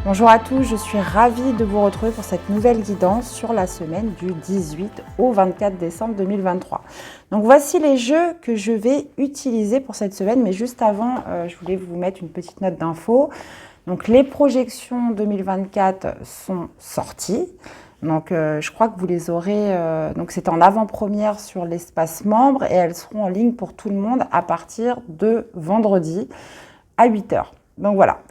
Bonjour à tous, je suis ravie de vous retrouver pour cette nouvelle guidance sur la semaine du 18 au 24 décembre 2023. Donc voici les jeux que je vais utiliser pour cette semaine, mais juste avant, je voulais vous mettre une petite note d'info. Donc les projections 2024 sont sorties. Donc je crois que vous les aurez, donc c'est en avant-première sur l'espace membre et elles seront en ligne pour tout le monde à partir de vendredi à 8 h. Donc voilà.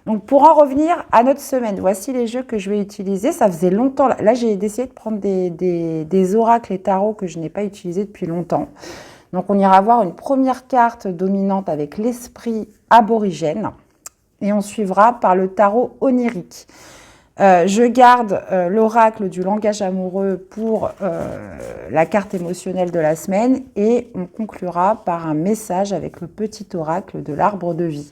Donc pour en revenir à notre semaine, voici les jeux que je vais utiliser. Ça faisait longtemps. Là, j'ai décidé de prendre des oracles et tarots que je n'ai pas utilisés depuis longtemps. Donc on ira voir une première carte dominante avec l'esprit aborigène. Et on suivra par le tarot onirique. Je garde l'oracle du langage amoureux pour la carte émotionnelle de la semaine. Et on conclura par un message avec le petit oracle de l'arbre de vie.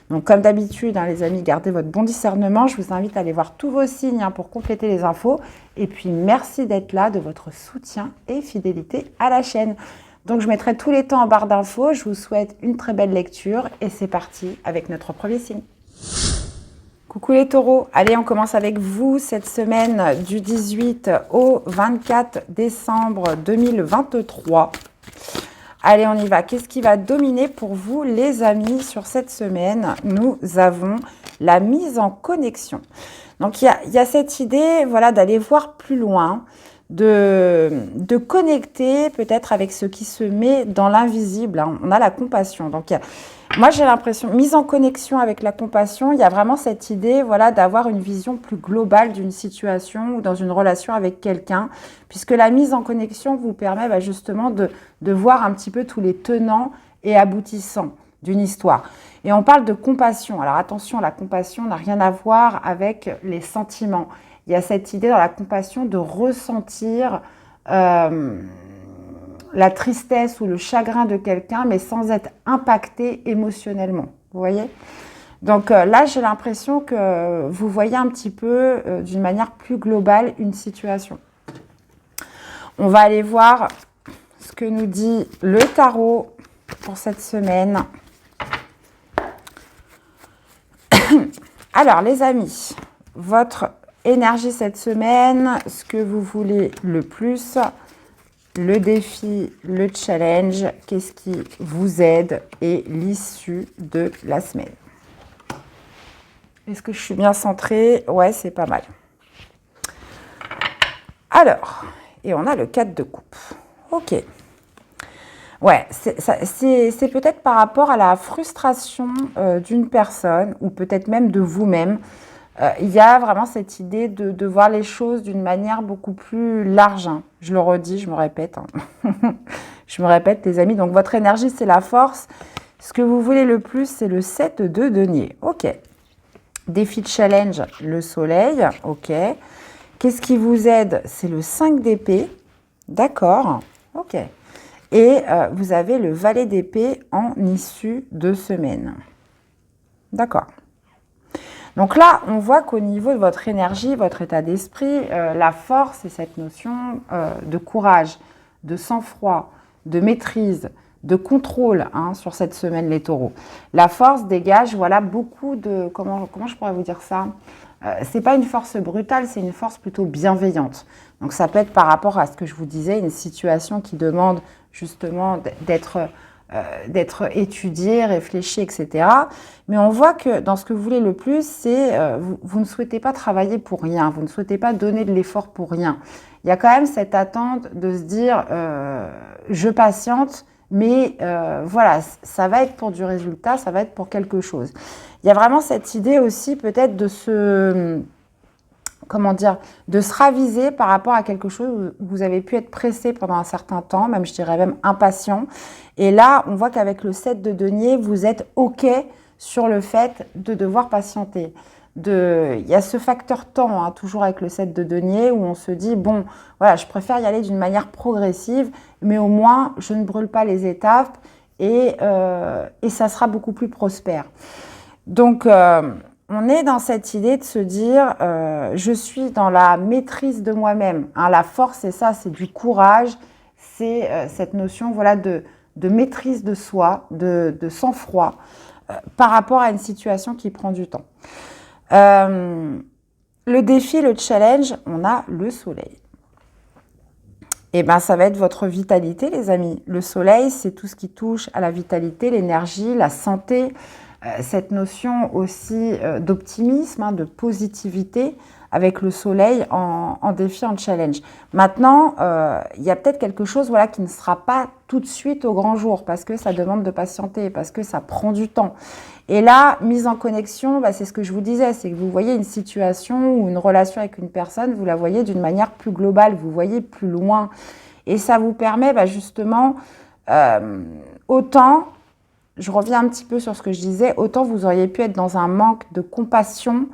Donc comme d'habitude, les amis, gardez votre bon discernement. Je vous invite à aller voir tous vos signes pour compléter les infos. Et puis merci d'être là, de votre soutien et fidélité à la chaîne. Donc je mettrai tous les temps en barre d'infos. Je vous souhaite une très belle lecture. Et c'est parti avec notre premier signe. Coucou les taureaux, allez on commence avec vous cette semaine du 18 au 24 décembre 2023. Allez, on y va. Qu'est-ce qui va dominer pour vous, les amis, sur cette semaine? Nous avons la mise en connexion. Donc, il y a cette idée, voilà, d'aller voir plus loin, de connecter peut-être avec ce qui se met dans l'invisible. On a la compassion. Donc, moi, j'ai l'impression, mise en connexion avec la compassion, il y a vraiment cette idée, voilà, d'avoir une vision plus globale d'une situation ou dans une relation avec quelqu'un, puisque la mise en connexion vous permet justement de voir un petit peu tous les tenants et aboutissants d'une histoire. Et on parle de compassion. Alors attention, la compassion n'a rien à voir avec les sentiments. Il y a cette idée dans la compassion de ressentir la tristesse ou le chagrin de quelqu'un, mais sans être impacté émotionnellement. Vous voyez ? Donc là, j'ai l'impression que vous voyez un petit peu, d'une manière plus globale, une situation. On va aller voir ce que nous dit le tarot pour cette semaine. Alors, les amis, votre énergie cette semaine, ce que vous voulez le plus, le défi, le challenge, qu'est-ce qui vous aide et l'issue de la semaine. Est-ce que je suis bien centrée? Ouais, c'est pas mal. Alors, et on a le 4 de coupe. Ok. Ouais, c'est peut-être par rapport à la frustration d'une personne ou peut-être même de vous-même. Il y a vraiment cette idée de voir les choses d'une manière beaucoup plus large. Je le redis, je me répète. Je me répète, les amis. Donc, votre énergie, c'est la force. Ce que vous voulez le plus, c'est le 7 de denier. Ok. Défi de challenge, le soleil. Ok. Qu'est-ce qui vous aide? C'est le 5 d'épée. D'accord. Ok. Et vous avez le valet d'épée en issue de semaine. D'accord. Donc là, on voit qu'au niveau de votre énergie, votre état d'esprit, la force, c'est cette notion de courage, de sang-froid, de maîtrise, de contrôle sur cette semaine, les taureaux. La force dégage, voilà, beaucoup de... Comment je pourrais vous dire ça? C'est pas une force brutale, c'est une force plutôt bienveillante. Donc ça peut être par rapport à ce que je vous disais, une situation qui demande justement d'être étudié, réfléchi, etc. Mais on voit que dans ce que vous voulez le plus, c'est vous ne souhaitez pas travailler pour rien, vous ne souhaitez pas donner de l'effort pour rien. Il y a quand même cette attente de se dire je patiente, mais voilà, ça va être pour du résultat, ça va être pour quelque chose. Il y a vraiment cette idée aussi peut-être de se raviser par rapport à quelque chose où vous avez pu être pressé pendant un certain temps, même je dirais même impatient. Et là, on voit qu'avec le 7 de denier, vous êtes OK sur le fait de devoir patienter. Il y a ce facteur temps, toujours avec le 7 de denier, où on se dit, bon, voilà, je préfère y aller d'une manière progressive, mais au moins, je ne brûle pas les étapes et ça sera beaucoup plus prospère. Donc, on est dans cette idée de se dire, je suis dans la maîtrise de moi-même. La force, c'est ça, c'est du courage, c'est cette notion, voilà, de maîtrise de soi, de sang-froid, par rapport à une situation qui prend du temps. Le défi, le challenge, on a le soleil. Et bien, ça va être votre vitalité, les amis. Le soleil, c'est tout ce qui touche à la vitalité, l'énergie, la santé, cette notion aussi d'optimisme, hein, de positivité avec le soleil en défi, en challenge. Maintenant, il y a peut-être quelque chose voilà, qui ne sera pas tout de suite au grand jour parce que ça demande de patienter, parce que ça prend du temps. Et là, mise en connexion, c'est ce que je vous disais, c'est que vous voyez une situation ou une relation avec une personne, vous la voyez d'une manière plus globale, vous voyez plus loin. Et ça vous permet justement, autant, je reviens un petit peu sur ce que je disais, autant vous auriez pu être dans un manque de compassion,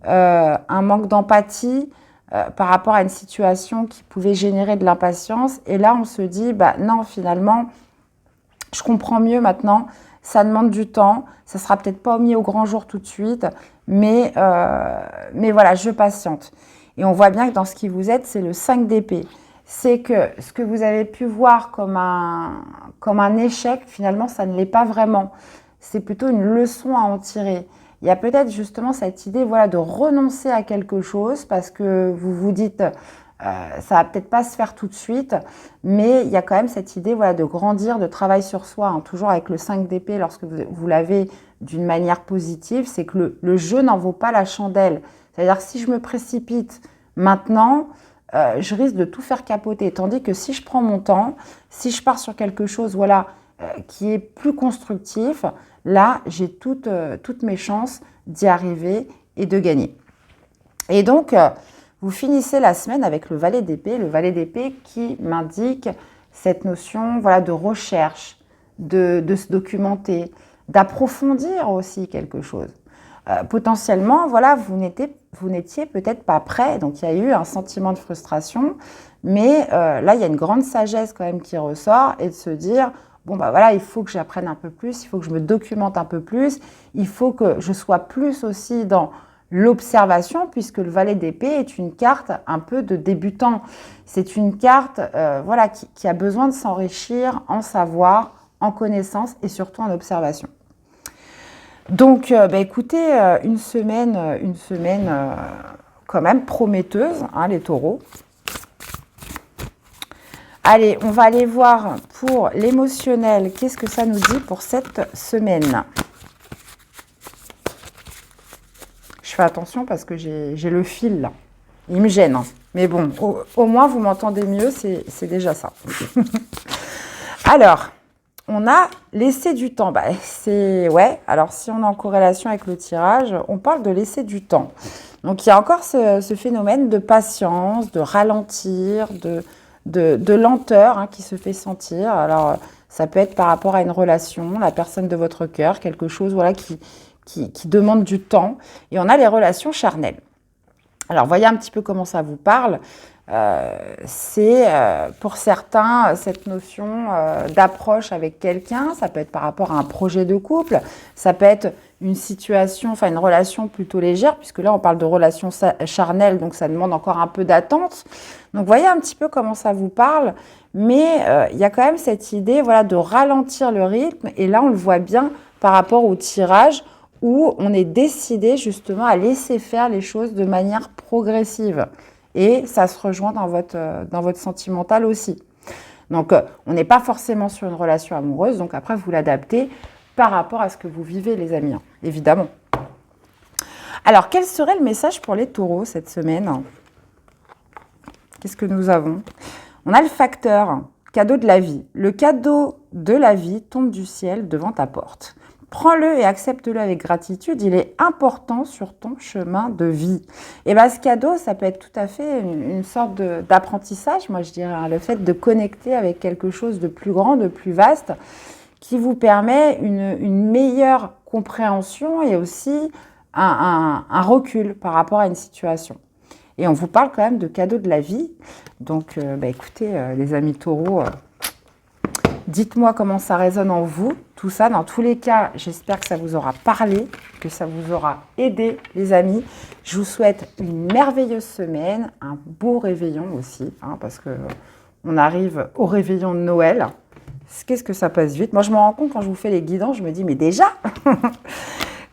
un manque d'empathie par rapport à une situation qui pouvait générer de l'impatience. Et là, on se dit, non, finalement, je comprends mieux maintenant. Ça demande du temps, ça ne sera peut-être pas mis au grand jour tout de suite, mais voilà, je patiente. Et on voit bien que dans ce qui vous êtes, c'est le 5 d'épée. C'est que ce que vous avez pu voir comme un échec, finalement, ça ne l'est pas vraiment. C'est plutôt une leçon à en tirer. Il y a peut-être justement cette idée voilà, de renoncer à quelque chose parce que vous vous dites... ça va peut-être pas se faire tout de suite, mais il y a quand même cette idée voilà, de grandir, de travail sur soi, hein, toujours avec le 5 d'épée lorsque vous l'avez d'une manière positive, c'est que le jeu n'en vaut pas la chandelle. C'est-à-dire que si je me précipite maintenant, je risque de tout faire capoter. Tandis que si je prends mon temps, si je pars sur quelque chose voilà, qui est plus constructif, là, j'ai toutes mes chances d'y arriver et de gagner. Et donc... vous finissez la semaine avec le valet d'épée qui m'indique cette notion voilà, de recherche, de se documenter, d'approfondir aussi quelque chose. Potentiellement, voilà, vous n'étiez peut-être pas prêt, donc il y a eu un sentiment de frustration, mais là, il y a une grande sagesse quand même qui ressort et de se dire, bon, voilà, il faut que j'apprenne un peu plus, il faut que je me documente un peu plus, il faut que je sois plus aussi dans l'observation, puisque le valet d'épée est une carte un peu de débutant. C'est une carte voilà, qui a besoin de s'enrichir en savoir, en connaissance et surtout en observation. Donc, écoutez, une semaine quand même prometteuse, hein, les taureaux. Allez, on va aller voir pour l'émotionnel, qu'est-ce que ça nous dit pour cette semaine ? Je fais attention parce que j'ai le fil là. Il me gêne. Hein. Mais bon, au moins vous m'entendez mieux, c'est déjà ça. Alors, on a laissé du temps. Ouais, alors si on est en corrélation avec le tirage, on parle de laisser du temps. Donc il y a encore ce phénomène de patience, de ralentir, de lenteur hein, qui se fait sentir. Alors ça peut être par rapport à une relation, la personne de votre cœur, quelque chose voilà, qui demande du temps. Et on a les relations charnelles. Alors, voyez un petit peu comment ça vous parle. C'est pour certains cette notion d'approche avec quelqu'un. Ça peut être par rapport à un projet de couple. Ça peut être une situation, enfin une relation plutôt légère, puisque là, on parle de relations charnelles, donc ça demande encore un peu d'attente. Donc, voyez un petit peu comment ça vous parle. Mais il y a quand même cette idée voilà, de ralentir le rythme. Et là, on le voit bien par rapport au tirage, où on est décidé justement à laisser faire les choses de manière progressive. Et ça se rejoint dans votre sentimental aussi. Donc, on n'est pas forcément sur une relation amoureuse, donc après, vous l'adaptez par rapport à ce que vous vivez, les amis, hein, évidemment. Alors, quel serait le message pour les taureaux cette semaine ? Qu'est-ce que nous avons ? On a le facteur, cadeau de la vie. Le cadeau de la vie tombe du ciel devant ta porte. Prends-le et accepte-le avec gratitude, il est important sur ton chemin de vie. Et ce cadeau, ça peut être tout à fait une sorte d'apprentissage, moi je dirais, hein, le fait de connecter avec quelque chose de plus grand, de plus vaste, qui vous permet une meilleure compréhension et aussi un recul par rapport à une situation. Et on vous parle quand même de cadeau de la vie. Donc, écoutez, les amis taureaux, dites-moi comment ça résonne en vous, tout ça. Dans tous les cas, j'espère que ça vous aura parlé, que ça vous aura aidé, les amis. Je vous souhaite une merveilleuse semaine, un beau réveillon aussi, hein, parce qu'on arrive au réveillon de Noël. Qu'est-ce que ça passe vite. Moi, je me rends compte quand je vous fais les guidances, je me dis, mais déjà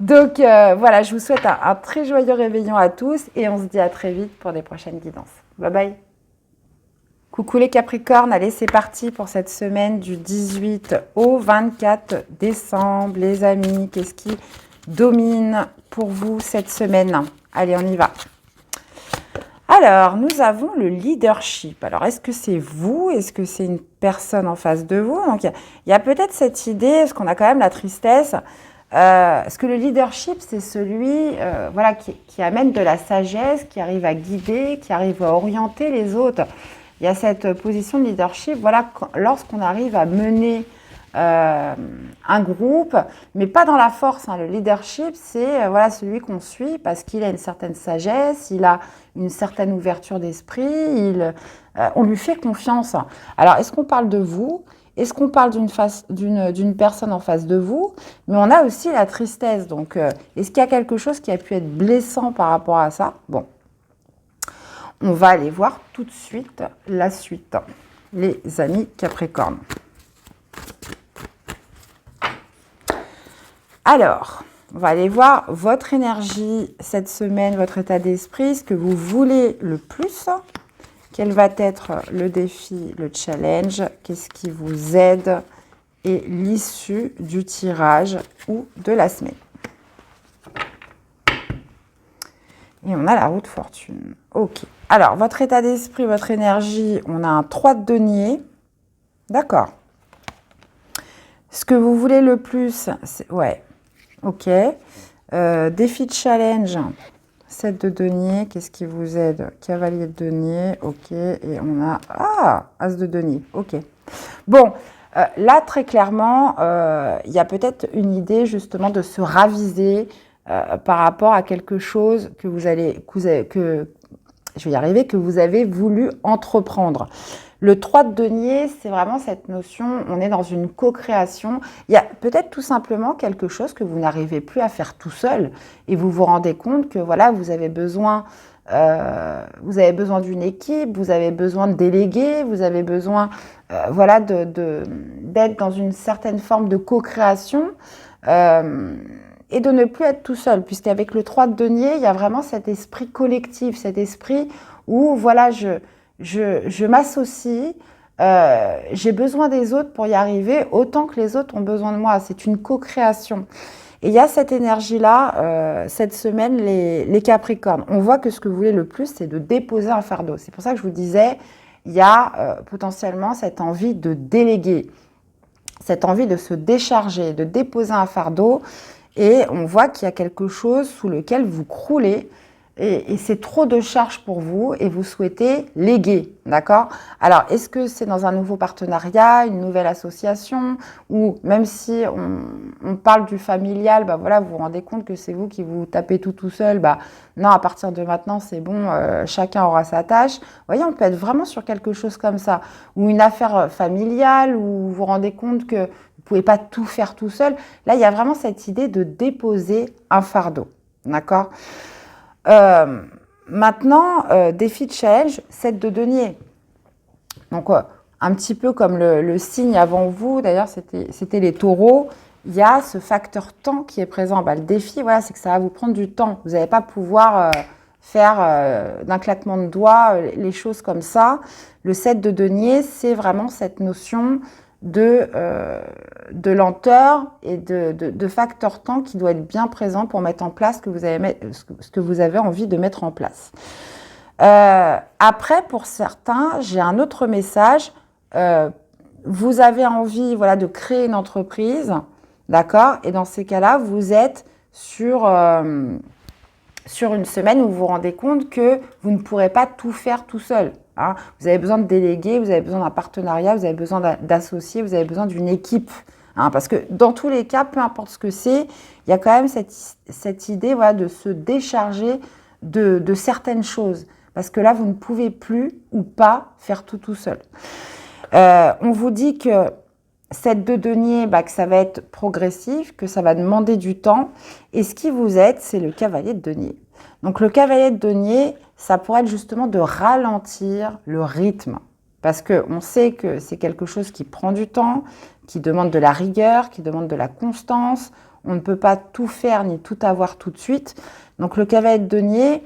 Donc voilà, je vous souhaite un très joyeux réveillon à tous et on se dit à très vite pour des prochaines guidances. Bye bye. Coucou les Capricornes, allez c'est parti pour cette semaine du 18 au 24 décembre. Les amis, qu'est-ce qui domine pour vous cette semaine? Allez, on y va. Alors, nous avons le leadership. Alors, est-ce que c'est vous? Est-ce que c'est une personne en face de vous? Donc, il y a peut-être cette idée, parce qu'on a quand même la tristesse. Est-ce que le leadership, c'est celui voilà, qui amène de la sagesse, qui arrive à guider, qui arrive à orienter les autres? Il y a cette position de leadership, voilà, lorsqu'on arrive à mener un groupe, mais pas dans la force. Hein. Le leadership, c'est voilà, celui qu'on suit parce qu'il a une certaine sagesse, il a une certaine ouverture d'esprit, on lui fait confiance. Alors, est-ce qu'on parle de vous? Est-ce qu'on parle d'une personne en face de vous? Mais on a aussi la tristesse. Donc, est-ce qu'il y a quelque chose qui a pu être blessant par rapport à ça? Bon, on va aller voir tout de suite la suite, les amis Capricorne. Alors, on va aller voir votre énergie cette semaine, votre état d'esprit, ce que vous voulez le plus. Quel va être le défi, le challenge? Qu'est-ce qui vous aide? Et l'issue du tirage ou de la semaine. Et on a la roue de fortune. Ok. Alors, votre état d'esprit, votre énergie, on a un 3 de denier. D'accord. Ce que vous voulez le plus, c'est... Ouais. Ok. Défi de challenge. 7 de denier. Qu'est-ce qui vous aide? Cavalier de denier. Ok. Et on a... Ah, As de denier. Ok. Bon. Là, très clairement, il y a peut-être une idée justement de se raviser par rapport à quelque chose que vous avez voulu entreprendre. Le 3 de denier, c'est vraiment cette notion, on est dans une co-création. Il y a peut-être tout simplement quelque chose que vous n'arrivez plus à faire tout seul et vous vous rendez compte que voilà, vous avez besoin d'une équipe, vous avez besoin de déléguer, vous avez besoin voilà, d'être dans une certaine forme de co-création et de ne plus être tout seul, puisqu'avec le 3 de denier, il y a vraiment cet esprit collectif, cet esprit où voilà, je m'associe, j'ai besoin des autres pour y arriver autant que les autres ont besoin de moi. C'est une co-création. Et il y a cette énergie-là, cette semaine, les Capricornes. On voit que ce que vous voulez le plus, c'est de déposer un fardeau. C'est pour ça que je vous disais, il y a potentiellement cette envie de déléguer, cette envie de se décharger, de déposer un fardeau. Et on voit qu'il y a quelque chose sous lequel vous croulez. Et c'est trop de charges pour vous et vous souhaitez léguer, d'accord? Alors, est-ce que c'est dans un nouveau partenariat, une nouvelle association, ou même si on parle du familial, bah voilà, vous vous rendez compte que c'est vous qui vous tapez tout seul, bah non, à partir de maintenant, c'est bon, chacun aura sa tâche. Vous voyez, on peut être vraiment sur quelque chose comme ça, ou une affaire familiale, où vous vous rendez compte que vous ne pouvez pas tout faire tout seul. Là, il y a vraiment cette idée de déposer un fardeau, d'accord? Maintenant, défi de challenge, 7 de denier. Donc, un petit peu comme le signe avant vous, d'ailleurs, c'était les taureaux, il y a ce facteur temps qui est présent. Bah, le défi, voilà, c'est que ça va vous prendre du temps. Vous n'allez pas pouvoir faire d'un claquement de doigts les choses comme ça. Le 7 de denier, c'est vraiment cette notion de lenteur et de facteur temps qui doit être bien présent pour mettre en place ce que vous avez envie de mettre en place. Après, pour certains, j'ai un autre message. Vous avez envie voilà, de créer une entreprise, d'accord? Et dans ces cas-là, vous êtes sur une semaine où vous vous rendez compte que vous ne pourrez pas tout faire tout seul. Hein. Vous avez besoin de déléguer, vous avez besoin d'un partenariat, vous avez besoin d'associer, vous avez besoin d'une équipe. Hein, parce que dans tous les cas, peu importe ce que c'est, il y a quand même cette idée voilà, de se décharger de certaines choses. Parce que là, vous ne pouvez plus ou pas faire tout seul. On vous dit que cette de denier, bah, que ça va être progressif, que ça va demander du temps. Et ce qui vous aide, c'est le cavalier de denier. Donc le cavalier de denier, ça pourrait être justement de ralentir le rythme. Parce qu'on sait que c'est quelque chose qui prend du temps, qui demande de la rigueur, qui demande de la constance. On ne peut pas tout faire ni tout avoir tout de suite. Donc le cavalier de denier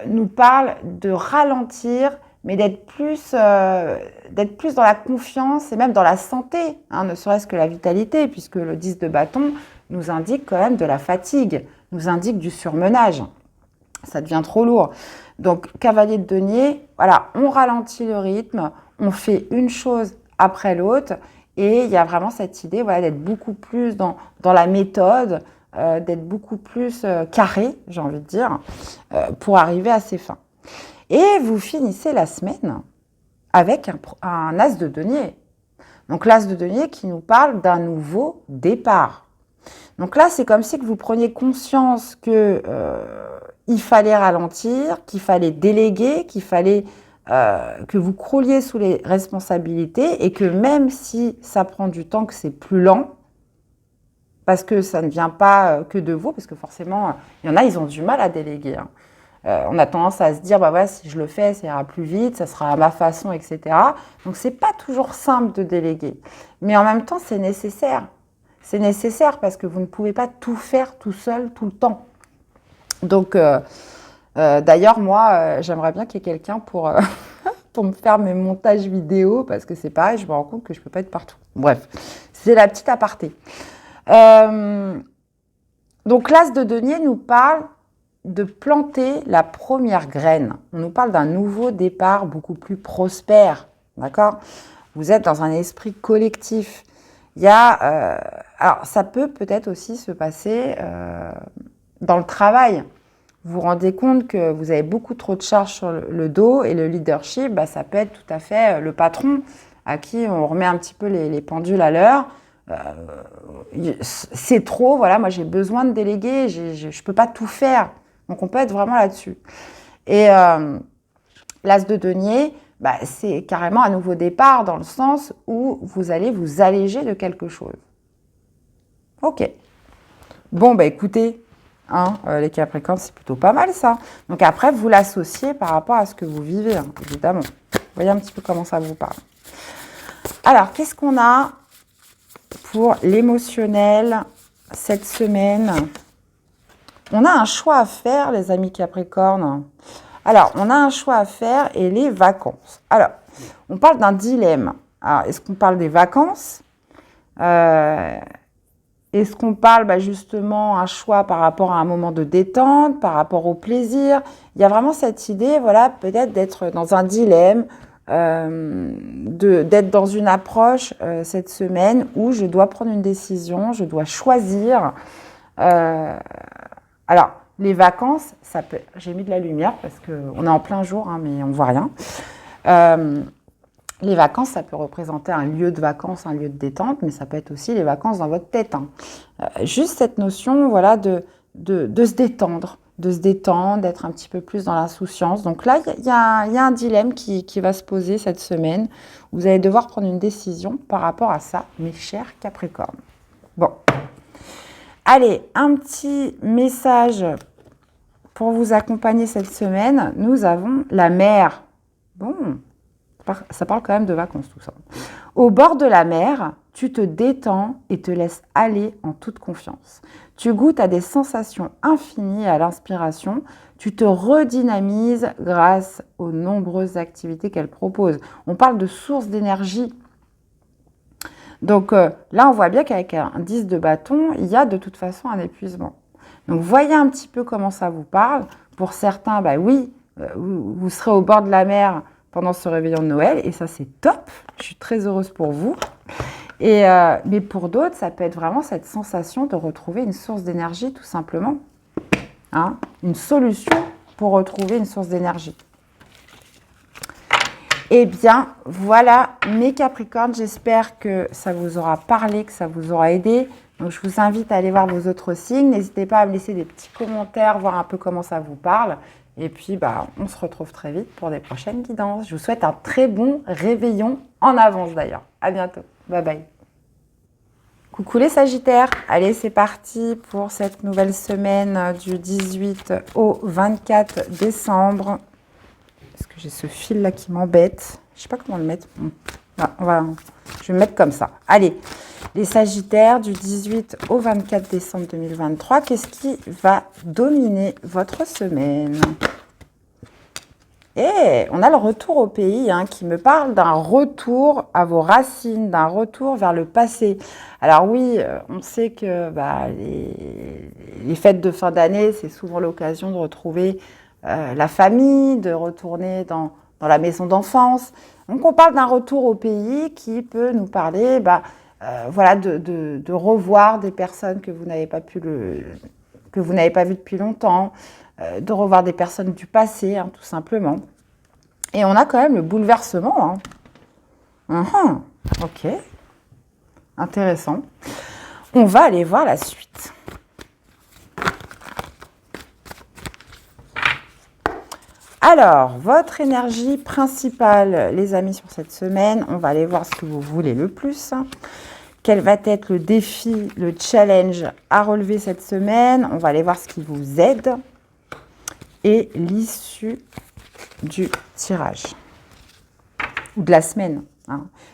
nous parle de ralentir, mais d'être plus dans la confiance et même dans la santé, hein, ne serait-ce que la vitalité, puisque le 10 de bâton nous indique quand même de la fatigue, nous indique du surmenage. Ça devient trop lourd. Donc, cavalier de denier, voilà, on ralentit le rythme, on fait une chose après l'autre, et il y a vraiment cette idée, voilà, d'être beaucoup plus dans la méthode, d'être beaucoup plus carré, j'ai envie de dire, pour arriver à ses fins. Et vous finissez la semaine avec un as de denier. Donc, l'as de denier qui nous parle d'un nouveau départ. Donc là, c'est comme si que vous preniez conscience que il fallait ralentir, qu'il fallait déléguer, qu'il fallait que vous crouliez sous les responsabilités et que même si ça prend du temps, que c'est plus lent, parce que ça ne vient pas que de vous, parce que forcément, il y en a, ils ont du mal à déléguer. Hein. On a tendance à se dire, bah ouais, si je le fais, ça ira plus vite, ça sera à ma façon, etc. Donc, c'est pas toujours simple de déléguer. Mais en même temps, c'est nécessaire. C'est nécessaire parce que vous ne pouvez pas tout faire tout seul, tout le temps. Donc, d'ailleurs, moi, j'aimerais bien qu'il y ait quelqu'un pour me faire mes montages vidéo parce que c'est pareil, je me rends compte que je ne peux pas être partout. Bref, c'est la petite aparté. Donc, l'as de denier nous parle de planter la première graine. On nous parle d'un nouveau départ beaucoup plus prospère. D'accord ? Vous êtes dans un esprit collectif. Il y a, alors ça peut-être aussi se passer dans le travail. Vous vous rendez compte que vous avez beaucoup trop de charges sur le dos et le leadership, bah, ça peut être tout à fait le patron à qui on remet un petit peu les pendules à l'heure. C'est trop, voilà, moi j'ai besoin de déléguer, je ne peux pas tout faire. Donc on peut être vraiment là-dessus. Et l'as de denier, bah, c'est carrément un nouveau départ dans le sens où vous allez vous alléger de quelque chose. Ok. Bon, bah écoutez, hein, les Capricornes, c'est plutôt pas mal ça. Donc après, vous l'associez par rapport à ce que vous vivez, hein, évidemment. Vous voyez un petit peu comment ça vous parle. Alors, qu'est-ce qu'on a pour l'émotionnel cette semaine? On a un choix à faire, les amis Capricornes. Alors, on a un choix à faire et les vacances. Alors, on parle d'un dilemme. Alors, est-ce qu'on parle des vacances Est-ce qu'on parle justement un choix par rapport à un moment de détente, par rapport au plaisir? Il y a vraiment cette idée, voilà, peut-être d'être dans un dilemme, d'être dans une approche cette semaine où je dois prendre une décision, je dois choisir. Alors, les vacances, ça peut... J'ai mis de la lumière parce qu'on est en plein jour, hein, mais on ne voit rien. Les vacances, ça peut représenter un lieu de vacances, un lieu de détente, mais ça peut être aussi les vacances dans votre tête. Hein. Juste cette notion, voilà, de se détendre, d'être un petit peu plus dans l'insouciance. Donc là, il y a un dilemme qui va se poser cette semaine. Vous allez devoir prendre une décision par rapport à ça, mes chers Capricornes. Bon. Allez, un petit message pour vous accompagner cette semaine. Nous avons la mer. Bon, ça parle quand même de vacances tout ça. Au bord de la mer, tu te détends et te laisses aller en toute confiance. Tu goûtes à des sensations infinies à l'inspiration. Tu te redynamises grâce aux nombreuses activités qu'elle propose. On parle de source d'énergie. Donc là, on voit bien qu'avec un 10 de bâton, il y a de toute façon un épuisement. Donc voyez un petit peu comment ça vous parle. Pour certains, bah oui, vous serez au bord de la mer pendant ce réveillon de Noël et ça c'est top. Je suis très heureuse pour vous. Mais pour d'autres, ça peut être vraiment cette sensation de retrouver une source d'énergie tout simplement. Hein, une solution pour retrouver une source d'énergie. Eh bien, voilà mes Capricornes, j'espère que ça vous aura parlé, que ça vous aura aidé. Donc, je vous invite à aller voir vos autres signes. N'hésitez pas à me laisser des petits commentaires, voir un peu comment ça vous parle. Et puis, on se retrouve très vite pour des prochaines guidances. Je vous souhaite un très bon réveillon en avance d'ailleurs. À bientôt. Bye bye. Coucou les Sagittaires. Allez, c'est parti pour cette nouvelle semaine du 18 au 24 décembre. Parce que j'ai ce fil là qui m'embête. Je ne sais pas comment le mettre. Ah, je vais me mettre comme ça. Allez, Les Sagittaires, du 18 au 24 décembre 2023, qu'est-ce qui va dominer votre semaine? Et on a le retour au pays qui me parle d'un retour à vos racines, d'un retour vers le passé. Alors oui, on sait que les fêtes de fin d'année, c'est souvent l'occasion de retrouver la famille, de retourner dans la maison d'enfance. Donc on parle d'un retour au pays qui peut nous parler voilà, de revoir des personnes que vous n'avez pas vues depuis longtemps, de revoir des personnes du passé, tout simplement. Et on a quand même le bouleversement. Ok, intéressant. On va aller voir la suite. Alors, votre énergie principale, les amis, sur cette semaine, on va aller voir ce que vous voulez le plus. Quel va être le défi, le challenge à relever cette semaine? On va aller voir ce qui vous aide. Et l'issue du tirage. Ou de la semaine.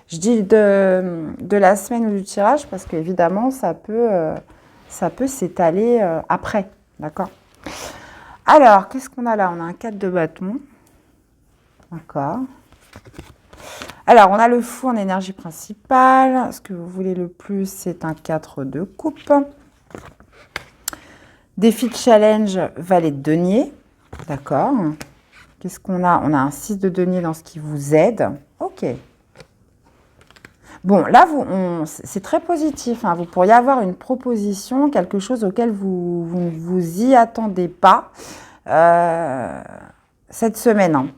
Je dis de la semaine ou du tirage parce qu'évidemment, ça peut s'étaler après. D'accord? Alors, qu'est-ce qu'on a là? On a un 4 de bâton. D'accord. Alors, on a le fou en énergie principale. Ce que vous voulez le plus, c'est un 4 de coupe. Défi de challenge, valet de denier. D'accord. Qu'est-ce qu'on a? On a un 6 de denier dans ce qui vous aide. Ok. Bon, là, c'est très positif. Vous pourriez avoir une proposition, quelque chose auquel vous ne vous y attendez pas cette semaine.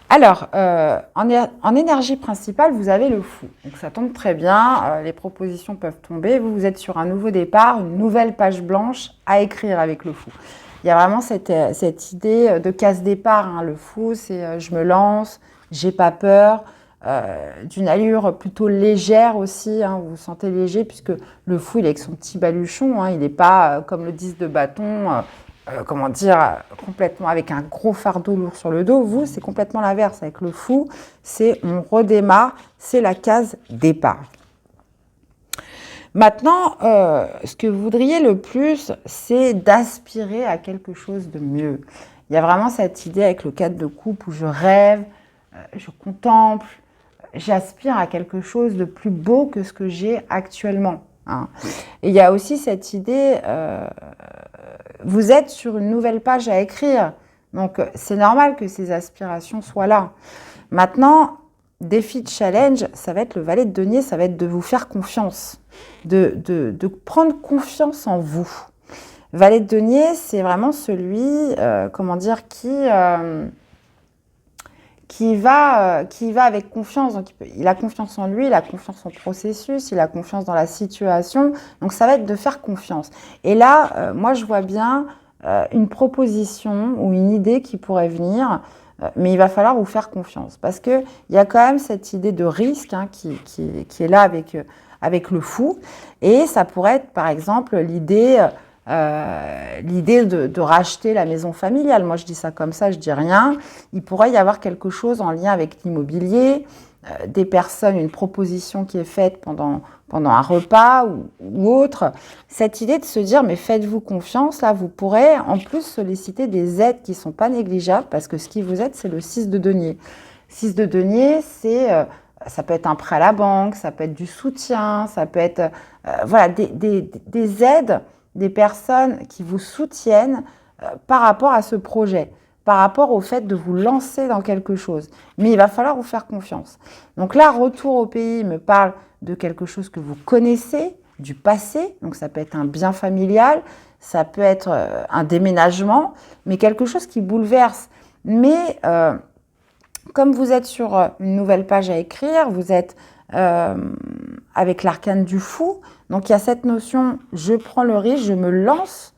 Alors, en énergie principale, vous avez le fou. Donc, ça tombe très bien. Les propositions peuvent tomber. Vous êtes sur un nouveau départ, une nouvelle page blanche à écrire avec le fou. Il y a vraiment cette idée de casse-départ. Le fou, c'est je me lance, j'ai pas peur. D'une allure plutôt légère aussi, vous vous sentez léger puisque le fou il est avec son petit baluchon, il n'est pas comme le 10 de bâton, complètement avec un gros fardeau lourd sur le dos. Vous, c'est complètement l'inverse. Avec le fou, c'est on redémarre, c'est la case départ. Maintenant, ce que vous voudriez le plus, c'est d'aspirer à quelque chose de mieux. Il y a vraiment cette idée avec le 4 de coupe où je rêve, je contemple, j'aspire à quelque chose de plus beau que ce que j'ai actuellement. Et il y a aussi cette idée, vous êtes sur une nouvelle page à écrire, donc c'est normal que ces aspirations soient là. Maintenant, défi de challenge, ça va être le valet de denier, ça va être de vous faire confiance, de prendre confiance en vous. Valet de denier, c'est vraiment celui, qui va avec confiance. Donc, il a confiance en lui, il a confiance en processus, il a confiance dans la situation. Donc, ça va être de faire confiance. Et là, moi, je vois bien une proposition ou une idée qui pourrait venir, mais il va falloir vous faire confiance. Parce qu'il y a quand même cette idée de risque qui est là avec le fou. Et ça pourrait être, par exemple, l'idée de racheter la maison familiale. Moi, je dis ça comme ça, je dis rien. Il pourrait y avoir quelque chose en lien avec l'immobilier, des personnes, une proposition qui est faite pendant un repas ou autre. Cette idée de se dire, mais faites-vous confiance, là, vous pourrez en plus solliciter des aides qui ne sont pas négligeables parce que ce qui vous aide, c'est le 6 de denier. 6 de denier, ça peut être un prêt à la banque, ça peut être du soutien, ça peut être des aides, des personnes qui vous soutiennent par rapport à ce projet, par rapport au fait de vous lancer dans quelque chose. Mais il va falloir vous faire confiance. Donc là, retour au pays me parle de quelque chose que vous connaissez, du passé. Donc ça peut être un bien familial, ça peut être un déménagement, mais quelque chose qui bouleverse. Mais comme vous êtes sur une nouvelle page à écrire, vous êtes avec l'arcane du fou. Donc, il y a cette notion, je prends le risque, je me lance,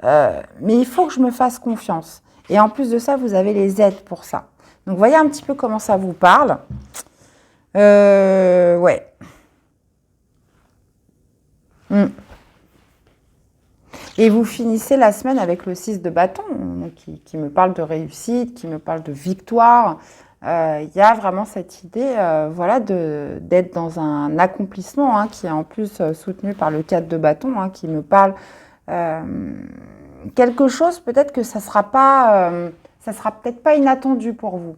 mais il faut que je me fasse confiance. Et en plus de ça, vous avez les aides pour ça. Donc, voyez un petit peu comment ça vous parle. Ouais. Et vous finissez la semaine avec le 6 de bâton, donc qui me parle de réussite, qui me parle de victoire. il y a vraiment cette idée voilà, d'être dans un accomplissement hein, qui est en plus soutenu par le 4 de bâton hein, qui me parle quelque chose peut-être que ça sera peut-être pas inattendu pour vous.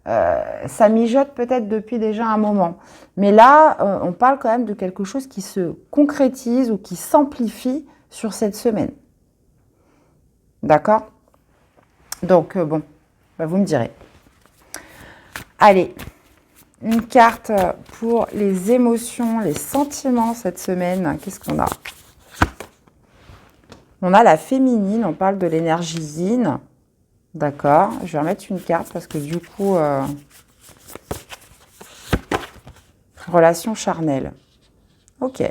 Ça mijote peut-être depuis déjà un moment. Mais là, on parle quand même de quelque chose qui se concrétise ou qui s'amplifie sur cette semaine. D'accord? Donc, bon, bah, vous me direz. Allez, une carte pour les émotions, les sentiments cette semaine. Qu'est-ce qu'on a? On a la féminine, on parle de l'énergie yin. D'accord, je vais remettre une carte parce que du coup, relation charnelle. Ok.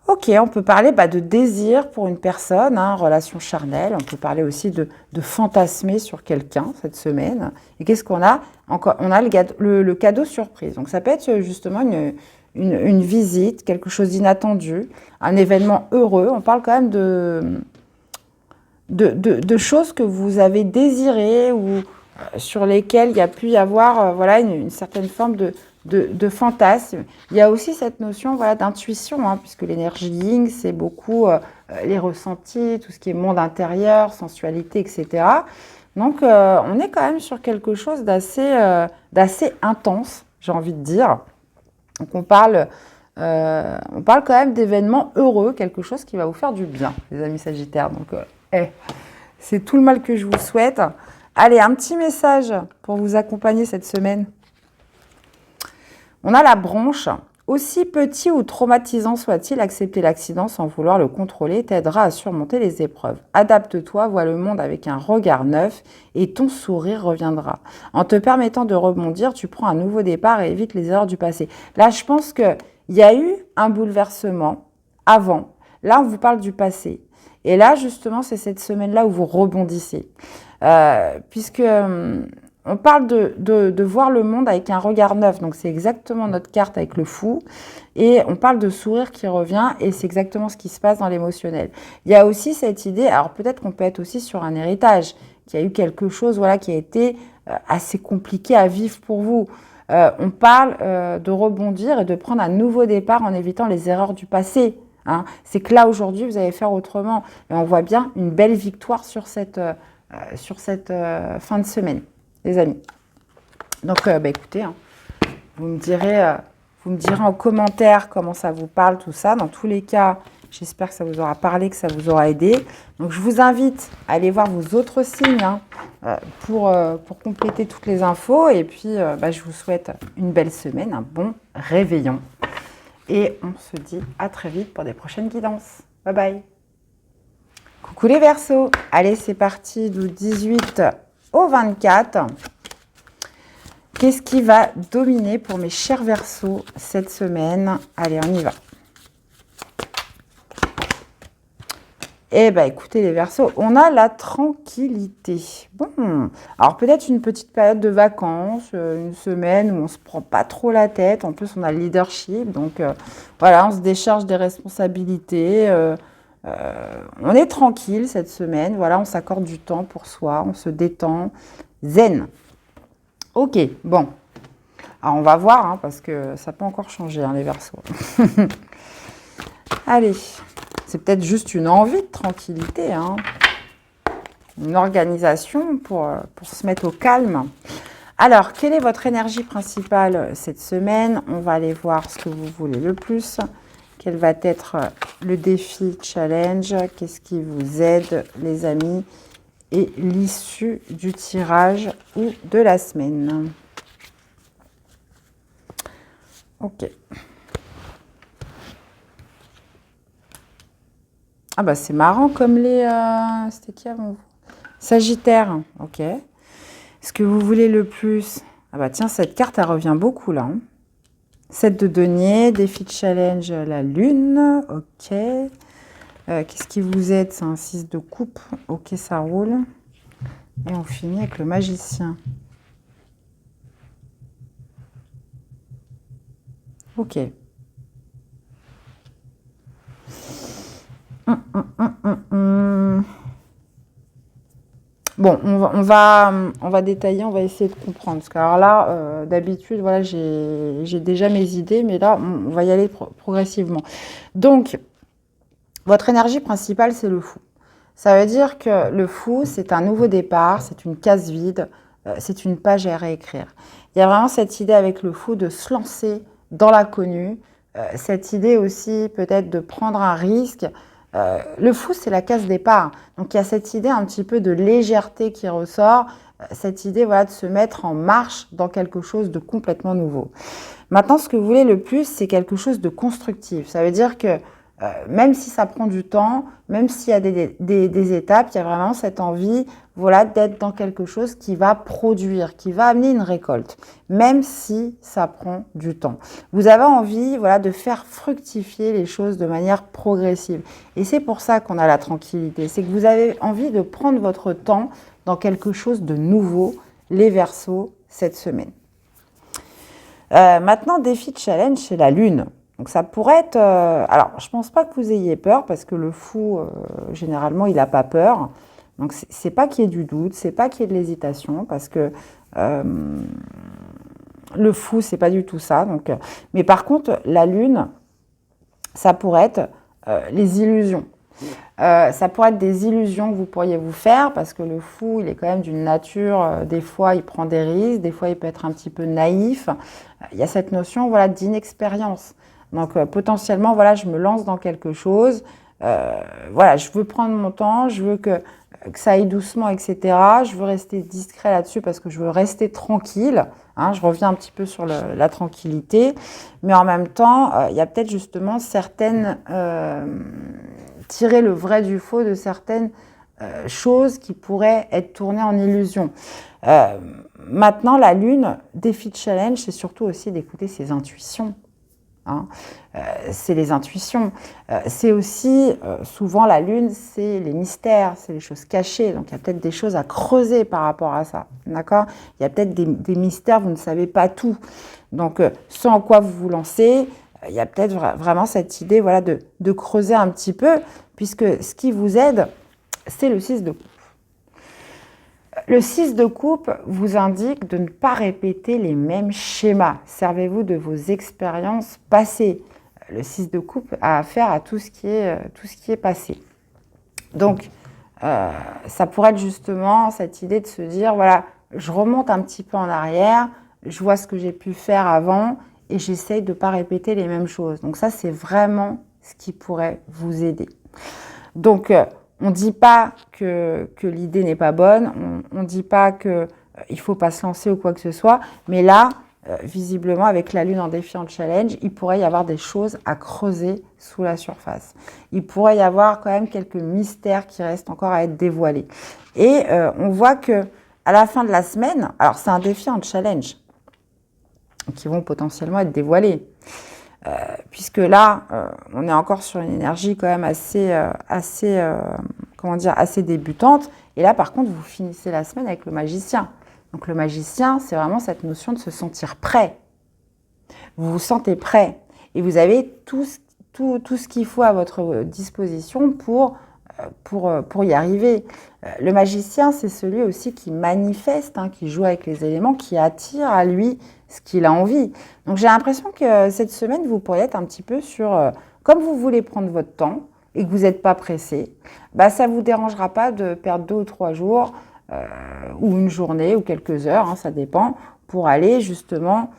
Ok, on peut parler de désir pour une personne, hein, relation charnelle. On peut parler aussi de fantasmer sur quelqu'un cette semaine. Et qu'est-ce qu'on a? Encore, on a le cadeau surprise. Donc ça peut être justement une visite, quelque chose d'inattendu, un événement heureux. On parle quand même de choses que vous avez désirées ou sur lesquelles il y a pu y avoir voilà, une certaine forme de fantasme. Il y a aussi cette notion voilà, d'intuition, hein, puisque l'énergie yin, c'est beaucoup les ressentis, tout ce qui est monde intérieur, sensualité, etc. Donc, on est quand même sur quelque chose d'assez intense, j'ai envie de dire. Donc, on parle quand même d'événements heureux, quelque chose qui va vous faire du bien, les amis sagittaires. Donc, c'est tout le mal que je vous souhaite. Allez, un petit message pour vous accompagner cette semaine. On a la branche. Aussi petit ou traumatisant soit-il, accepter l'accident sans vouloir le contrôler t'aidera à surmonter les épreuves. Adapte-toi, vois le monde avec un regard neuf et ton sourire reviendra. En te permettant de rebondir, tu prends un nouveau départ et évites les erreurs du passé. Là, je pense qu'il y a eu un bouleversement avant. Là, on vous parle du passé. Et là, justement, c'est cette semaine-là où vous rebondissez. Puisque on parle de voir le monde avec un regard neuf. Donc, c'est exactement notre carte avec le fou. Et on parle de sourire qui revient. Et c'est exactement ce qui se passe dans l'émotionnel. Il y a aussi cette idée, alors peut-être qu'on peut être aussi sur un héritage, qu'il y a eu quelque chose voilà, qui a été assez compliqué à vivre pour vous. On parle de rebondir et de prendre un nouveau départ en évitant les erreurs du passé. Hein. C'est que là, aujourd'hui, vous allez faire autrement. Et on voit bien une belle victoire sur cette fin de semaine, les amis. Donc, écoutez, hein, vous me direz en commentaire comment ça vous parle, tout ça. Dans tous les cas, j'espère que ça vous aura parlé, que ça vous aura aidé. Donc, je vous invite à aller voir vos autres signes hein, pour compléter toutes les infos. Et puis, je vous souhaite une belle semaine, un bon réveillon. Et on se dit à très vite pour des prochaines guidances. Bye bye. Coucou les Verseaux. Allez, c'est parti du 18 au 24. Qu'est-ce qui va dominer pour mes chers Verseaux cette semaine? Allez, on y va. Eh bien, écoutez les Verseaux, on a la tranquillité. Bon, alors peut-être une petite période de vacances, une semaine où on ne se prend pas trop la tête. En plus, on a le leadership, donc voilà, on se décharge des responsabilités. On est tranquille cette semaine, voilà, on s'accorde du temps pour soi, on se détend. Zen. Ok, bon. Alors, on va voir, hein, parce que ça peut encore changer, hein, les Verseaux. Allez. C'est peut-être juste une envie de tranquillité, hein. Une organisation pour se mettre au calme. Alors, quelle est votre énergie principale cette semaine? On va aller voir ce que vous voulez le plus. Quel va être le défi, challenge? Qu'est-ce qui vous aide, les amis? Et l'issue du tirage ou de la semaine. Ok. Ah bah c'est marrant comme les... C'était qui avant vous? Sagittaire, ok. Ce que vous voulez le plus? Ah bah tiens, cette carte, elle revient beaucoup là. Hein. 7 de denier, défi de challenge, la lune, ok. Qu'est-ce qui vous aide? C'est un 6 de coupe, ok, ça roule. Et on finit avec le magicien. Ok. Bon, bon, on va détailler, on va essayer de comprendre. Parce que alors là, d'habitude, voilà, j'ai déjà mes idées, mais là, on va y aller progressivement. Donc, votre énergie principale, c'est le fou. Ça veut dire que le fou, c'est un nouveau départ, c'est une case vide, c'est une page à réécrire. Il y a vraiment cette idée avec le fou de se lancer dans l'inconnu, cette idée aussi peut-être de prendre un risque. Le fou, c'est la case départ. Donc, il y a cette idée un petit peu de légèreté qui ressort, cette idée voilà, de se mettre en marche dans quelque chose de complètement nouveau. Maintenant, ce que vous voulez le plus, c'est quelque chose de constructif. Ça veut dire que même si ça prend du temps, même s'il y a des étapes, il y a vraiment cette envie voilà, d'être dans quelque chose qui va produire, qui va amener une récolte, même si ça prend du temps. Vous avez envie voilà, de faire fructifier les choses de manière progressive. Et c'est pour ça qu'on a la tranquillité. C'est que vous avez envie de prendre votre temps dans quelque chose de nouveau, les Verseaux, cette semaine. Maintenant, défi de challenge, c'est la Lune. Donc ça pourrait être... alors, je ne pense pas que vous ayez peur, parce que le fou, généralement, il n'a pas peur. Donc, c'est pas qu'il y ait du doute, c'est pas qu'il y ait de l'hésitation, parce que le fou, c'est pas du tout ça. Donc, mais par contre, la Lune, ça pourrait être les illusions. Ça pourrait être des illusions que vous pourriez vous faire, parce que le fou, il est quand même d'une nature, des fois, il prend des risques, des fois, il peut être un petit peu naïf. Il y a cette notion voilà, d'inexpérience. Donc, potentiellement, voilà, je me lance dans quelque chose. Voilà, je veux prendre mon temps, je veux que ça aille doucement, etc. Je veux rester discret là-dessus parce que je veux rester tranquille. Hein, je reviens un petit peu sur la tranquillité. Mais en même temps, il y a peut-être justement certaines... tirer le vrai du faux de certaines choses qui pourraient être tournées en illusion. Maintenant, la Lune, défi de challenge, c'est surtout aussi d'écouter ses intuitions. Hein. C'est les intuitions. C'est aussi, souvent, la Lune, c'est les mystères, c'est les choses cachées. Donc, il y a peut-être des choses à creuser par rapport à ça. D'accord ? Il y a peut-être des mystères, vous ne savez pas tout. Donc, ce en quoi vous vous lancez, il y a peut-être vraiment cette idée voilà, de creuser un petit peu, puisque ce qui vous aide, c'est le 6 de coupe. Le 6 de coupe vous indique de ne pas répéter les mêmes schémas. Servez-vous de vos expériences passées. Le 6 de coupe a affaire à tout ce qui est passé. Donc, ça pourrait être justement cette idée de se dire, voilà, je remonte un petit peu en arrière, je vois ce que j'ai pu faire avant et j'essaye de ne pas répéter les mêmes choses. Donc ça, c'est vraiment ce qui pourrait vous aider. Donc, on ne dit pas que l'idée n'est pas bonne, on ne dit pas qu'il ne faut pas se lancer ou quoi que ce soit, mais là, visiblement, avec la Lune en défi en challenge, il pourrait y avoir des choses à creuser sous la surface. Il pourrait y avoir quand même quelques mystères qui restent encore à être dévoilés. Et on voit que à la fin de la semaine, alors c'est un défi en challenge, qui vont potentiellement être dévoilés. Puisque là, on est encore sur une énergie quand même assez débutante. Et là, par contre, vous finissez la semaine avec le magicien. Donc, le magicien, c'est vraiment cette notion de se sentir prêt. Vous vous sentez prêt. Et vous avez tout ce qu'il faut à votre disposition pour y arriver. Le magicien, c'est celui aussi qui manifeste, hein, qui joue avec les éléments, qui attire à lui ce qu'il a envie. Donc j'ai l'impression que cette semaine, vous pourriez être un petit peu sur, comme vous voulez prendre votre temps et que vous n'êtes pas pressé, bah, ça ne vous dérangera pas de perdre 2 ou 3 jours ou une journée ou quelques heures, hein, ça dépend, pour aller justement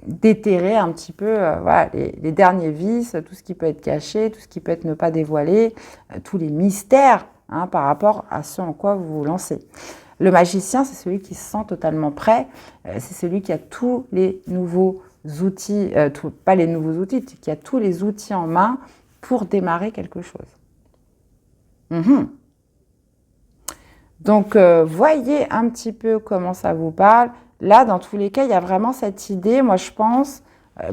déterrer un petit peu voilà, les derniers vices, tout ce qui peut être caché, tout ce qui peut être ne pas dévoilé, tous les mystères hein, par rapport à ce en quoi vous vous lancez. Le magicien, c'est celui qui se sent totalement prêt, c'est celui qui a tous les nouveaux outils, pas les nouveaux outils, qui a tous les outils en main pour démarrer quelque chose. Donc, voyez un petit peu comment ça vous parle. Là, dans tous les cas, il y a vraiment cette idée, moi je pense,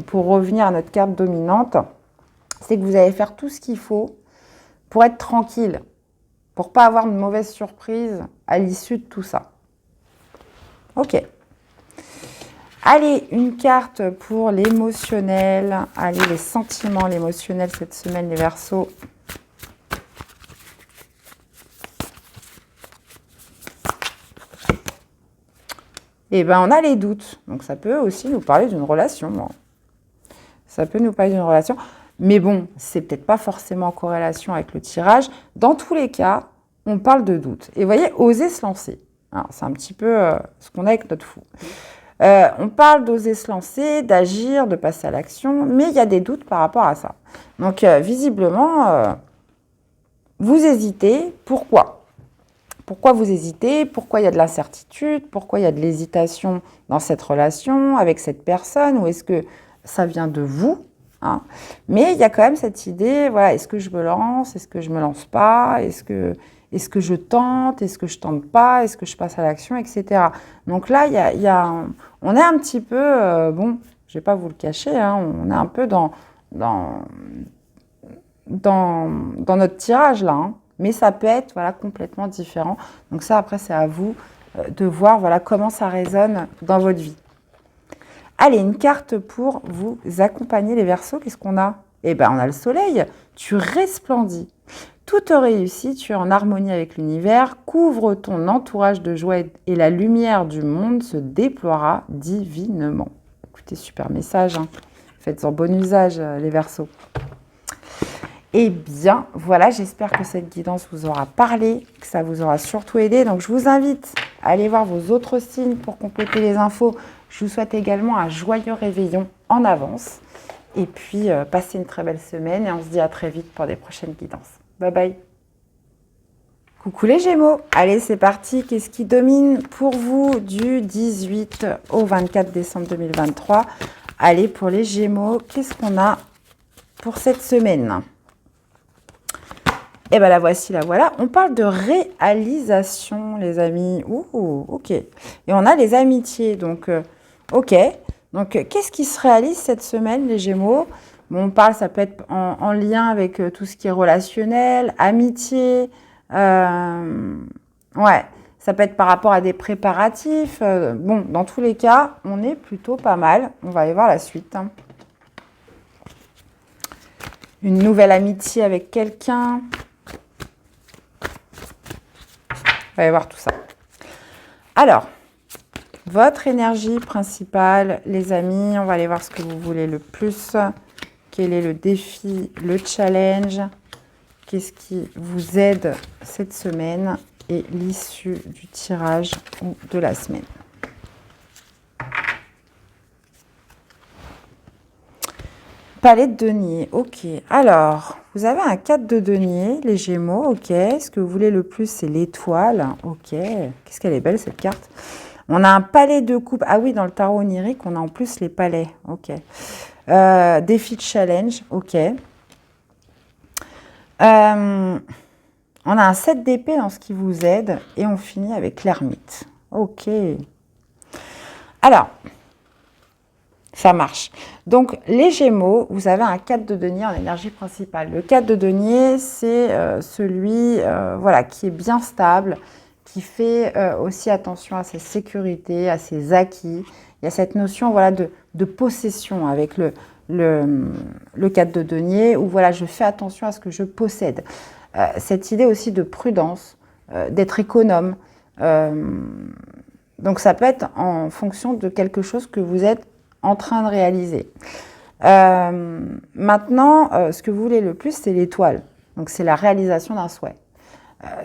pour revenir à notre carte dominante, c'est que vous allez faire tout ce qu'il faut pour être tranquille, pour ne pas avoir de mauvaises surprises à l'issue de tout ça. Ok. Allez, une carte pour l'émotionnel. Allez, les sentiments, l'émotionnel cette semaine, les Verseaux. Et ben on a les doutes. Donc ça peut aussi nous parler d'une relation. Bon. Ça peut nous parler d'une relation. Mais bon, c'est peut-être pas forcément en corrélation avec le tirage. Dans tous les cas, on parle de doute. Et vous voyez, oser se lancer. C'est un petit peu ce qu'on a avec notre fou. On parle d'oser se lancer, d'agir, de passer à l'action, mais il y a des doutes par rapport à ça. Donc, visiblement, vous hésitez. Pourquoi ? Pourquoi vous hésitez ? Pourquoi il y a de l'incertitude ? Pourquoi il y a de l'hésitation dans cette relation, avec cette personne ? Ou est-ce que ça vient de vous ? Mais il y a quand même cette idée, voilà, est-ce que je me lance ? Est-ce que je ne me lance pas ? Est-ce que je tente ? Est-ce que je ne tente pas ? Est-ce que je passe à l'action, etc. Donc là, on est un petit peu, bon, je ne vais pas vous le cacher, on est un peu dans notre tirage là, mais ça peut être voilà, complètement différent. Donc ça, après, c'est à vous de voir voilà, comment ça résonne dans votre vie. Allez, une carte pour vous accompagner les Verseaux. Qu'est-ce qu'on a ? Eh bien, on a le soleil. Tu resplendis. Tout te réussit, tu es en harmonie avec l'univers. Couvre ton entourage de joie et la lumière du monde se déploiera divinement. Écoutez, super message. Faites-en bon usage, les Verseaux. Eh bien, voilà, j'espère que cette guidance vous aura parlé, que ça vous aura surtout aidé. Donc, je vous invite à aller voir vos autres signes pour compléter les infos. Je vous souhaite également un joyeux réveillon en avance. Et puis, passez une très belle semaine et on se dit à très vite pour des prochaines guidances. Bye bye. Coucou les Gémeaux. Allez, c'est parti. Qu'est-ce qui domine pour vous du 18 au 24 décembre 2023 ? Allez, pour les Gémeaux, qu'est-ce qu'on a pour cette semaine ? Eh bien, la voici, la voilà. On parle de réalisation, les amis. Ouh, ok. Et on a les amitiés. Donc, ok. Donc, qu'est-ce qui se réalise cette semaine, les Gémeaux ? Bon, on parle, ça peut être en lien avec tout ce qui est relationnel, amitié. Ouais, ça peut être par rapport à des préparatifs. Bon, dans tous les cas, on est plutôt pas mal. On va aller voir la suite. Une nouvelle amitié avec quelqu'un. On va aller voir tout ça. Alors, votre énergie principale, les amis, on va aller voir ce que vous voulez le plus. Quel est le défi, le challenge? Qu'est-ce qui vous aide cette semaine et l'issue du tirage ou de la semaine? Palais de denier, ok. Alors, vous avez un 4 de denier, les Gémeaux, ok. Ce que vous voulez le plus, c'est l'étoile, ok. Qu'est-ce qu'elle est belle, cette carte. On a un palais de coupe. Ah oui, dans le tarot onirique, on a en plus les palais, ok. Défi de challenge, ok. On a un 7 d'épée dans ce qui vous aide et on finit avec l'ermite, ok. Alors, ça marche. Donc, les Gémeaux, vous avez un 4 de denier en énergie principale. Le 4 de denier, c'est celui voilà, qui est bien stable, qui fait aussi attention à sa sécurité, à ses acquis. Il y a cette notion voilà, de possession avec le 4 de denier, où voilà, je fais attention à ce que je possède. Cette idée aussi de prudence, d'être économe. Donc, ça peut être en fonction de quelque chose que vous êtes en train de réaliser. Maintenant, ce que vous voulez le plus, c'est l'étoile. Donc, c'est la réalisation d'un souhait.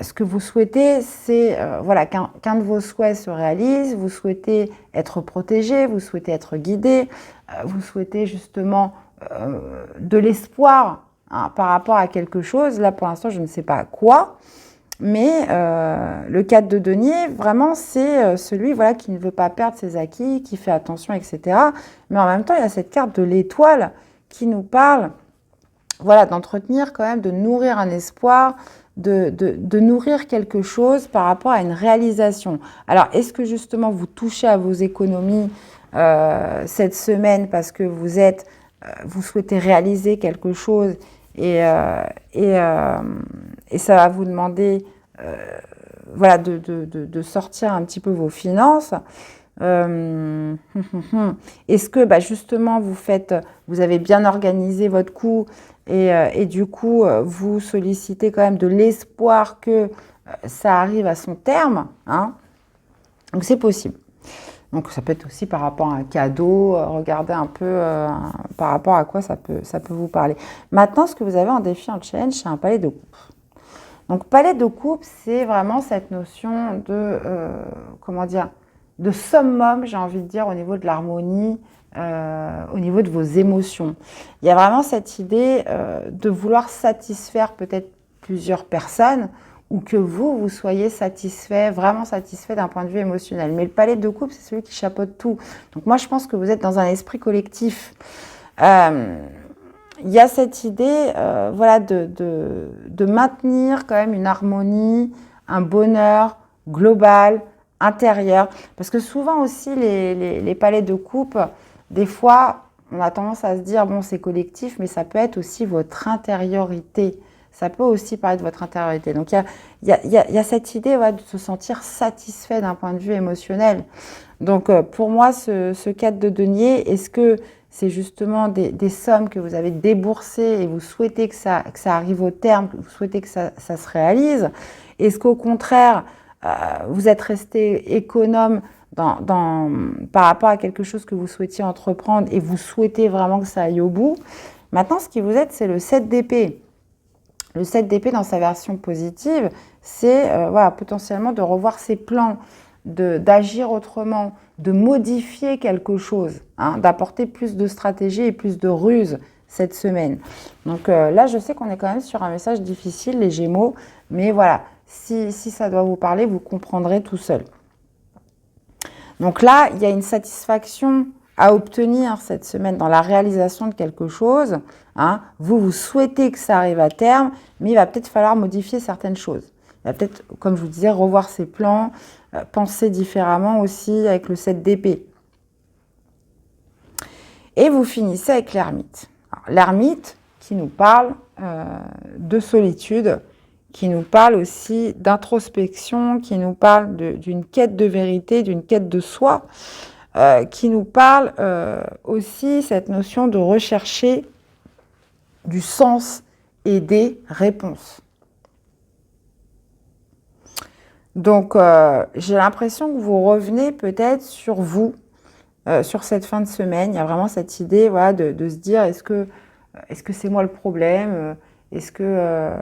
Ce que vous souhaitez, c'est voilà, qu'un de vos souhaits se réalise. Vous souhaitez être protégé, vous souhaitez être guidé, vous souhaitez justement de l'espoir par rapport à quelque chose. Là, pour l'instant, je ne sais pas quoi. Mais le 4 de denier, vraiment, c'est celui voilà, qui ne veut pas perdre ses acquis, qui fait attention, etc. Mais en même temps, il y a cette carte de l'étoile qui nous parle voilà, d'entretenir quand même, de nourrir un espoir, de nourrir quelque chose par rapport à une réalisation. Alors, est-ce que justement vous touchez à vos économies cette semaine parce que vous souhaitez réaliser quelque chose et ça va vous demander voilà, de sortir un petit peu vos finances. Est-ce que justement vous avez bien organisé votre coût et du coup vous sollicitez quand même de l'espoir que ça arrive à son terme, hein? Donc c'est possible. Donc ça peut être aussi par rapport à un cadeau, regardez un peu par rapport à quoi ça peut vous parler. Maintenant, ce que vous avez en défi, en challenge, c'est un palais de coupe. Donc palais de coupe, c'est vraiment cette notion de, comment dire, de summum, j'ai envie de dire, au niveau de l'harmonie, au niveau de vos émotions. Il y a vraiment cette idée de vouloir satisfaire peut-être plusieurs personnes, ou que vous soyez satisfait, vraiment satisfait d'un point de vue émotionnel. Mais le palais de coupe, c'est celui qui chapeaute tout. Donc moi, je pense que vous êtes dans un esprit collectif. Il y a cette idée voilà, de maintenir quand même une harmonie, un bonheur global, intérieur. Parce que souvent aussi, les palais de coupe, des fois, on a tendance à se dire, bon, c'est collectif, mais ça peut être aussi votre intériorité. Ça peut aussi parler de votre intériorité. Donc, il y a cette idée de se sentir satisfait d'un point de vue émotionnel. Donc, pour moi, ce 4 de denier, est-ce que c'est justement des sommes que vous avez déboursées et vous souhaitez que ça arrive au terme, que vous souhaitez que ça se réalise? Est-ce qu'au contraire, vous êtes resté économe par rapport à quelque chose que vous souhaitiez entreprendre et vous souhaitez vraiment que ça aille au bout? Maintenant, ce qui vous aide, c'est le 7 d'épée. Le 7 d'épée dans sa version positive, c'est voilà, potentiellement de revoir ses plans, d'agir autrement, de modifier quelque chose, hein, d'apporter plus de stratégie et plus de ruse cette semaine. Donc là, je sais qu'on est quand même sur un message difficile, les Gémeaux, mais voilà, si ça doit vous parler, vous comprendrez tout seul. Donc là, il y a une satisfaction à obtenir cette semaine dans la réalisation de quelque chose. Hein. Vous souhaitez que ça arrive à terme, mais il va peut-être falloir modifier certaines choses. Il va peut-être, comme je vous disais, revoir ses plans, penser différemment aussi avec le 7 d'épée. Et vous finissez avec l'ermite. L'ermite qui nous parle de solitude, qui nous parle aussi d'introspection, qui nous parle d'une quête de vérité, d'une quête de soi, qui nous parle aussi cette notion de rechercher du sens et des réponses. Donc, j'ai l'impression que vous revenez peut-être sur vous, sur cette fin de semaine. Il y a vraiment cette idée voilà, de se dire, est-ce que c'est moi le problème? Est-ce que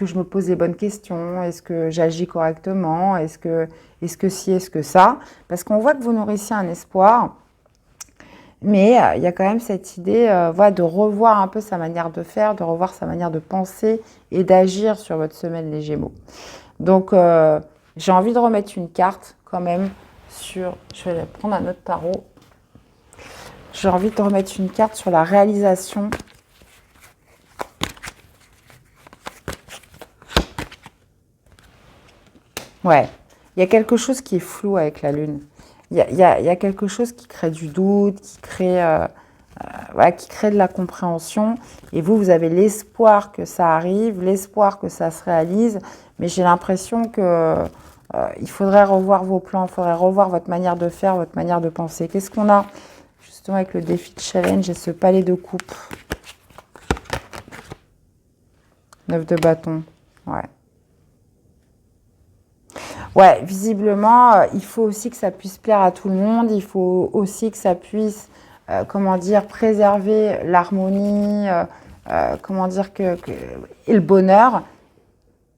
je me pose les bonnes questions? Est-ce que j'agis correctement? Est-ce que si, est-ce que ça? Parce qu'on voit que vous nourrissez un espoir, mais il y a quand même cette idée voilà, de revoir un peu sa manière de faire, de revoir sa manière de penser et d'agir sur votre semaine, les Gémeaux. Donc, j'ai envie de remettre une carte quand même sur... Je vais prendre un autre tarot. J'ai envie de remettre une carte sur la réalisation. Ouais, il y a quelque chose qui est flou avec la Lune. Il y a quelque chose qui crée du doute, qui crée de la compréhension. Et vous avez l'espoir que ça arrive, l'espoir que ça se réalise. Mais j'ai l'impression que il faudrait revoir vos plans, il faudrait revoir votre manière de faire, votre manière de penser. Qu'est-ce qu'on a justement avec le défi de challenge et ce palais de coupe? 9 de bâton, ouais. Ouais, visiblement, il faut aussi que ça puisse plaire à tout le monde. Il faut aussi que ça puisse, comment dire, préserver l'harmonie, comment dire, et le bonheur.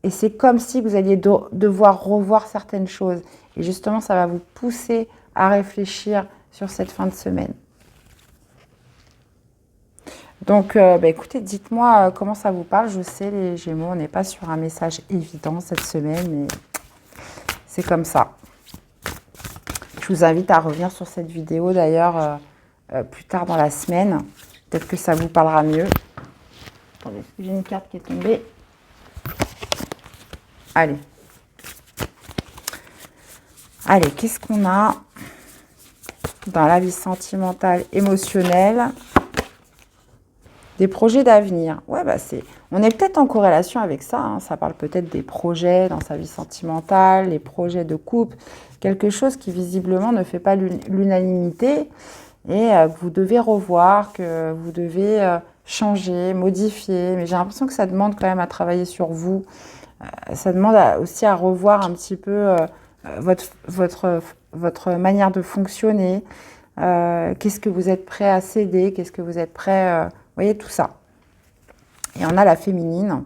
Et c'est comme si vous alliez devoir revoir certaines choses. Et justement, ça va vous pousser à réfléchir sur cette fin de semaine. Donc, écoutez, dites-moi comment ça vous parle. Je sais, les Gémeaux, on n'est pas sur un message évident cette semaine, mais... c'est comme ça. Je vous invite à revenir sur cette vidéo d'ailleurs plus tard dans la semaine. Peut-être que ça vous parlera mieux. Attendez, j'ai une carte qui est tombée. Allez. Allez, qu'est-ce qu'on a dans la vie sentimentale, émotionnelle? Des projets d'avenir. Ouais, on est peut-être en corrélation avec ça. Hein. Ça parle peut-être des projets dans sa vie sentimentale, les projets de couple, quelque chose qui visiblement ne fait pas l'unanimité et que vous devez revoir, que vous devez changer, modifier. Mais j'ai l'impression que ça demande quand même à travailler sur vous. Ça demande aussi à revoir un petit peu votre manière de fonctionner, qu'est-ce que vous êtes prêt à céder, qu'est-ce que vous êtes prêt, vous voyez, tout ça. Et on a la féminine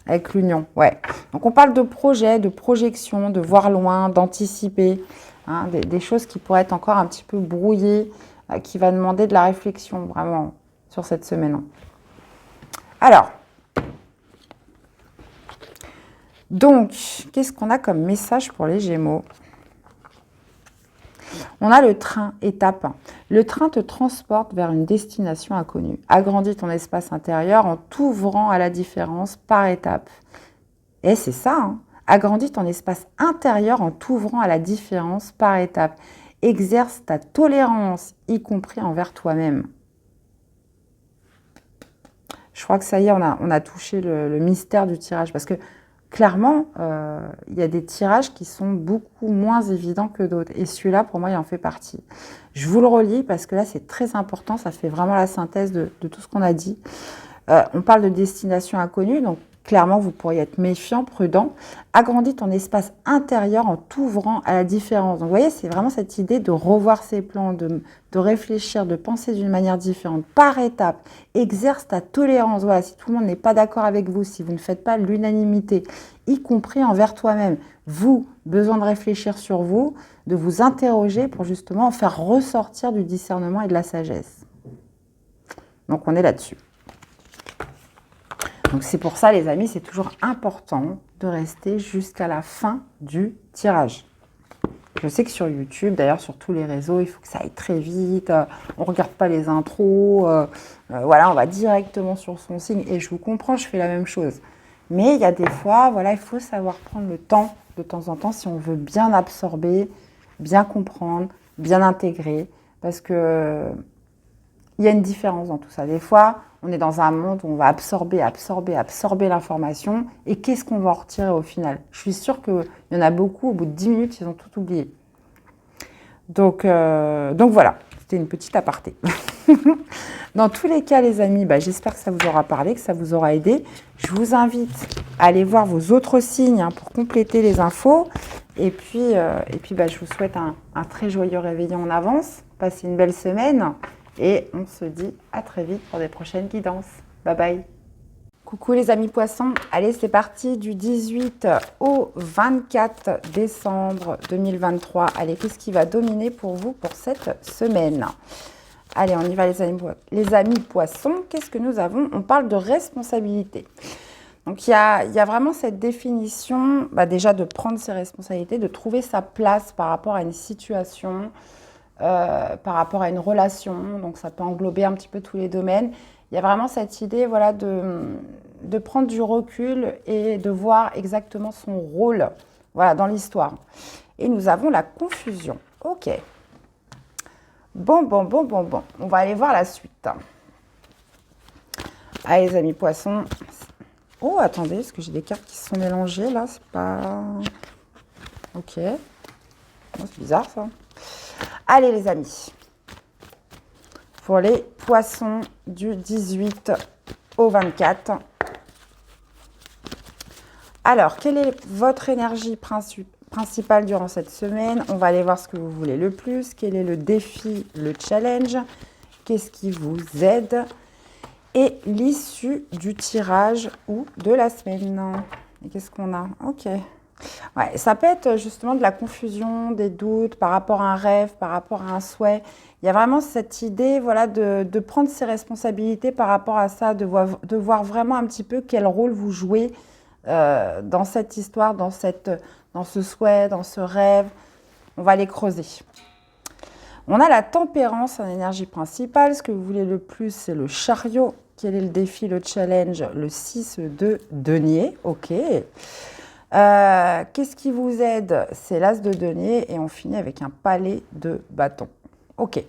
avec l'union, ouais. Donc on parle de projet, de projection, de voir loin, d'anticiper, hein, des choses qui pourraient être encore un petit peu brouillées, qui va demander de la réflexion vraiment sur cette semaine. Alors, donc, qu'est-ce qu'on a comme message pour les Gémeaux? On a le train, étape 1. Le train te transporte vers une destination inconnue. Agrandis ton espace intérieur en t'ouvrant à la différence par étapes. Et c'est ça, hein. Agrandis ton espace intérieur en t'ouvrant à la différence par étapes. Exerce ta tolérance, y compris envers toi-même. Je crois que ça y est, on a touché le mystère du tirage. Parce que clairement, il y a des tirages qui sont beaucoup moins évidents que d'autres. Et celui-là, pour moi, il en fait partie. Je vous le relis parce que là, c'est très important. Ça fait vraiment la synthèse de tout ce qu'on a dit. On parle de destination inconnue. Donc, clairement, vous pourriez être méfiant, prudent. Agrandis ton espace intérieur en t'ouvrant à la différence. Donc, vous voyez, c'est vraiment cette idée de revoir ses plans, de réfléchir, de penser d'une manière différente, par étapes. Exerce ta tolérance. Voilà, si tout le monde n'est pas d'accord avec vous, si vous ne faites pas l'unanimité, y compris envers toi-même, vous, besoin de réfléchir sur vous, de vous interroger pour justement faire ressortir du discernement et de la sagesse. Donc, on est là-dessus. Donc c'est pour ça, les amis, c'est toujours important de rester jusqu'à la fin du tirage. Je sais que sur YouTube, d'ailleurs sur tous les réseaux, il faut que ça aille très vite, on ne regarde pas les intros, voilà, on va directement sur son signe. Et je vous comprends, je fais la même chose. Mais il y a des fois, voilà, il faut savoir prendre le temps, de temps en temps, si on veut bien absorber, bien comprendre, bien intégrer, parce que il y a une différence dans tout ça. Des fois, on est dans un monde où on va absorber l'information. Et qu'est-ce qu'on va en retirer au final? Je suis sûre qu'il y en a beaucoup, au bout de 10 minutes, ils ont tout oublié. Donc voilà, c'était une petite aparté. Dans tous les cas, les amis, j'espère que ça vous aura parlé, que ça vous aura aidé. Je vous invite à aller voir vos autres signes pour compléter les infos. Et puis je vous souhaite un très joyeux réveillon en avance. Passez une belle semaine. Et on se dit à très vite pour des prochaines guidances. Bye bye. Coucou les amis poissons. Allez, c'est parti du 18 au 24 décembre 2023. Allez, qu'est-ce qui va dominer pour vous pour cette semaine? Allez, on y va les amis poissons. Qu'est-ce que nous avons? On parle de responsabilité. Donc, il y a vraiment cette définition, déjà de prendre ses responsabilités, de trouver sa place par rapport à une situation, par rapport à une relation, donc ça peut englober un petit peu tous les domaines. Il y a vraiment cette idée, voilà, de prendre du recul et de voir exactement son rôle, voilà, dans l'histoire. Et nous avons la confusion. Ok. Bon. On va aller voir la suite. Allez, les amis poissons. Oh, attendez, parce que j'ai des cartes qui se sont mélangées, là, c'est pas... Ok. Oh, c'est bizarre, ça. Allez les amis, pour les poissons du 18 au 24. Alors, quelle est votre énergie principale durant cette semaine? On va aller voir ce que vous voulez le plus. Quel est le défi, le challenge? Qu'est-ce qui vous aide? Et l'issue du tirage ou de la semaine. Et qu'est-ce qu'on a? Ok. Ouais, ça peut être justement de la confusion, des doutes par rapport à un rêve, par rapport à un souhait. Il y a vraiment cette idée, voilà, de prendre ses responsabilités par rapport à ça, de voir vraiment un petit peu quel rôle vous jouez dans cette histoire, dans ce souhait, dans ce rêve. On va les creuser. On a la tempérance en énergie principale. Ce que vous voulez le plus, c'est le chariot. Quel est le défi, le challenge? Le 6 de denier. Ok. Qu'est-ce qui vous aide? C'est l'as de denier et on finit avec un palais de bâton. Ok.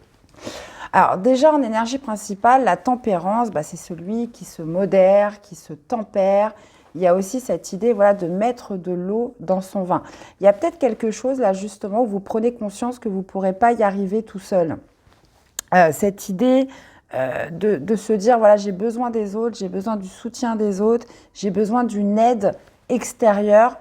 Alors déjà en énergie principale, la tempérance, c'est celui qui se modère, qui se tempère. Il y a aussi cette idée, voilà, de mettre de l'eau dans son vin. Il y a peut-être quelque chose là justement où vous prenez conscience que vous ne pourrez pas y arriver tout seul. Cette idée de se dire, voilà, j'ai besoin des autres, j'ai besoin du soutien des autres, j'ai besoin d'une aide extérieure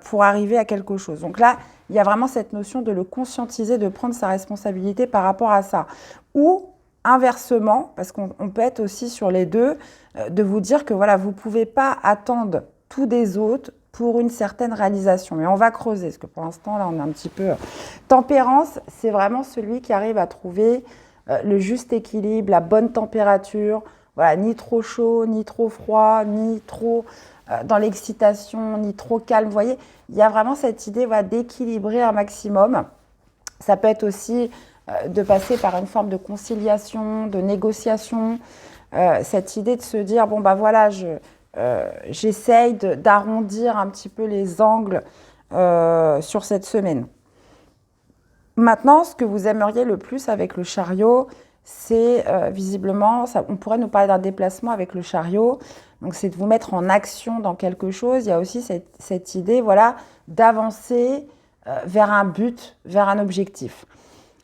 pour arriver à quelque chose. Donc là, il y a vraiment cette notion de le conscientiser, de prendre sa responsabilité par rapport à ça. Ou inversement, parce qu'on peut être aussi sur les deux, de vous dire que voilà, vous ne pouvez pas attendre tout des autres pour une certaine réalisation. Mais on va creuser, parce que pour l'instant, là, on est un petit peu... Tempérance, c'est vraiment celui qui arrive à trouver le juste équilibre, la bonne température, voilà, ni trop chaud, ni trop froid, ni trop dans l'excitation, ni trop calme. Vous voyez, il y a vraiment cette idée voilà, d'équilibrer un maximum. Ça peut être aussi de passer par une forme de conciliation, de négociation, cette idée de se dire, bon, bah voilà, j'essaye d'arrondir un petit peu les angles sur cette semaine. Maintenant, ce que vous aimeriez le plus avec le chariot, c'est visiblement, on pourrait nous parler d'un déplacement avec le chariot, donc c'est de vous mettre en action dans quelque chose. Il y a aussi cette idée voilà, d'avancer vers un but, vers un objectif.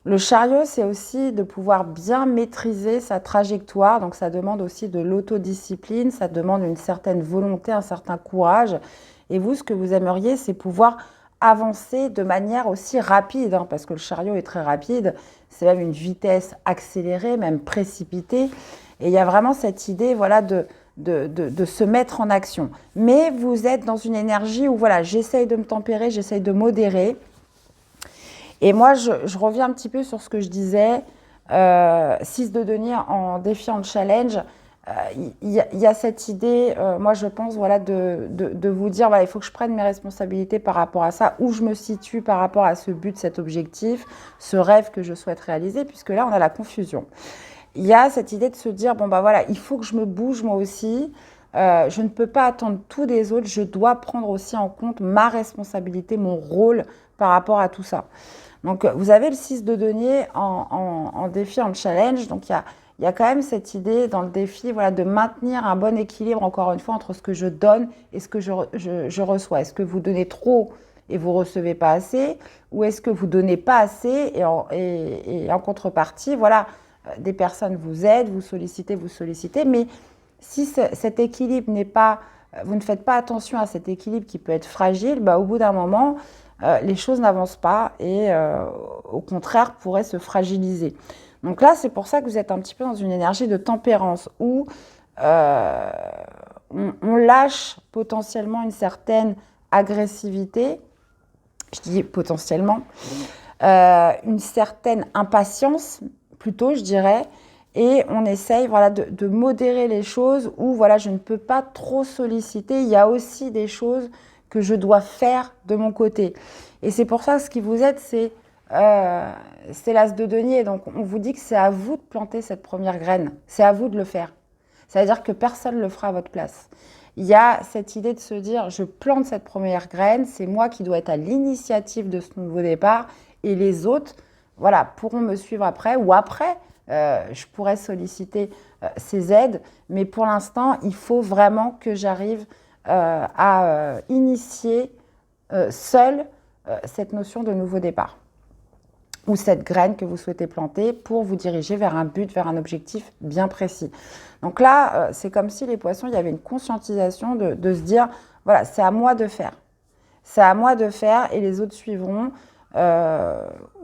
Le chariot, c'est aussi de pouvoir bien maîtriser sa trajectoire, donc ça demande aussi de l'autodiscipline, ça demande une certaine volonté, un certain courage. Et vous, ce que vous aimeriez, c'est pouvoir avancer de manière aussi rapide, hein, parce que le chariot est très rapide, c'est même une vitesse accélérée, même précipitée. Et il y a vraiment cette idée voilà, de se mettre en action. Mais vous êtes dans une énergie où voilà, j'essaye de me tempérer, j'essaye de modérer. Et moi, je reviens un petit peu sur ce que je disais, 6 de denier en défi, en challenge. Il y a cette idée, moi je pense, voilà, de vous dire, voilà, il faut que je prenne mes responsabilités par rapport à ça, où je me situe par rapport à ce but, cet objectif, ce rêve que je souhaite réaliser, puisque là, on a la confusion. Il y a cette idée de se dire, bon, bah voilà, il faut que je me bouge moi aussi, je ne peux pas attendre tout des autres, je dois prendre aussi en compte ma responsabilité, mon rôle par rapport à tout ça. Donc, vous avez le 6 de denier en défi, en challenge. Donc, il y a quand même cette idée dans le défi voilà, de maintenir un bon équilibre, encore une fois, entre ce que je donne et ce que je reçois. Est-ce que vous donnez trop et vous ne recevez pas assez? Ou est-ce que vous ne donnez pas assez et en contrepartie, voilà, des personnes vous aident, vous sollicitez. Mais si cet équilibre n'est pas... Vous ne faites pas attention à cet équilibre qui peut être fragile, bah, au bout d'un moment... les choses n'avancent pas et au contraire pourraient se fragiliser. Donc là, c'est pour ça que vous êtes un petit peu dans une énergie de tempérance où on lâche potentiellement une certaine agressivité, je dis potentiellement, une certaine impatience plutôt, je dirais, et on essaye voilà, de modérer les choses où voilà, je ne peux pas trop solliciter. Il y a aussi des choses que je dois faire de mon côté. Et c'est pour ça que ce qui vous aide, c'est l'as de denier. Donc, on vous dit que c'est à vous de planter cette première graine. C'est à vous de le faire. Ça veut dire que personne ne le fera à votre place. Il y a cette idée de se dire, je plante cette première graine, c'est moi qui dois être à l'initiative de ce nouveau départ et les autres voilà, pourront me suivre après ou après, je pourrais solliciter ces aides. Mais pour l'instant, il faut vraiment que j'arrive à initier seule cette notion de nouveau départ ou cette graine que vous souhaitez planter pour vous diriger vers un but, vers un objectif bien précis. Donc là, c'est comme si les poissons, il y avait une conscientisation de se dire, voilà, c'est à moi de faire. C'est à moi de faire et les autres suivront.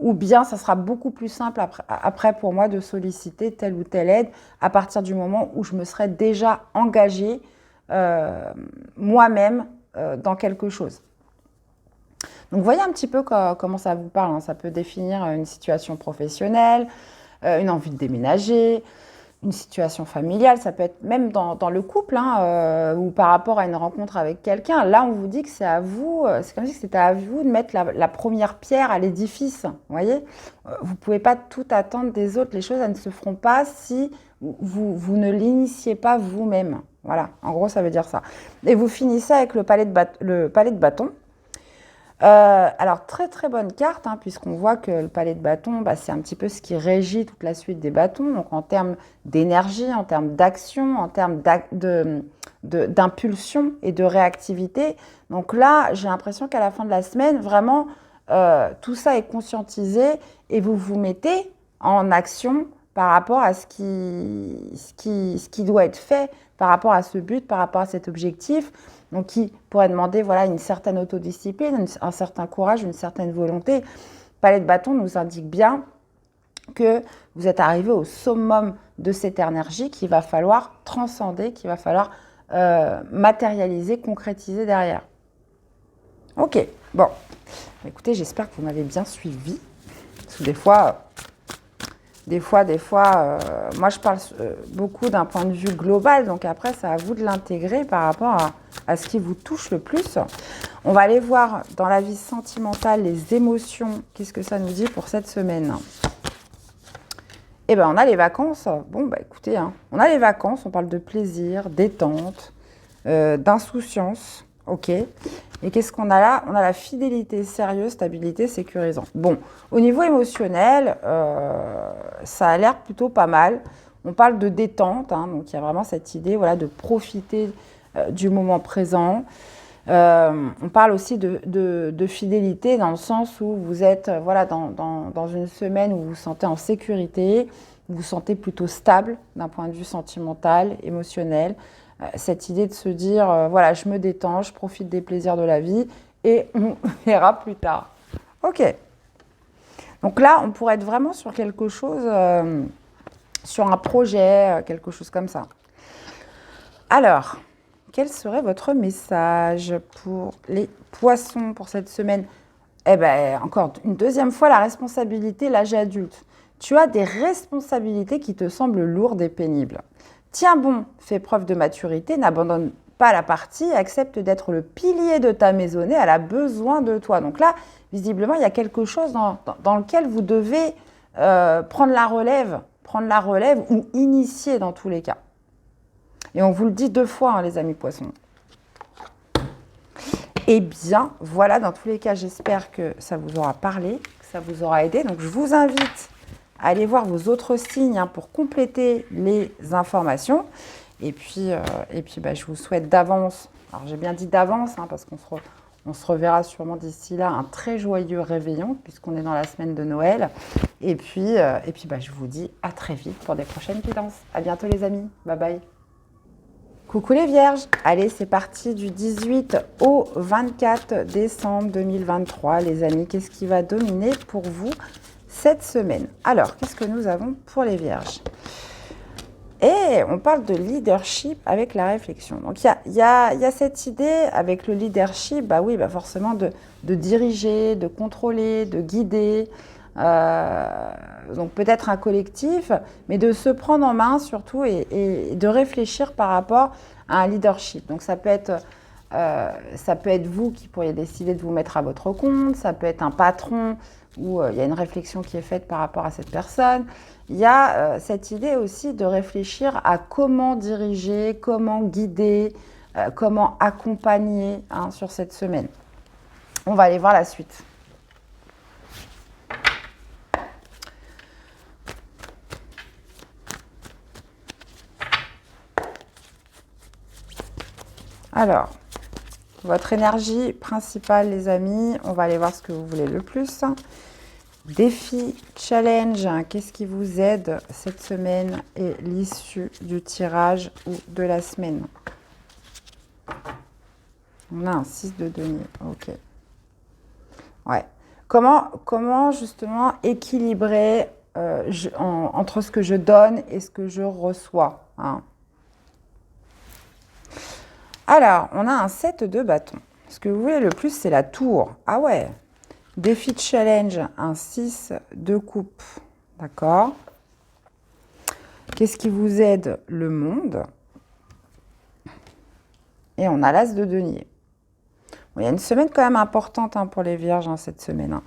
Ou bien, ça sera beaucoup plus simple après pour moi de solliciter telle ou telle aide à partir du moment où je me serais déjà engagée moi-même dans quelque chose. Donc, voyez un petit peu comment ça vous parle. Hein. Ça peut définir une situation professionnelle, une envie de déménager, une situation familiale. Ça peut être même dans le couple ou par rapport à une rencontre avec quelqu'un. Là, on vous dit que c'est à vous, c'est comme si c'était à vous de mettre la première pierre à l'édifice. Vous voyez, vous ne pouvez pas tout attendre des autres. Les choses, elles ne se feront pas si vous ne l'initiez pas vous-même. Voilà, en gros, ça veut dire ça. Et vous finissez avec le palais de bâton. Alors, très très bonne carte, hein, puisqu'on voit que le palais de bâton, c'est un petit peu ce qui régit toute la suite des bâtons. Donc, en termes d'énergie, en termes d'action, en termes d'impulsion et de réactivité. Donc là, j'ai l'impression qu'à la fin de la semaine, vraiment, tout ça est conscientisé et vous vous mettez en action par rapport à ce qui doit être fait, par rapport à ce but, par rapport à cet objectif. Donc, qui pourrait demander voilà, une certaine autodiscipline, un certain courage, une certaine volonté. Palais de bâton nous indique bien que vous êtes arrivé au summum de cette énergie qu'il va falloir transcender, qu'il va falloir matérialiser, concrétiser derrière. Ok, bon. Écoutez, j'espère que vous m'avez bien suivi. Parce que des fois, moi je parle beaucoup d'un point de vue global, donc après c'est à vous de l'intégrer par rapport à ce qui vous touche le plus. On va aller voir dans la vie sentimentale les émotions, qu'est-ce que ça nous dit pour cette semaine. Eh bien, on a les vacances. Bon, bah écoutez, on a les vacances, on parle de plaisir, détente, d'insouciance, ok. Et qu'est-ce qu'on a là? On a la fidélité, sérieux, stabilité, sécurisant. Bon, au niveau émotionnel, ça a l'air plutôt pas mal. On parle de détente, donc il y a vraiment cette idée voilà, de profiter du moment présent. On parle aussi de fidélité dans le sens où vous êtes voilà, dans une semaine où vous vous sentez en sécurité, vous vous sentez plutôt stable d'un point de vue sentimental, émotionnel. Cette idée de se dire, voilà, je me détends, je profite des plaisirs de la vie et on verra plus tard. Ok. Donc là, on pourrait être vraiment sur quelque chose, sur un projet, quelque chose comme ça. Alors, quel serait votre message pour les poissons pour cette semaine? Eh bien, encore une deuxième fois, la responsabilité, l'âge adulte. Tu as des responsabilités qui te semblent lourdes et pénibles. Tiens bon, fais preuve de maturité, n'abandonne pas la partie, accepte d'être le pilier de ta maisonnée, elle a besoin de toi. Donc là, visiblement, il y a quelque chose dans lequel vous devez prendre la relève ou initier dans tous les cas. Et on vous le dit 2 fois, les amis poissons. Eh bien, voilà, dans tous les cas, j'espère que ça vous aura parlé, que ça vous aura aidé. Donc, je vous invite à aller voir vos autres signes pour compléter les informations. Et puis je vous souhaite d'avance, alors j'ai bien dit d'avance, parce qu'on se reverra sûrement d'ici là, un très joyeux réveillon, puisqu'on est dans la semaine de Noël. Et puis je vous dis à très vite pour des prochaines guidances. À bientôt les amis, bye bye. Coucou les vierges, allez c'est parti du 18 au 24 décembre 2023. Les amis, qu'est-ce qui va dominer pour vous cette semaine? Alors, qu'est-ce que nous avons pour les vierges? Et on parle de leadership avec la réflexion. Donc, il y a cette idée avec le leadership, forcément de diriger, de contrôler, de guider. Donc peut-être un collectif, mais de se prendre en main surtout et de réfléchir par rapport à un leadership. Donc ça peut être vous qui pourriez décider de vous mettre à votre compte, ça peut être un patron où il y a une réflexion qui est faite par rapport à cette personne. Il y a cette idée aussi de réfléchir à comment diriger, comment guider, comment accompagner sur cette semaine. On va aller voir la suite. Alors, votre énergie principale, les amis, on va aller voir ce que vous voulez le plus. Défi, challenge, qu'est-ce qui vous aide cette semaine et l'issue du tirage ou de la semaine? On a un 6 de denier, ok. Ouais. Comment justement équilibrer entre ce que je donne et ce que je reçois, Alors, on a un 7 de bâton. Ce que vous voulez le plus, c'est la tour. Ah ouais. Défi de challenge, un 6 de coupe. D'accord. Qu'est-ce qui vous aide? Le monde. Et on a l'as de denier. Bon, il y a une semaine quand même importante pour les vierges cette semaine.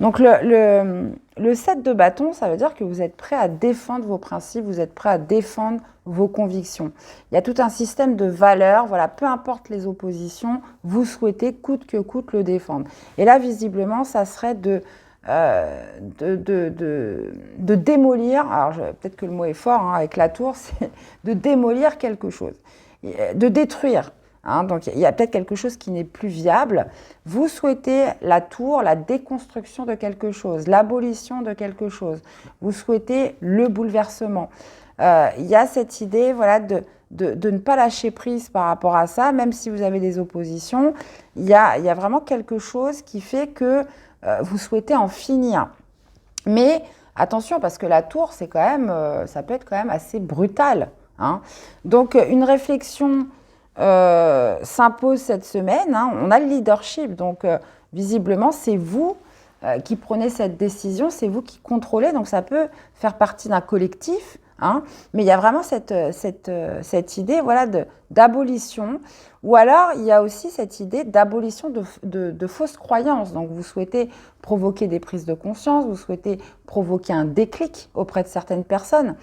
Donc, le 7 de bâton, ça veut dire que vous êtes prêt à défendre vos principes, vous êtes prêt à défendre vos convictions. Il y a tout un système de valeurs, voilà, peu importe les oppositions, vous souhaitez coûte que coûte le défendre. Et là, visiblement, ça serait de démolir, alors peut-être que le mot est fort avec la tour, c'est de démolir quelque chose, de détruire. Hein, donc, il y a peut-être quelque chose qui n'est plus viable. Vous souhaitez la tour, la déconstruction de quelque chose, l'abolition de quelque chose. Vous souhaitez le bouleversement. Il y a cette idée, voilà, de ne pas lâcher prise par rapport à ça, même si vous avez des oppositions. Il y a vraiment quelque chose qui fait que vous souhaitez en finir. Mais attention, parce que la tour, c'est quand même, ça peut être quand même assez brutal. Hein. Donc, une réflexion s'impose cette semaine. Hein. On a le leadership, donc visiblement, c'est vous qui prenez cette décision, c'est vous qui contrôlez, donc ça peut faire partie d'un collectif. Hein, mais il y a vraiment cette idée voilà, d'abolition. Ou alors, il y a aussi cette idée d'abolition de fausses croyances. Donc, vous souhaitez provoquer des prises de conscience, vous souhaitez provoquer un déclic auprès de certaines personnes.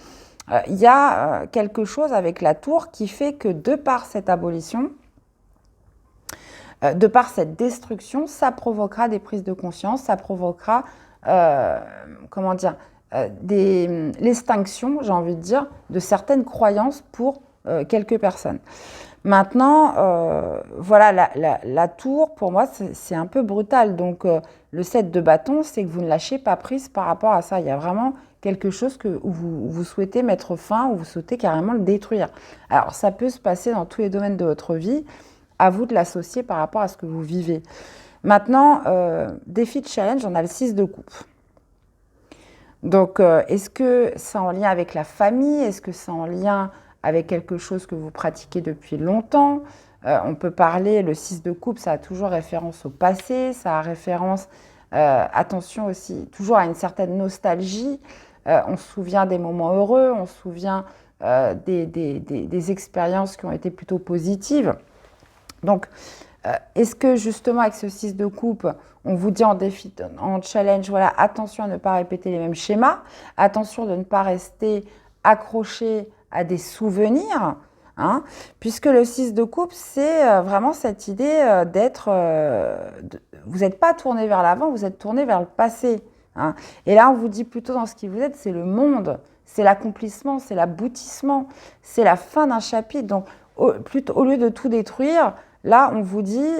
Il y a quelque chose avec la tour qui fait que de par cette abolition, de par cette destruction, ça provoquera des prises de conscience, ça provoquera, comment dire, l'extinction, j'ai envie de dire, de certaines croyances pour quelques personnes. Maintenant, voilà, la tour, pour moi, c'est un peu brutal. Donc, le 7 de bâton, c'est que vous ne lâchez pas prise par rapport à ça. Il y a vraiment quelque chose où vous souhaitez mettre fin, où vous souhaitez carrément le détruire. Alors, ça peut se passer dans tous les domaines de votre vie. À vous de l'associer par rapport à ce que vous vivez. Maintenant, défi de challenge, on a le 6 de coupe. Donc, est-ce que c'est en lien avec la famille? Est-ce que c'est en lien avec quelque chose que vous pratiquez depuis longtemps? On peut parler, le 6 de coupe, ça a toujours référence au passé, ça a référence, attention aussi, toujours à une certaine nostalgie. On se souvient des moments heureux, on se souvient des expériences qui ont été plutôt positives. Donc, est-ce que justement avec ce 6 de coupe, on vous dit en défi, en challenge, voilà, attention à ne pas répéter les mêmes schémas, attention de ne pas rester accroché à des souvenirs, hein, puisque le 6 de coupe, c'est vraiment cette idée d'être, vous n'êtes pas tourné vers l'avant, vous êtes tourné vers le passé. Hein. Et là, on vous dit plutôt dans ce qui vous êtes, c'est le monde, c'est l'accomplissement, c'est l'aboutissement, c'est la fin d'un chapitre. Donc, au lieu de tout détruire, là, on vous dit,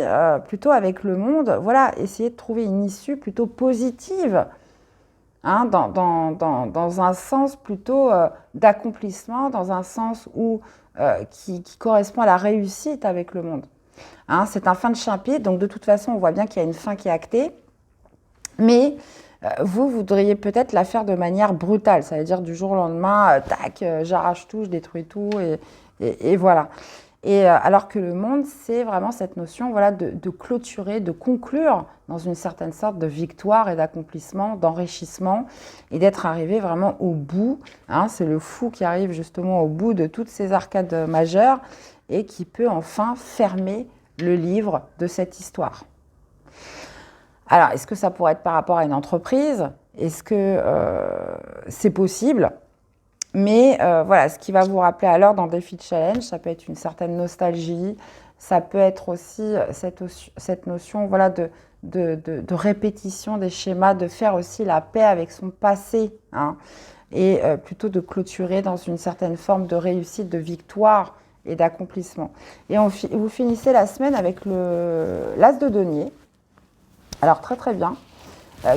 plutôt avec le monde, voilà, essayez de trouver une issue plutôt positive, hein, dans un sens plutôt d'accomplissement, dans un sens qui correspond à la réussite avec le monde. Hein, c'est un fin de chapitre, donc de toute façon, on voit bien qu'il y a une fin qui est actée, mais vous voudriez peut-être la faire de manière brutale, ça veut dire du jour au lendemain, tac, j'arrache tout, je détruis tout, et voilà. Et alors que le monde, c'est vraiment cette notion voilà, de clôturer, de conclure dans une certaine sorte de victoire et d'accomplissement, d'enrichissement, et d'être arrivé vraiment au bout. Hein, c'est le fou qui arrive justement au bout de toutes ces arcades majeures et qui peut enfin fermer le livre de cette histoire. Alors, est-ce que ça pourrait être par rapport à une entreprise? Est-ce que c'est possible? Mais voilà, ce qui va vous rappeler alors dans Défi de Challenge, ça peut être une certaine nostalgie, ça peut être aussi cette notion voilà, de répétition des schémas, de faire aussi la paix avec son passé, hein, et plutôt de clôturer dans une certaine forme de réussite, de victoire et d'accomplissement. Et vous finissez la semaine avec l'As de denier, alors très très bien,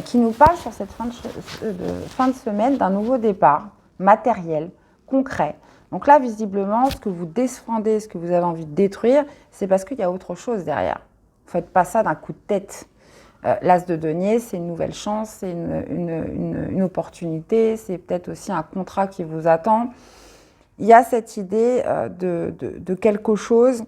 qui nous parle sur cette fin de semaine d'un nouveau départ, matériel, concret. Donc là, visiblement, ce que vous défendez, ce que vous avez envie de détruire, c'est parce qu'il y a autre chose derrière. Vous ne faites pas ça d'un coup de tête. L'As de denier, c'est une nouvelle chance, c'est une opportunité, c'est peut-être aussi un contrat qui vous attend. Il y a cette idée de quelque chose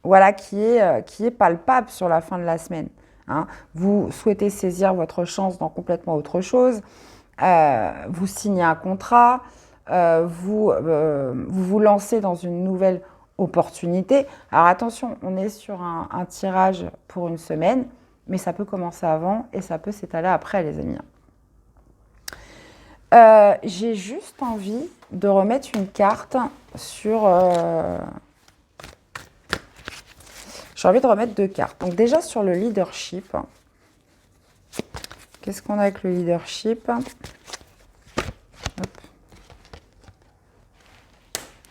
voilà, qui est palpable sur la fin de la semaine. Hein. Vous souhaitez saisir votre chance dans complètement autre chose. Vous signez un contrat, vous vous lancez dans une nouvelle opportunité. Alors attention, on est sur un tirage pour une semaine, mais ça peut commencer avant et ça peut s'étaler après, les amis. J'ai juste envie de remettre une carte sur... J'ai envie de remettre 2 cartes. Donc déjà sur le leadership... Qu'est-ce qu'on a avec le leadership? Hop.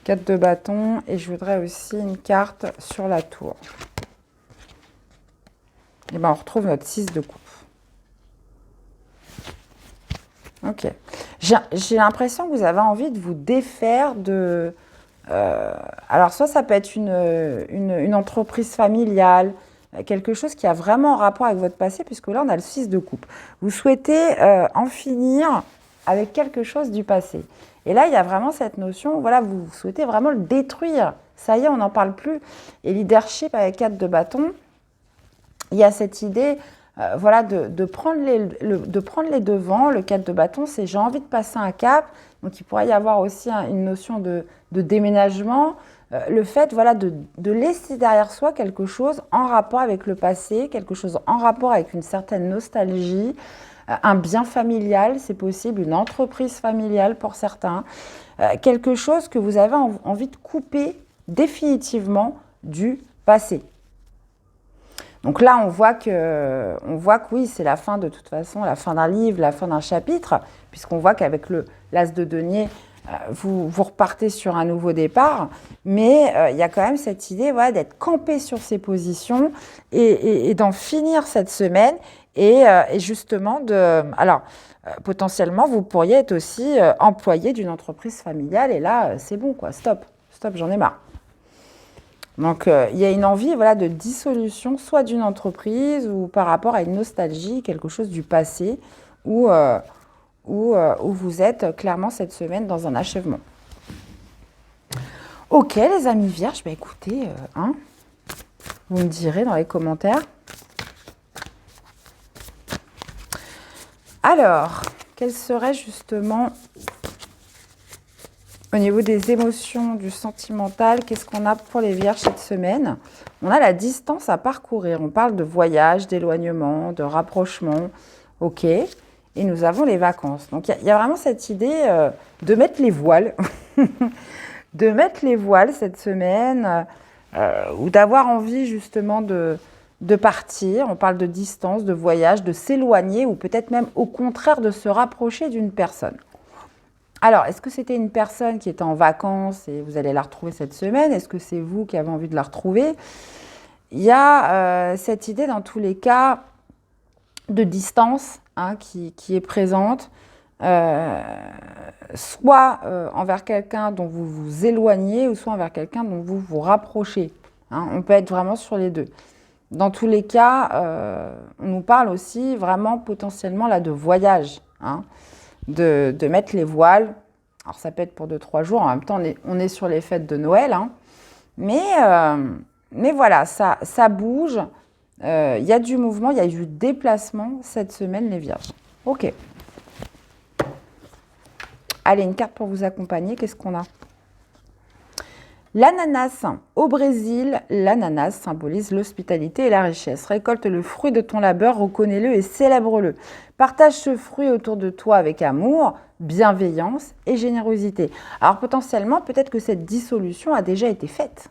4 de bâton. Et je voudrais aussi une carte sur la tour. Et bien, on retrouve notre 6 de coupe. Ok. J'ai l'impression que vous avez envie de vous défaire de... alors, soit ça peut être une entreprise familiale, quelque chose qui a vraiment un rapport avec votre passé, puisque là, on a le 6 de coupe. Vous souhaitez en finir avec quelque chose du passé. Et là, il y a vraiment cette notion, voilà, vous souhaitez vraiment le détruire. Ça y est, on n'en parle plus. Et leadership avec 4 de bâton, il y a cette idée... voilà, de prendre les devants. Le 4 de bâton, c'est j'ai envie de passer un cap. Donc, il pourrait y avoir aussi une notion de déménagement. Le fait, voilà, de laisser derrière soi quelque chose en rapport avec le passé, quelque chose en rapport avec une certaine nostalgie, un bien familial, c'est possible, une entreprise familiale pour certains, quelque chose que vous avez envie de couper définitivement du passé. Donc là, on voit que oui, c'est la fin de toute façon, la fin d'un livre, la fin d'un chapitre, puisqu'on voit qu'avec l'as de denier, vous repartez sur un nouveau départ. Mais il y a quand même cette idée, voilà, d'être campé sur ses positions et d'en finir cette semaine. Et justement, potentiellement, vous pourriez être aussi employé d'une entreprise familiale. Et là, c'est bon, quoi, stop, j'en ai marre. Donc, il y a une envie, voilà, de dissolution, soit d'une entreprise ou par rapport à une nostalgie, quelque chose du passé, où vous êtes clairement cette semaine dans un achèvement. Ok, les amis vierges, bah écoutez, vous me direz dans les commentaires. Alors, quel serait justement... Au niveau des émotions, du sentimental, qu'est-ce qu'on a pour les vierges cette semaine? On a la distance à parcourir. On parle de voyage, d'éloignement, de rapprochement. Ok. Et nous avons les vacances. Donc, il y a vraiment cette idée de mettre les voiles. De mettre les voiles cette semaine ou d'avoir envie justement de partir. On parle de distance, de voyage, de s'éloigner ou peut-être même au contraire de se rapprocher d'une personne. Alors, est-ce que c'était une personne qui était en vacances et vous allez la retrouver cette semaine? Est-ce que c'est vous qui avez envie de la retrouver? Il y a cette idée, dans tous les cas, de distance qui est présente, soit envers quelqu'un dont vous vous éloignez, ou soit envers quelqu'un dont vous vous rapprochez. On peut être vraiment sur les deux. Dans tous les cas, on nous parle aussi vraiment potentiellement là de voyage, de mettre les voiles. Alors, ça peut être pour 2-3 jours. En même temps, on est sur les fêtes de Noël. Mais voilà, ça bouge. Il y a du mouvement, il y a du déplacement cette semaine, les vierges. Ok. Allez, une carte pour vous accompagner. Qu'est-ce qu'on a? L'ananas. Au Brésil, l'ananas symbolise l'hospitalité et la richesse. Récolte le fruit de ton labeur, reconnais-le et célèbre-le. Partage ce fruit autour de toi avec amour, bienveillance et générosité. Alors potentiellement, peut-être que cette dissolution a déjà été faite.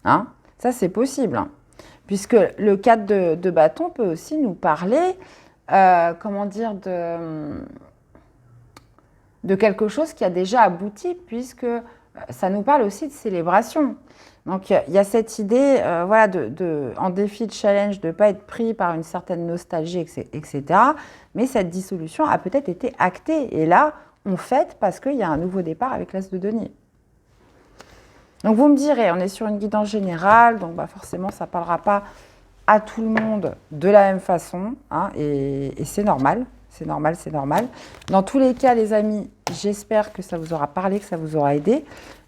Ça, c'est possible. Puisque le 4 de bâton peut aussi nous parler, de quelque chose qui a déjà abouti, puisque ça nous parle aussi de célébration. Donc, il y a cette idée, voilà, en défi de challenge, de ne pas être pris par une certaine nostalgie, etc. Mais cette dissolution a peut-être été actée. Et là, on fête parce qu'il y a un nouveau départ avec l'as de denier. Donc, vous me direz, on est sur une guidance générale, donc forcément, ça ne parlera pas à tout le monde de la même façon. Et c'est normal. C'est normal. Dans tous les cas, les amis, j'espère que ça vous aura parlé, que ça vous aura aidé.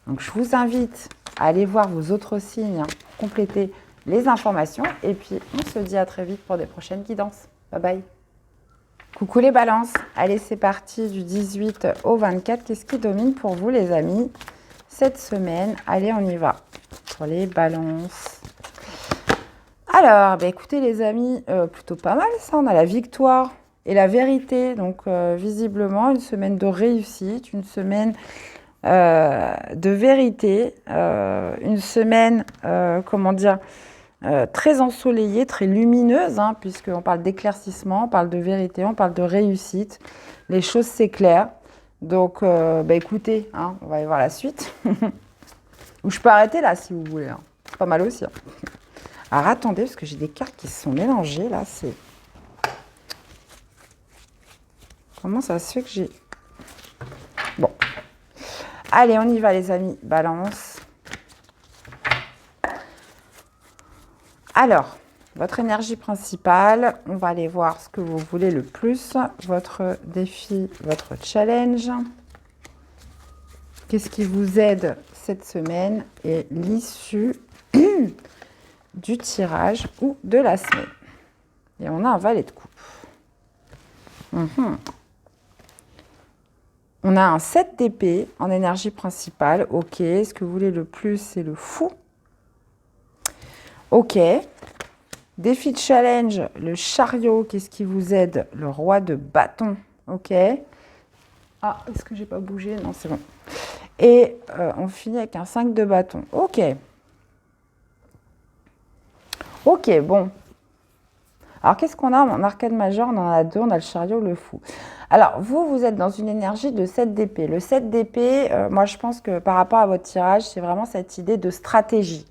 Donc, je vous invite à aller voir vos autres signes, compléter les informations. Et puis, on se dit à très vite pour des prochaines guidances. Bye bye. Coucou les balances. Allez, c'est parti du 18 au 24. Qu'est-ce qui domine pour vous, les amis, cette semaine? Allez, on y va. Pour les balances. Alors, écoutez, les amis, plutôt pas mal ça. On a la victoire et la vérité. Donc, visiblement, une semaine de réussite, une semaine de vérité, une semaine, très ensoleillée, très lumineuse, puisqu'on parle d'éclaircissement, on parle de vérité, on parle de réussite. Les choses s'éclairent. Donc, écoutez, hein, on va aller voir la suite. Ou je peux arrêter là, si vous voulez. Hein. C'est pas mal aussi. Hein. Alors, attendez, parce que j'ai des cartes qui se sont mélangées, là. C'est... Comment ça se fait que j'ai... Bon. Allez, on y va, les amis. Balance. Alors, votre énergie principale, on va aller voir ce que vous voulez le plus. Votre défi, votre challenge. Qu'est-ce qui vous aide cette semaine et l'issue du tirage ou de la semaine. Et on a un valet de coupe. On a un 7 d'épée en énergie principale. Ok. Ce que vous voulez le plus, c'est le fou. Ok. Défi de challenge, le chariot. Qu'est-ce qui vous aide? Le roi de bâton. Ok. Ah, est-ce que j'ai pas bougé? Non, c'est bon. Et on finit avec un 5 de bâton. Ok. Ok, bon. Alors, qu'est-ce qu'on a en arcane majeur? On en a deux, on a le chariot, le fou. Alors, vous êtes dans une énergie de 7 d'épée. Le 7 d'épée, moi, je pense que par rapport à votre tirage, c'est vraiment cette idée de stratégie.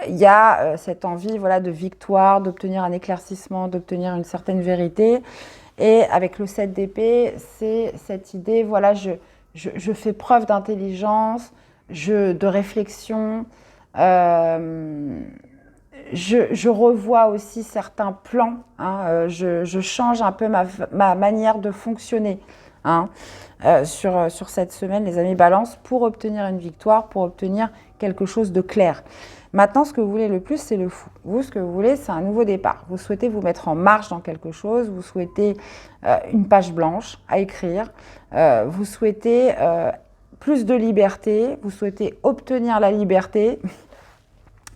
Il y a cette envie voilà, de victoire, d'obtenir un éclaircissement, d'obtenir une certaine vérité. Et avec le 7 d'épée, c'est cette idée, voilà, je fais preuve d'intelligence, de réflexion, je revois aussi certains plans, hein, je change un peu ma manière de fonctionner hein, sur cette semaine, les amis balance, pour obtenir une victoire, pour obtenir quelque chose de clair. Maintenant, ce que vous voulez le plus, c'est le fou. Vous, ce que vous voulez, c'est un nouveau départ. Vous souhaitez vous mettre en marche dans quelque chose, vous souhaitez une page blanche à écrire, vous souhaitez plus de liberté, vous souhaitez obtenir la liberté.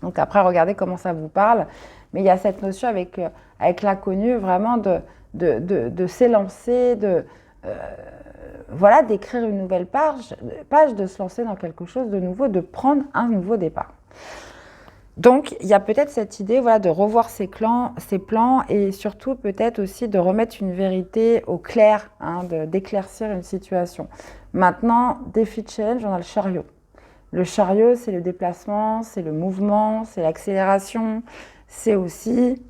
Donc après, regardez comment ça vous parle. Mais il y a cette notion avec l'inconnu, vraiment de s'élancer, voilà, d'écrire une nouvelle page, de se lancer dans quelque chose de nouveau, de prendre un nouveau départ. Donc, il y a peut-être cette idée voilà, de revoir ses plans et surtout peut-être aussi de remettre une vérité au clair, hein, d'éclaircir une situation. Maintenant, défi challenge, on a le chariot. Le chariot, c'est le déplacement, c'est le mouvement, c'est l'accélération, c'est aussi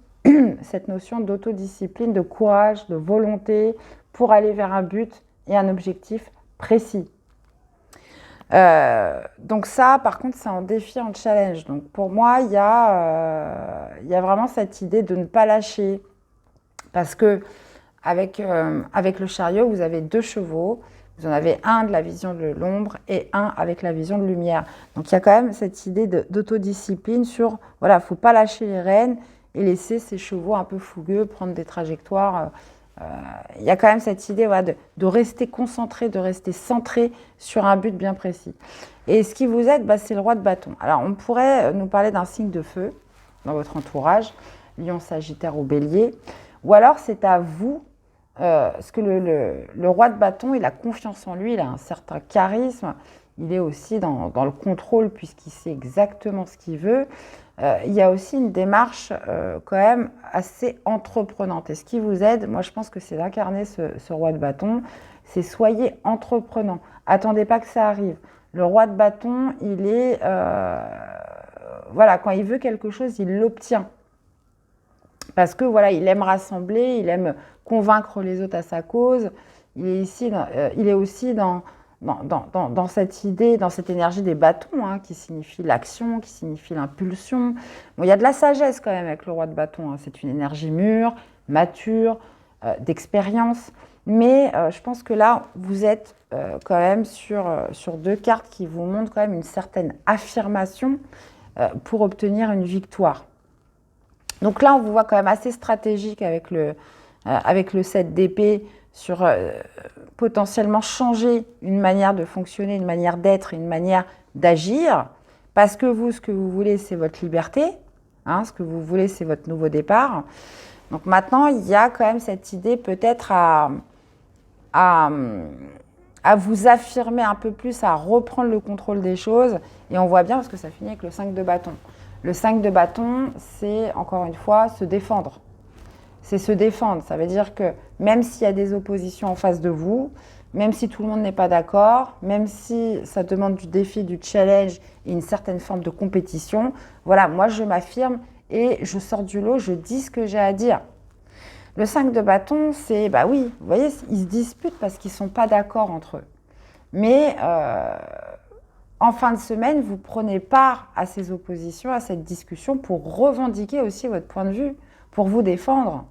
cette notion d'autodiscipline, de courage, de volonté pour aller vers un but et un objectif précis. Donc ça, par contre, c'est en défi, en challenge. Donc pour moi, il y a vraiment cette idée de ne pas lâcher. Parce que avec le chariot, vous avez 2 chevaux. Vous en avez un de la vision de l'ombre et un avec la vision de lumière. Donc il y a quand même cette idée d'autodiscipline sur, voilà, il ne faut pas lâcher les rênes et laisser ces chevaux un peu fougueux prendre des trajectoires. Il y a quand même cette idée voilà, de rester concentré, de rester centré sur un but bien précis. Et ce qui vous aide, c'est le roi de bâton. Alors, on pourrait nous parler d'un signe de feu dans votre entourage, Lion, Sagittaire ou Bélier. Ou alors, c'est à vous, parce que le roi de bâton, il a confiance en lui, il a un certain charisme. Il est aussi dans le contrôle puisqu'il sait exactement ce qu'il veut. Il y a aussi une démarche quand même assez entreprenante. Et ce qui vous aide, moi je pense que c'est d'incarner ce roi de bâton, c'est soyez entreprenant. Attendez pas que ça arrive. Le roi de bâton, il est... voilà, quand il veut quelque chose, il l'obtient. Parce que voilà, il aime rassembler, il aime convaincre les autres à sa cause. Il est aussi dans cette idée, dans cette énergie des bâtons, hein, qui signifie l'action, qui signifie l'impulsion. Bon, il y a de la sagesse quand même avec le roi de bâton. Hein. C'est une énergie mûre, mature, d'expérience. Mais je pense que là, vous êtes quand même sur 2 cartes qui vous montrent quand même une certaine affirmation pour obtenir une victoire. Donc là, on vous voit quand même assez stratégique avec le 7 d'épée sur potentiellement changer une manière de fonctionner, une manière d'être, une manière d'agir, parce que vous, ce que vous voulez, c'est votre liberté, hein, ce que vous voulez, c'est votre nouveau départ. Donc maintenant, il y a quand même cette idée peut-être à vous affirmer un peu plus, à reprendre le contrôle des choses, et on voit bien, parce que ça finit avec le 5 de bâton. Le 5 de bâton, c'est, encore une fois, se défendre. C'est se défendre. Ça veut dire que même s'il y a des oppositions en face de vous, même si tout le monde n'est pas d'accord, même si ça demande du défi, du challenge et une certaine forme de compétition. Voilà, moi je m'affirme et je sors du lot, je dis ce que j'ai à dire. Le 5 de bâton, c'est, bah oui, vous voyez, ils se disputent parce qu'ils ne sont pas d'accord entre eux. Mais en fin de semaine, vous prenez part à ces oppositions, à cette discussion pour revendiquer aussi votre point de vue, pour vous défendre.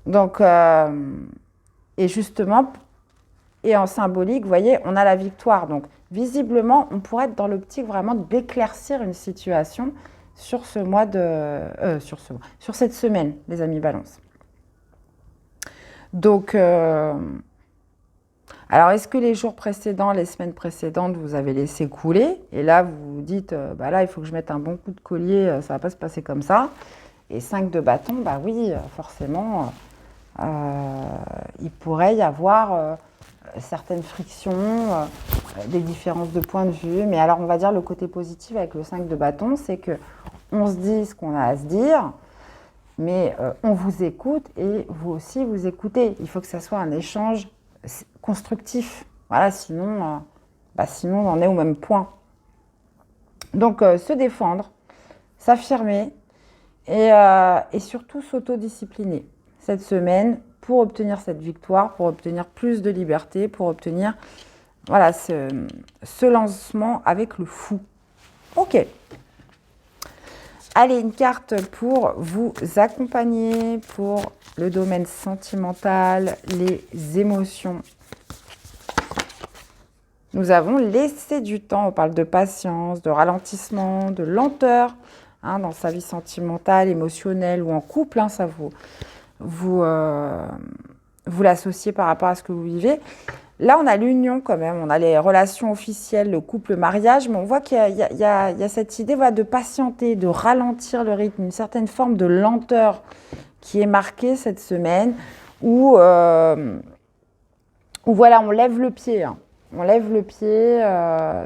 Donc, et justement, et en symbolique, vous voyez, on a la victoire. Donc, visiblement, on pourrait être dans l'optique vraiment d'éclaircir une situation sur ce mois de... sur cette semaine, les amis Balance. Donc, alors, est-ce que les jours précédents, les semaines précédentes, vous avez laissé couler? Et là, vous vous dites, bah là, il faut que je mette un bon coup de collier, ça ne va pas se passer comme ça. Et 5 de bâton, bah oui, forcément, il pourrait y avoir certaines frictions, des différences de point de vue. Mais alors, on va dire le côté positif avec le 5 de bâton, c'est que on se dit ce qu'on a à se dire, mais on vous écoute et vous aussi vous écoutez. Il faut que ça soit un échange constructif. Voilà, sinon, sinon on en est au même point. Donc, se défendre, s'affirmer et surtout s'autodiscipliner cette semaine pour obtenir cette victoire, pour obtenir plus de liberté, pour obtenir voilà, ce lancement avec le fou. Ok. Allez, une carte pour vous accompagner, pour le domaine sentimental, les émotions. Nous avons laissé du temps, on parle de patience, de ralentissement, de lenteur dans sa vie sentimentale, émotionnelle ou en couple. Ça vous l'associez par rapport à ce que vous vivez. Là, on a l'union quand même, on a les relations officielles, le couple, le mariage, mais on voit qu'il y a cette idée de patienter, de ralentir le rythme, une certaine forme de lenteur qui est marquée cette semaine, où voilà, on lève le pied. On lève le pied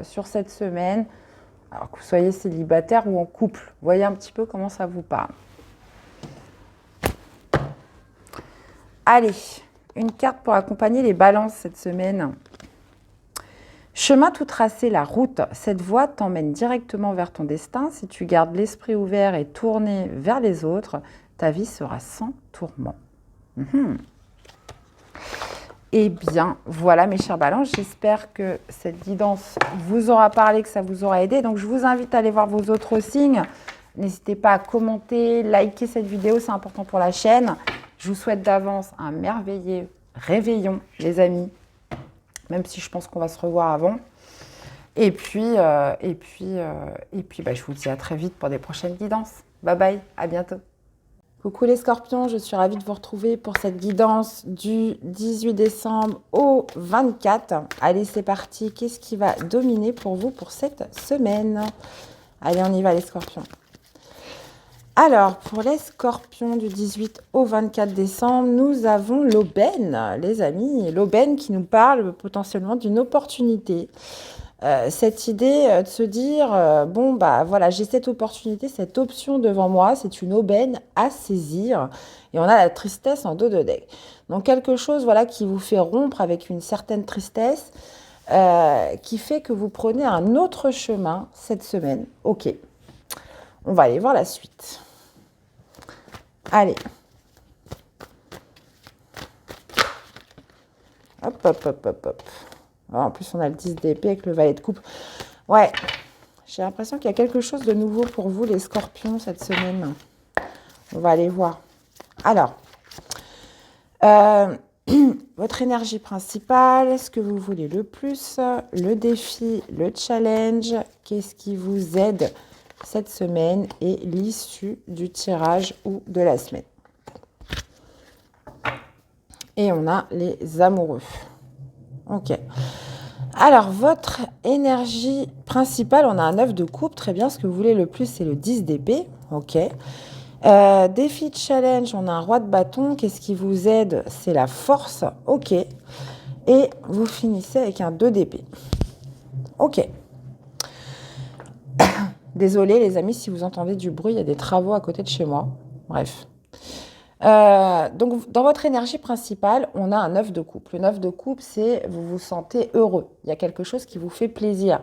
sur cette semaine, alors que vous soyez célibataire ou en couple. Voyez un petit peu comment ça vous parle. Allez, une carte pour accompagner les balances cette semaine. Chemin tout tracé, la route. Cette voie t'emmène directement vers ton destin. Si tu gardes l'esprit ouvert et tourné vers les autres, ta vie sera sans tourment. Eh bien, voilà mes chers balances, j'espère que cette guidance vous aura parlé, que ça vous aura aidé. Donc, je vous invite à aller voir vos autres signes. N'hésitez pas à commenter, liker cette vidéo, c'est important pour la chaîne. Je vous souhaite d'avance un merveilleux réveillon, les amis, même si je pense qu'on va se revoir avant. Et puis, je vous dis à très vite pour des prochaines guidances. Bye bye, à bientôt. Coucou les scorpions, je suis ravie de vous retrouver pour cette guidance du 18 décembre au 24. Allez, c'est parti. Qu'est-ce qui va dominer pour vous pour cette semaine? Allez, on y va les scorpions. Alors, pour les scorpions du 18 au 24 décembre, nous avons l'aubaine, les amis. L'aubaine qui nous parle potentiellement d'une opportunité. Cette idée de se dire, voilà, j'ai cette opportunité, cette option devant moi, c'est une aubaine à saisir. Et on a la tristesse en dos de deck. Donc, quelque chose voilà, qui vous fait rompre avec une certaine tristesse, qui fait que vous prenez un autre chemin cette semaine. Ok, on va aller voir la suite. Allez. Hop, hop, hop, hop, hop. Alors, en plus, on a le 10 d'épée avec le valet de coupe. Ouais, j'ai l'impression qu'il y a quelque chose de nouveau pour vous, les scorpions, cette semaine. On va aller voir. Alors, votre énergie principale, ce que vous voulez le plus, le défi, le challenge, qu'est-ce qui vous aide cette semaine et l'issue du tirage ou de la semaine. Et on a les amoureux. Ok. Alors, votre énergie principale, on a un 9 de coupe. Très bien, ce que vous voulez le plus, c'est le 10 d'épée. Ok. Défi challenge, on a un roi de bâton. Qu'est-ce qui vous aide? C'est la force. Ok. Et vous finissez avec un 2 d'épée. Ok. Désolée les amis si vous entendez du bruit, il y a des travaux à côté de chez moi. Bref. Donc, dans votre énergie principale, on a un 9 de coupe. Le 9 de coupe, c'est vous vous sentez heureux. Il y a quelque chose qui vous fait plaisir.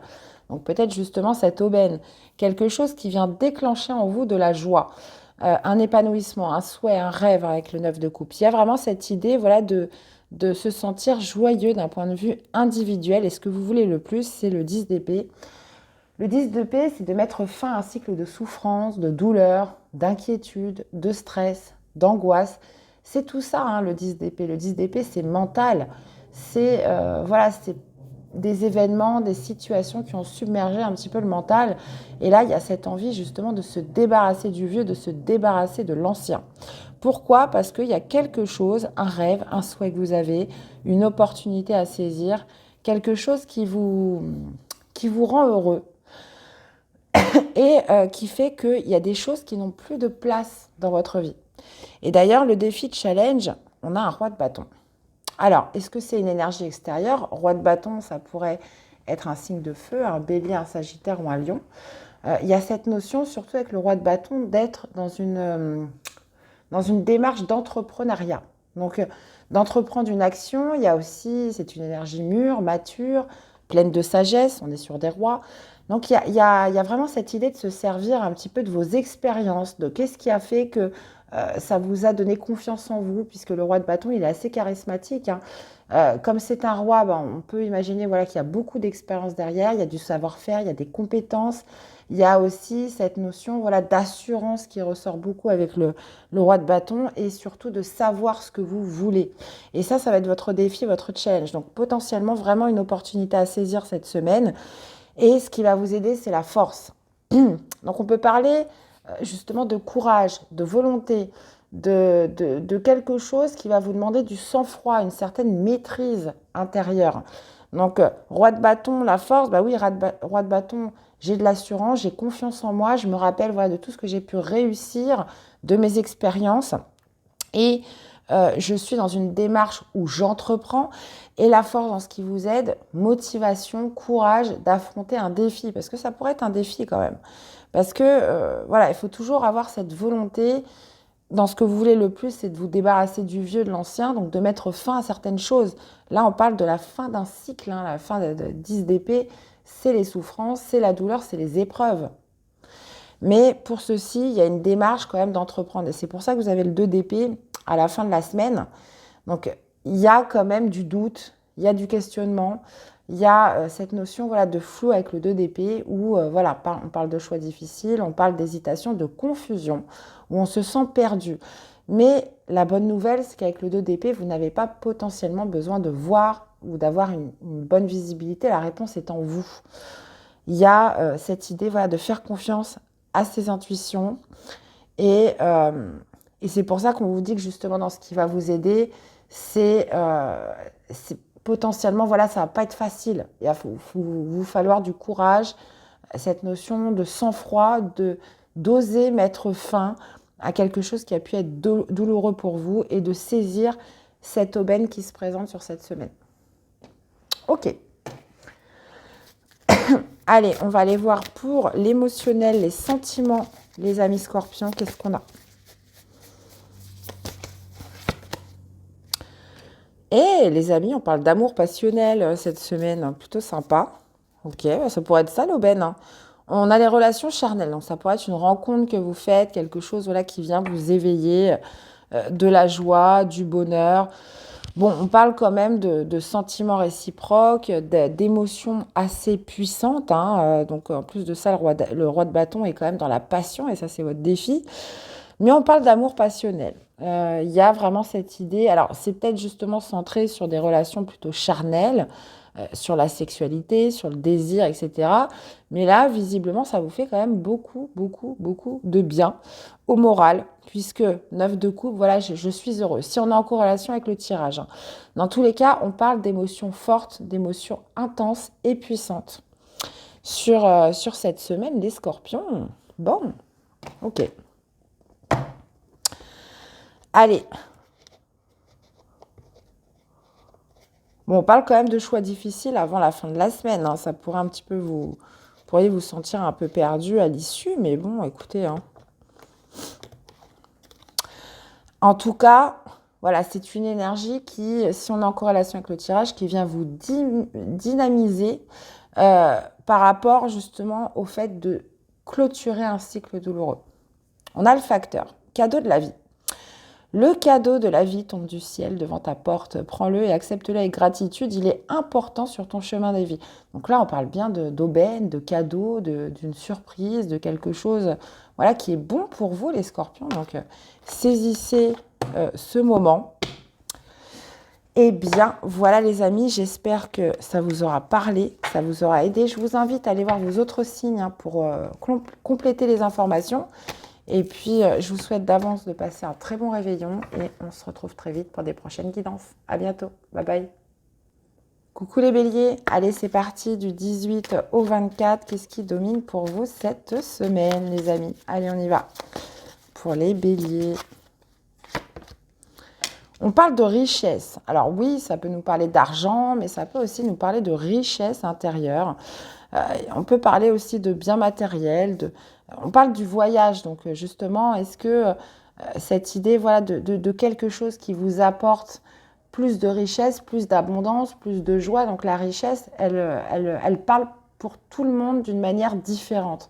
Donc, peut-être justement cette aubaine. Quelque chose qui vient déclencher en vous de la joie. Un épanouissement, un souhait, un rêve avec le 9 de coupe. Il y a vraiment cette idée, voilà, de se sentir joyeux d'un point de vue individuel. Et ce que vous voulez le plus, c'est le 10 d'épée. Le 10 d'épée, c'est de mettre fin à un cycle de souffrance, de douleur, d'inquiétude, de stress, d'angoisse. C'est tout ça, hein, le 10 d'épée. Le 10 d'épée, c'est mental. Voilà, c'est des événements, des situations qui ont submergé un petit peu le mental. Et là, il y a cette envie justement de se débarrasser du vieux, de se débarrasser de l'ancien. Pourquoi? Parce qu'il y a quelque chose, un rêve, un souhait que vous avez, une opportunité à saisir, quelque chose qui vous rend heureux et qui fait qu'il y a des choses qui n'ont plus de place dans votre vie. Et d'ailleurs, le défi challenge, on a un roi de bâton. Alors, est-ce que c'est une énergie extérieure? Roi de bâton, ça pourrait être un signe de feu, un bélier, un sagittaire ou un lion. Il y a cette notion, surtout avec le roi de bâton, d'être dans une démarche d'entrepreneuriat. Donc, d'entreprendre une action, il y a aussi, c'est une énergie mûre, mature, pleine de sagesse, on est sur des rois. Donc, il y a vraiment cette idée de se servir un petit peu de vos expériences, de qu'est-ce qui a fait que ça vous a donné confiance en vous, puisque le roi de bâton, il est assez charismatique, hein. Comme c'est un roi, ben, on peut imaginer voilà, qu'il y a beaucoup d'expérience derrière, il y a du savoir-faire, il y a des compétences. Il y a aussi cette notion voilà, d'assurance qui ressort beaucoup avec le roi de bâton et surtout de savoir ce que vous voulez. Et ça va être votre défi, votre challenge. Donc potentiellement vraiment une opportunité à saisir cette semaine. Et ce qui va vous aider, c'est la force. Donc on peut parler justement de courage, de volonté, de quelque chose qui va vous demander du sang-froid, une certaine maîtrise intérieure. Donc, roi de bâton, la force, bah oui, roi de bâton, j'ai de l'assurance, j'ai confiance en moi, je me rappelle voilà, de tout ce que j'ai pu réussir, de mes expériences. Et je suis dans une démarche où j'entreprends. Et la force dans ce qui vous aide, motivation, courage d'affronter un défi. Parce que ça pourrait être un défi quand même. Parce que, voilà, il faut toujours avoir cette volonté. Dans ce que vous voulez le plus, c'est de vous débarrasser du vieux, de l'ancien, donc de mettre fin à certaines choses. Là, on parle de la fin d'un cycle, hein, la fin de 10 d'épée, c'est les souffrances, c'est la douleur, c'est les épreuves. Mais pour ceci, il y a une démarche quand même d'entreprendre. Et c'est pour ça que vous avez le 2 d'épée à la fin de la semaine. Donc, il y a quand même du doute, il y a du questionnement, il y a cette notion voilà, de flou avec le 2 d'épée où voilà, on parle de choix difficiles, on parle d'hésitation, de confusion, où on se sent perdu. Mais la bonne nouvelle, c'est qu'avec le 2 d'épée, vous n'avez pas potentiellement besoin de voir ou d'avoir une bonne visibilité. La réponse est en vous. Il y a cette idée voilà, de faire confiance à ses intuitions. Et c'est pour ça qu'on vous dit que justement dans ce qui va vous aider, c'est potentiellement, voilà, ça va pas être facile. Il va vous falloir du courage, cette notion de sang-froid, d'oser mettre fin à quelque chose qui a pu être douloureux pour vous et de saisir cette aubaine qui se présente sur cette semaine. Ok. Allez, on va aller voir pour l'émotionnel, les sentiments, les amis scorpions, qu'est-ce qu'on a? Et les amis, on parle d'amour passionnel cette semaine, plutôt sympa. Ok, ça pourrait être ça l'aubaine, hein. On a les relations charnelles, donc ça pourrait être une rencontre que vous faites, quelque chose voilà, qui vient vous éveiller de la joie, du bonheur. Bon, on parle quand même de sentiments réciproques, d'émotions assez puissantes, hein. Donc en plus de ça, le roi de bâton est quand même dans la passion, et ça c'est votre défi. Mais on parle d'amour passionnel. Il y a vraiment cette idée, alors c'est peut-être justement centré sur des relations plutôt charnelles, sur la sexualité, sur le désir, etc. Mais là, visiblement, ça vous fait quand même beaucoup, beaucoup, beaucoup de bien au moral, puisque 9 de coupe, voilà, je suis heureuse. Si on est en corrélation avec le tirage, hein. Dans tous les cas, on parle d'émotions fortes, d'émotions intenses et puissantes. Sur cette semaine, les scorpions, bon, ok. Allez. Bon, on parle quand même de choix difficiles avant la fin de la semaine, hein. Ça pourrait un petit peu vous pourriez vous sentir un peu perdu à l'issue, mais bon, écoutez, hein. En tout cas, voilà, c'est une énergie qui, si on est en corrélation avec le tirage, qui vient vous dynamiser par rapport justement au fait de clôturer un cycle douloureux. On a le facteur cadeau de la vie. Le cadeau de la vie tombe du ciel devant ta porte. Prends-le et accepte-le avec gratitude. Il est important sur ton chemin de vie. Donc là, on parle bien d'aubaine, de cadeau, d'une surprise, de quelque chose voilà, qui est bon pour vous, les scorpions. Donc, saisissez ce moment. Eh bien, voilà les amis, j'espère que ça vous aura parlé, ça vous aura aidé. Je vous invite à aller voir vos autres signes pour compléter les informations. Et puis, je vous souhaite d'avance de passer un très bon réveillon et on se retrouve très vite pour des prochaines guidances. À bientôt. Bye bye. Coucou les béliers. Allez, c'est parti du 18 au 24. Qu'est-ce qui domine pour vous cette semaine, les amis? Allez, on y va. Pour les béliers. On parle de richesse. Alors oui, ça peut nous parler d'argent, mais ça peut aussi nous parler de richesse intérieure. On peut parler aussi de biens matériels. On parle du voyage. Donc justement, est-ce que cette idée voilà, de quelque chose qui vous apporte plus de richesse, plus d'abondance, plus de joie, donc la richesse, elle parle pour tout le monde d'une manière différente.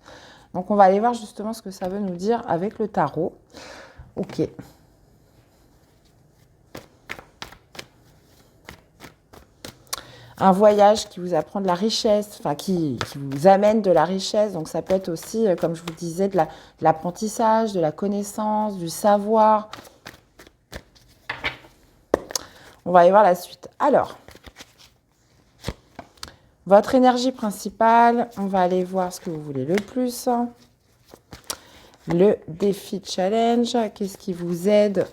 Donc on va aller voir justement ce que ça veut nous dire avec le tarot. Ok. Un voyage qui vous apprend de la richesse, enfin qui vous amène de la richesse. Donc ça peut être aussi, comme je vous disais, de l'apprentissage, de la connaissance, du savoir. On va aller voir la suite. Alors, votre énergie principale, on va aller voir ce que vous voulez le plus. Le défi challenge, qu'est-ce qui vous aide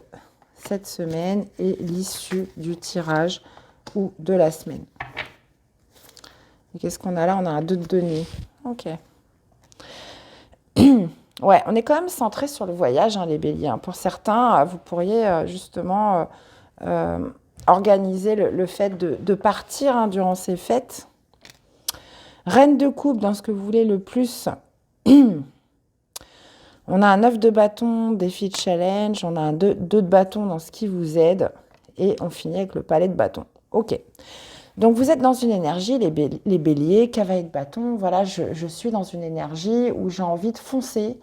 cette semaine et l'issue du tirage ou de la semaine. Et qu'est-ce qu'on a là? On a un 2 de denier. Ok. Ouais, on est quand même centré sur le voyage, hein, les béliers. Pour certains, vous pourriez justement organiser le fait de partir durant ces fêtes. Reine de coupe dans ce que vous voulez le plus. On a un 9 de bâton, défi de challenge. On a un 2 de bâton dans ce qui vous aide. Et on finit avec le palais de bâton. Ok. Donc, vous êtes dans une énergie, les béliers, cavalier de bâton. Voilà, je suis dans une énergie où j'ai envie de foncer.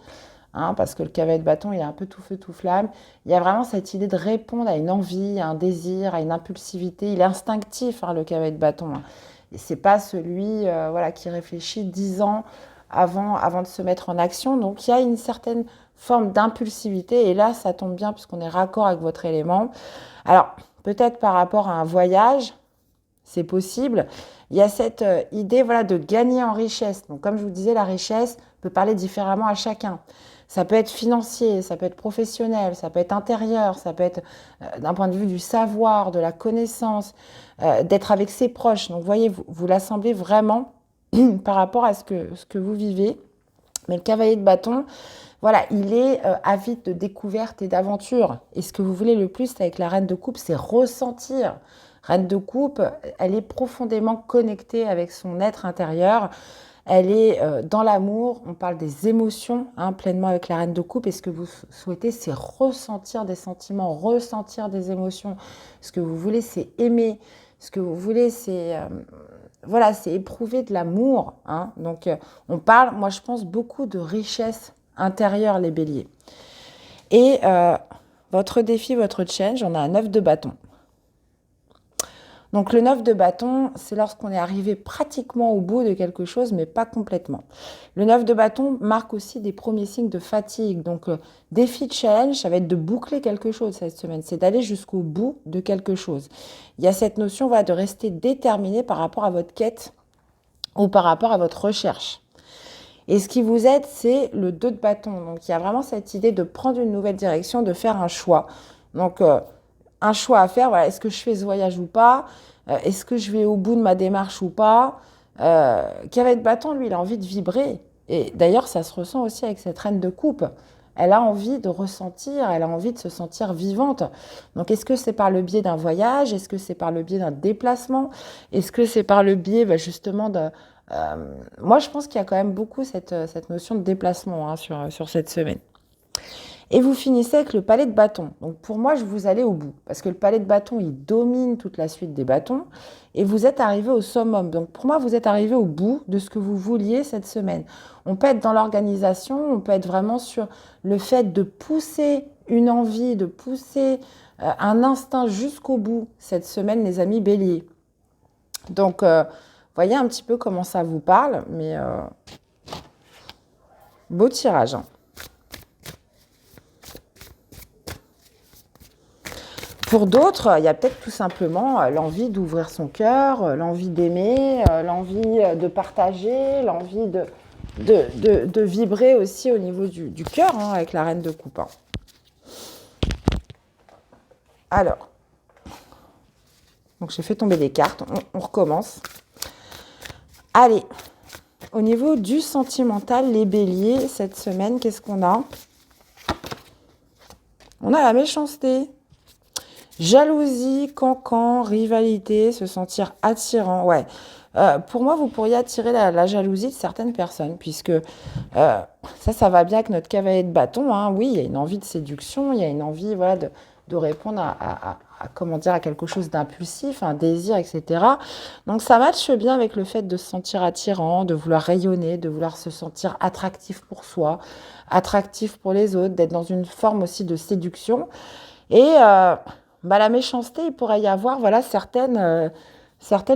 Parce que le cavalier de bâton, il est un peu tout feu, tout flamme. Il y a vraiment cette idée de répondre à une envie, à un désir, à une impulsivité. Il est instinctif, le cavalier de bâton. Et ce n'est pas celui qui réfléchit 10 ans avant de se mettre en action. Donc, il y a une certaine forme d'impulsivité. Et là, ça tombe bien puisqu'on est raccord avec votre élément. Alors, peut-être par rapport à un voyage, c'est possible. Il y a cette idée de gagner en richesse. Donc, comme je vous disais, la richesse peut parler différemment à chacun. Ça peut être financier, ça peut être professionnel, ça peut être intérieur, ça peut être d'un point de vue du savoir, de la connaissance, d'être avec ses proches. Donc, vous voyez, vous l'assemblez vraiment par rapport à ce que vous vivez. Mais le cavalier de bâton, voilà, il est avide de découverte et d'aventure. Et ce que vous voulez le plus avec la reine de coupe, c'est ressentir. Reine de coupe, elle est profondément connectée avec son être intérieur. Elle est dans l'amour, on parle des émotions pleinement avec la reine de coupe. Et ce que vous souhaitez, c'est ressentir des sentiments, ressentir des émotions. Ce que vous voulez, c'est aimer. Ce que vous voulez, c'est c'est éprouver de l'amour. Donc, on parle, moi, je pense, beaucoup de richesse intérieure, les béliers. Et votre défi, votre challenge, on a un 9 de bâton. Donc, le 9 de bâton, c'est lorsqu'on est arrivé pratiquement au bout de quelque chose, mais pas complètement. Le 9 de bâton marque aussi des premiers signes de fatigue. Donc, défi challenge, ça va être de boucler quelque chose cette semaine. C'est d'aller jusqu'au bout de quelque chose. Il y a cette notion de rester déterminé par rapport à votre quête ou par rapport à votre recherche. Et ce qui vous aide, c'est le 2 de bâton. Donc, il y a vraiment cette idée de prendre une nouvelle direction, de faire un choix. Donc, un choix à faire, est-ce que je fais ce voyage ou pas? Est-ce que je vais au bout de ma démarche ou pas? Cavalier de bâton, lui, il a envie de vibrer. Et d'ailleurs, ça se ressent aussi avec cette reine de coupe. Elle a envie de ressentir, elle a envie de se sentir vivante. Donc, est-ce que c'est par le biais d'un voyage? Est-ce que c'est par le biais d'un déplacement? Est-ce que c'est par le biais, justement, de... moi, je pense qu'il y a quand même beaucoup cette notion de déplacement sur cette semaine. Et vous finissez avec le palais de bâton. Donc pour moi, je vous allez au bout. Parce que le palais de bâton, il domine toute la suite des bâtons. Et vous êtes arrivé au summum. Donc pour moi, vous êtes arrivé au bout de ce que vous vouliez cette semaine. On peut être dans l'organisation, on peut être vraiment sur le fait de pousser une envie, de pousser un instinct jusqu'au bout cette semaine, les amis béliers. Donc, voyez un petit peu comment ça vous parle. Mais beau tirage, hein. Pour d'autres, il y a peut-être tout simplement l'envie d'ouvrir son cœur, l'envie d'aimer, l'envie de partager, l'envie de vibrer aussi au niveau du cœur, hein, avec la reine de coupe. Hein. Alors, donc j'ai fait tomber des cartes, on recommence. Allez, au niveau du sentimental, les béliers, cette semaine, qu'est-ce qu'on a? On a la méchanceté. Jalousie, cancan, rivalité, se sentir attirant. Ouais. Pour moi, vous pourriez attirer la jalousie de certaines personnes, puisque ça va bien avec notre cavalier de bâton. Hein. Oui, il y a une envie de séduction, il y a une envie voilà, de répondre comment dire, à quelque chose d'impulsif, un désir, etc. Donc ça matche bien avec le fait de se sentir attirant, de vouloir rayonner, de vouloir se sentir attractif pour soi, attractif pour les autres, d'être dans une forme aussi de séduction. Et la méchanceté, il pourrait y avoir voilà, certaines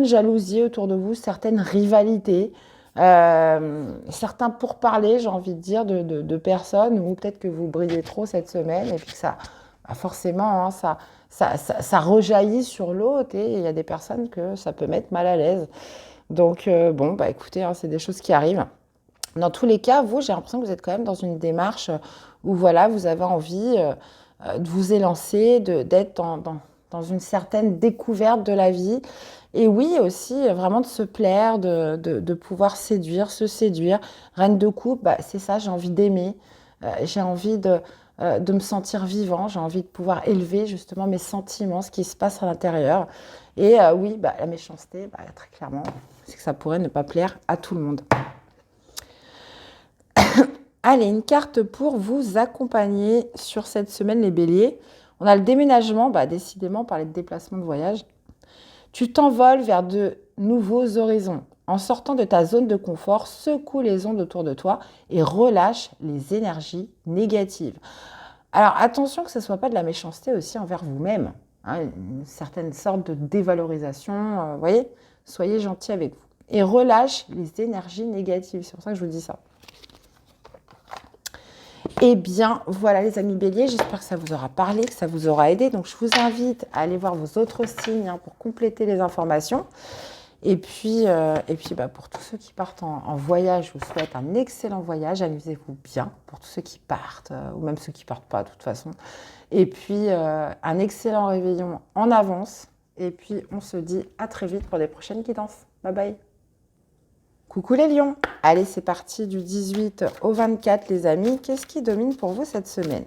jalousies autour de vous, certaines rivalités, certains pourparlers, j'ai envie de dire, de personnes, ou peut-être que vous brillez trop cette semaine, et puis que ça, forcément, hein, ça rejaillit sur l'autre, et il y a des personnes que ça peut mettre mal à l'aise. Donc, écoutez, hein, c'est des choses qui arrivent. Dans tous les cas, vous, j'ai l'impression que vous êtes quand même dans une démarche où, voilà, vous avez envie de vous élancer, d'être dans une certaine découverte de la vie. Et oui, aussi, vraiment de se plaire, de pouvoir séduire, se séduire. Reine de coupe, c'est ça, j'ai envie d'aimer. J'ai envie de me sentir vivant. J'ai envie de pouvoir élever, justement, mes sentiments, ce qui se passe à l'intérieur. Et oui, la méchanceté, très clairement, c'est que ça pourrait ne pas plaire à tout le monde. Allez, une carte pour vous accompagner sur cette semaine, les béliers. On a le déménagement, décidément, parler de déplacement de voyage. Tu t'envoles vers de nouveaux horizons. En sortant de ta zone de confort, secoue les ondes autour de toi et relâche les énergies négatives. Alors, attention que ce ne soit pas de la méchanceté aussi envers vous-même. Hein, une certaine sorte de dévalorisation. Vous voyez, soyez gentil avec vous. Et relâche les énergies négatives. C'est pour ça que je vous dis ça. Eh bien, voilà les amis béliers, j'espère que ça vous aura parlé, que ça vous aura aidé. Donc, je vous invite à aller voir vos autres signes pour compléter les informations. Et puis pour tous ceux qui partent en voyage, je vous souhaite un excellent voyage. Amusez-vous bien pour tous ceux qui partent, ou même ceux qui ne partent pas de toute façon. Et puis, un excellent réveillon en avance. Et puis, on se dit à très vite pour les prochaines guidances. Bye bye. Coucou les lions. Allez, c'est parti du 18 au 24, les amis. Qu'est-ce qui domine pour vous cette semaine?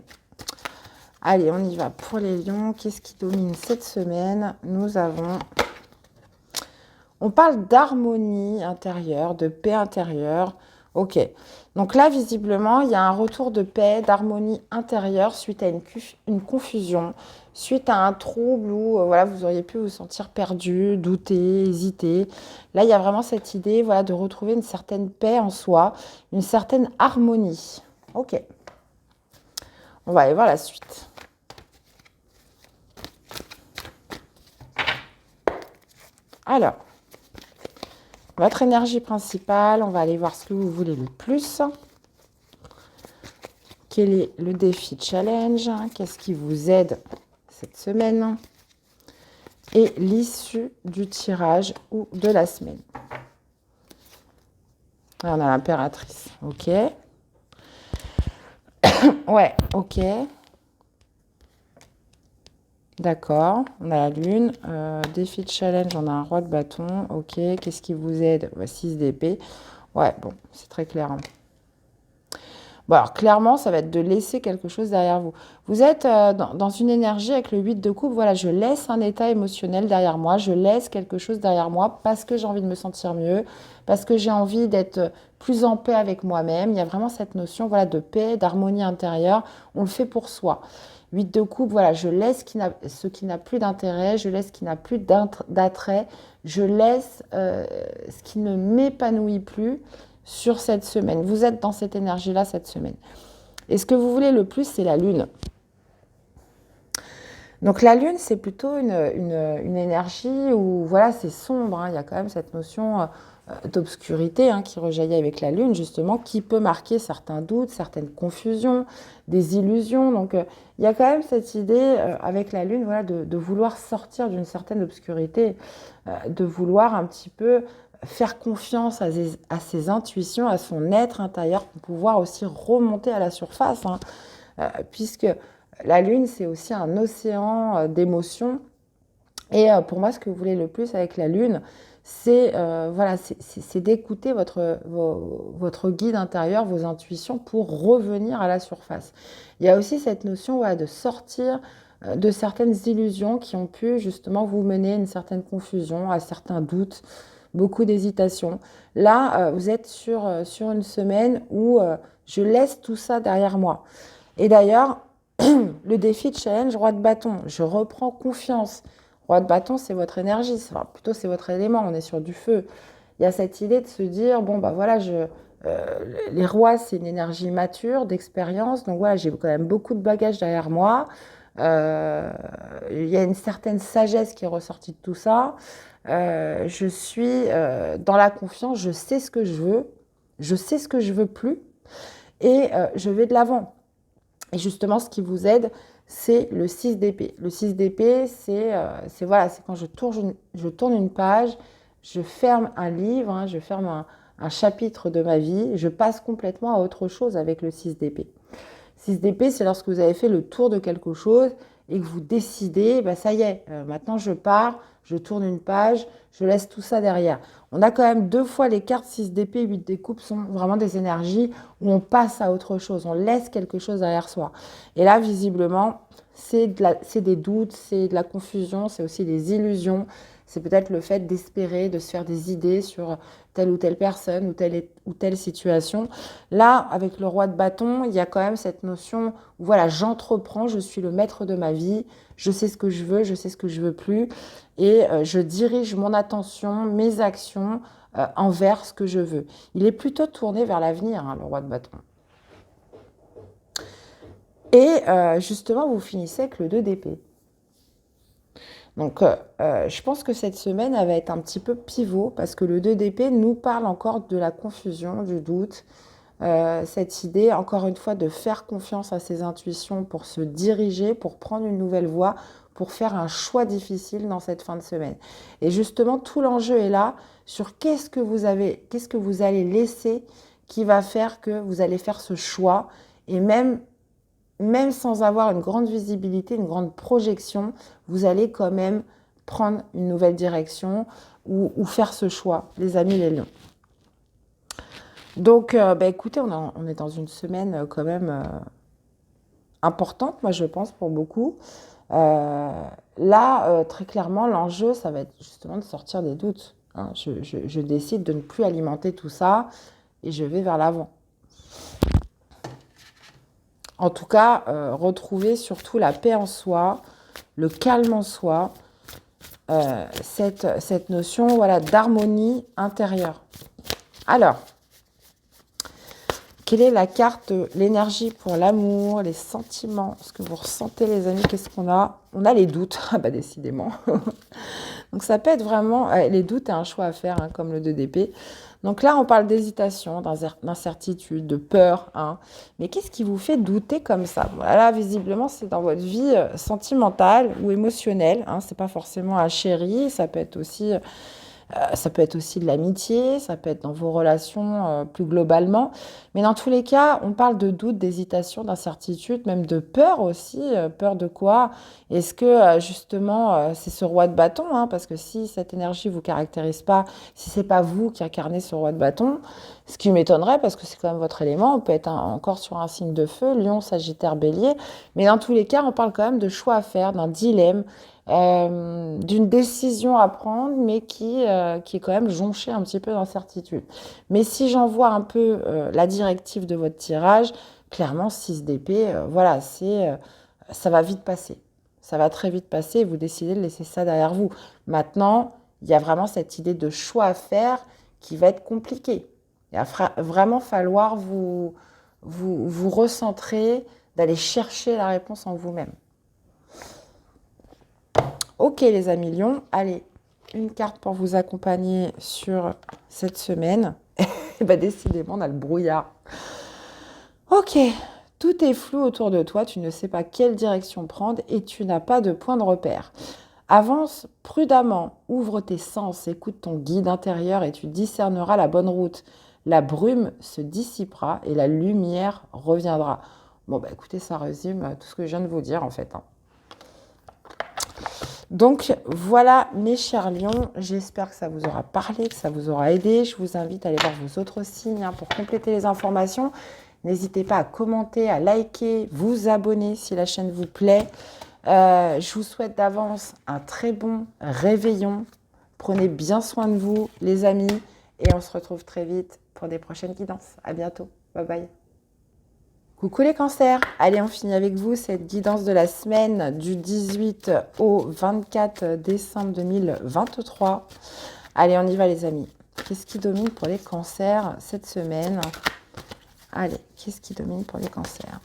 Allez, on y va pour les lions. Qu'est-ce qui domine cette semaine? On parle d'harmonie intérieure, de paix intérieure. Ok. Donc là, visiblement, il y a un retour de paix, d'harmonie intérieure suite à une confusion, suite à un trouble où vous auriez pu vous sentir perdu, douter, hésiter. Là, il y a vraiment cette idée de retrouver une certaine paix en soi, une certaine harmonie. Ok. On va aller voir la suite. Alors, votre énergie principale, on va aller voir ce que vous voulez le plus. Quel est le défi challenge? Qu'est-ce qui vous aide cette semaine? Et l'issue du tirage ou de la semaine. Là, on a l'impératrice. Ok. Ouais, ok. D'accord. On a la lune. Défi challenge, on a un roi de bâton. Ok. Qu'est-ce qui vous aide? 6 d'épée. Ouais, bon, c'est très clair. Hein. Bon, alors clairement, ça va être de laisser quelque chose derrière vous. Vous êtes dans une énergie avec le 8 de coupe. Voilà, je laisse un état émotionnel derrière moi. Je laisse quelque chose derrière moi parce que j'ai envie de me sentir mieux, parce que j'ai envie d'être plus en paix avec moi-même. Il y a vraiment cette notion, voilà, de paix, d'harmonie intérieure. On le fait pour soi. 8 de coupe, voilà, je laisse ce qui n'a plus d'intérêt, je laisse ce qui n'a plus d'attrait, je laisse ce qui ne m'épanouit plus sur cette semaine. Vous êtes dans cette énergie-là cette semaine. Et ce que vous voulez le plus, c'est la lune. Donc la lune, c'est plutôt une énergie où, voilà, c'est sombre, hein. Il y a quand même cette notion d'obscurité qui rejaillit avec la lune, justement, qui peut marquer certains doutes, certaines confusions, des illusions. Donc il y a quand même cette idée avec la lune, voilà, de vouloir sortir d'une certaine obscurité, de vouloir un petit peu faire confiance à ses intuitions, à son être intérieur, pour pouvoir aussi remonter à la surface, puisque la lune, c'est aussi un océan d'émotions. Et pour moi, ce que vous voulez le plus avec la lune, c'est voilà, c'est d'écouter votre guide intérieur, vos intuitions, pour revenir à la surface. Il y a aussi cette notion, voilà, de sortir de certaines illusions qui ont pu justement vous mener à une certaine confusion, à certains doutes, beaucoup d'hésitation. Là, vous êtes sur une semaine où je laisse tout ça derrière moi. Et d'ailleurs, le défi de challenge roi de bâton, je reprends confiance. Roi de bâton, c'est votre énergie, enfin, plutôt c'est votre élément, on est sur du feu. Il y a cette idée de se dire, bon, bah voilà, les rois, c'est une énergie mature, d'expérience, donc voilà, j'ai quand même beaucoup de bagages derrière moi. Il y a une certaine sagesse qui est ressortie de tout ça. Je suis dans la confiance, je sais ce que je veux, je sais ce que je veux plus, et je vais de l'avant. Et justement, ce qui vous aide, c'est le 6 d'épée. Le 6 d'épée, c'est voilà, c'est quand je tourne une page, je ferme un livre, je ferme un chapitre de ma vie, je passe complètement à autre chose avec le 6 d'épée. 6 d'épée, c'est lorsque vous avez fait le tour de quelque chose et que vous décidez, bah ça y est, maintenant je pars, je tourne une page, je laisse tout ça derrière. On a quand même 2 fois les cartes 6 d'épée, 8 des coupes sont vraiment des énergies où on passe à autre chose, on laisse quelque chose derrière soi. Et là, visiblement, c'est des doutes, c'est de la confusion, c'est aussi des illusions. C'est peut-être le fait d'espérer, de se faire des idées sur telle ou telle personne ou telle situation. Là, avec le roi de bâton, il y a quand même cette notion où voilà, j'entreprends, je suis le maître de ma vie, je sais ce que je veux, je sais ce que je veux plus, et je dirige mon attention, mes actions envers ce que je veux. Il est plutôt tourné vers l'avenir, le roi de bâton. Et justement, vous finissez avec le 2 d'épée. Donc, je pense que cette semaine, elle va être un petit peu pivot parce que le 2 d'épée nous parle encore de la confusion, du doute. Cette idée, encore une fois, de faire confiance à ses intuitions pour se diriger, pour prendre une nouvelle voie, pour faire un choix difficile dans cette fin de semaine. Et justement, tout l'enjeu est là sur qu'est-ce que vous allez laisser qui va faire que vous allez faire ce choix. Et même sans avoir une grande visibilité, une grande projection, vous allez quand même prendre une nouvelle direction ou faire ce choix, les amis les lions. Donc, écoutez, on est dans une semaine quand même importante, moi je pense, pour beaucoup. Là, très clairement, l'enjeu, ça va être justement de sortir des doutes. Je décide de ne plus alimenter tout ça et je vais vers l'avant. En tout cas, retrouver surtout la paix en soi, le calme en soi, cette notion voilà, d'harmonie intérieure. Alors, quelle est la carte de l'énergie pour l'amour, les sentiments, ce que vous ressentez les amis, qu'est-ce qu'on a? On a les doutes, décidément. Donc ça peut être vraiment, les doutes et un choix à faire, comme le 2 d'épée. Donc là, on parle d'hésitation, d'incertitude, de peur. Mais qu'est-ce qui vous fait douter comme ça? Là, visiblement, c'est dans votre vie sentimentale ou émotionnelle. C'est pas forcément un chéri, ça peut être aussi Ça peut être aussi de l'amitié, ça peut être dans vos relations plus globalement. Mais dans tous les cas, on parle de doute, d'hésitation, d'incertitude, même de peur aussi. Peur de quoi? Est-ce que justement, c'est ce roi de bâton, hein, parce que si cette énergie vous caractérise pas, si c'est pas vous qui incarnez ce roi de bâton, ce qui m'étonnerait parce que c'est quand même votre élément, on peut être encore sur un signe de feu, Lion, Sagittaire, Bélier, mais dans tous les cas, on parle quand même de choix à faire, d'un dilemme, d'une décision à prendre, mais qui est quand même jonchée un petit peu d'incertitude. Mais si j'envoie un peu la directive de votre tirage, clairement, 6 d'épée, voilà, ça va vite passer. Ça va très vite passer et vous décidez de laisser ça derrière vous. Maintenant, il y a vraiment cette idée de choix à faire qui va être compliquée. Il va vraiment falloir vous recentrer, d'aller chercher la réponse en vous-même. Ok les amis Lions, allez, une carte pour vous accompagner sur cette semaine. Et bien décidément, on a le brouillard. Ok, tout est flou autour de toi, tu ne sais pas quelle direction prendre et tu n'as pas de point de repère. Avance prudemment, ouvre tes sens, écoute ton guide intérieur et tu discerneras la bonne route. La brume se dissipera et la lumière reviendra. Bon, bah écoutez, ça résume tout ce que je viens de vous dire en fait. Donc voilà mes chers lions, j'espère que ça vous aura parlé, que ça vous aura aidé. Je vous invite à aller voir vos autres signes pour compléter les informations. N'hésitez pas à commenter, à liker, vous abonner si la chaîne vous plaît. Je vous souhaite d'avance un très bon réveillon. Prenez bien soin de vous les amis et on se retrouve très vite pour des prochaines guidances. À bientôt, bye bye. Coucou les cancers, allez on finit avec vous cette guidance de la semaine du 18 au 24 décembre 2023. Allez on y va les amis. Qu'est-ce qui domine pour les cancers cette semaine? Allez, qu'est-ce qui domine pour les cancers?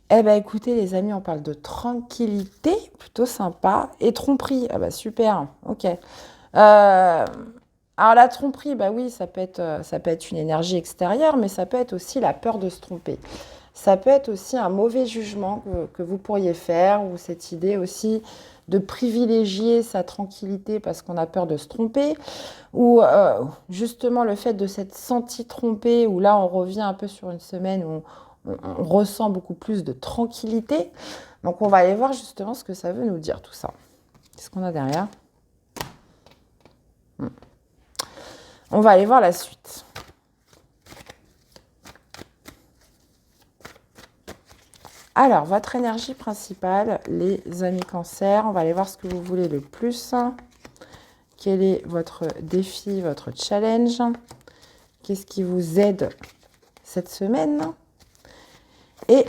Eh bien écoutez les amis, on parle de tranquillité, plutôt sympa, et tromperie. Ah bah super, ok. Alors la tromperie, bah oui, ça peut être une énergie extérieure, mais ça peut être aussi la peur de se tromper. Ça peut être aussi un mauvais jugement que vous pourriez faire, ou cette idée aussi de privilégier sa tranquillité parce qu'on a peur de se tromper, ou justement le fait de s'être senti trompé, où là on revient un peu sur une semaine où on ressent beaucoup plus de tranquillité. Donc on va aller voir justement ce que ça veut nous dire tout ça. Qu'est-ce qu'on a derrière? On va aller voir la suite. Alors, votre énergie principale, les amis cancers, on va aller voir ce que vous voulez le plus. Quel est votre défi, votre challenge? Qu'est-ce qui vous aide cette semaine? Et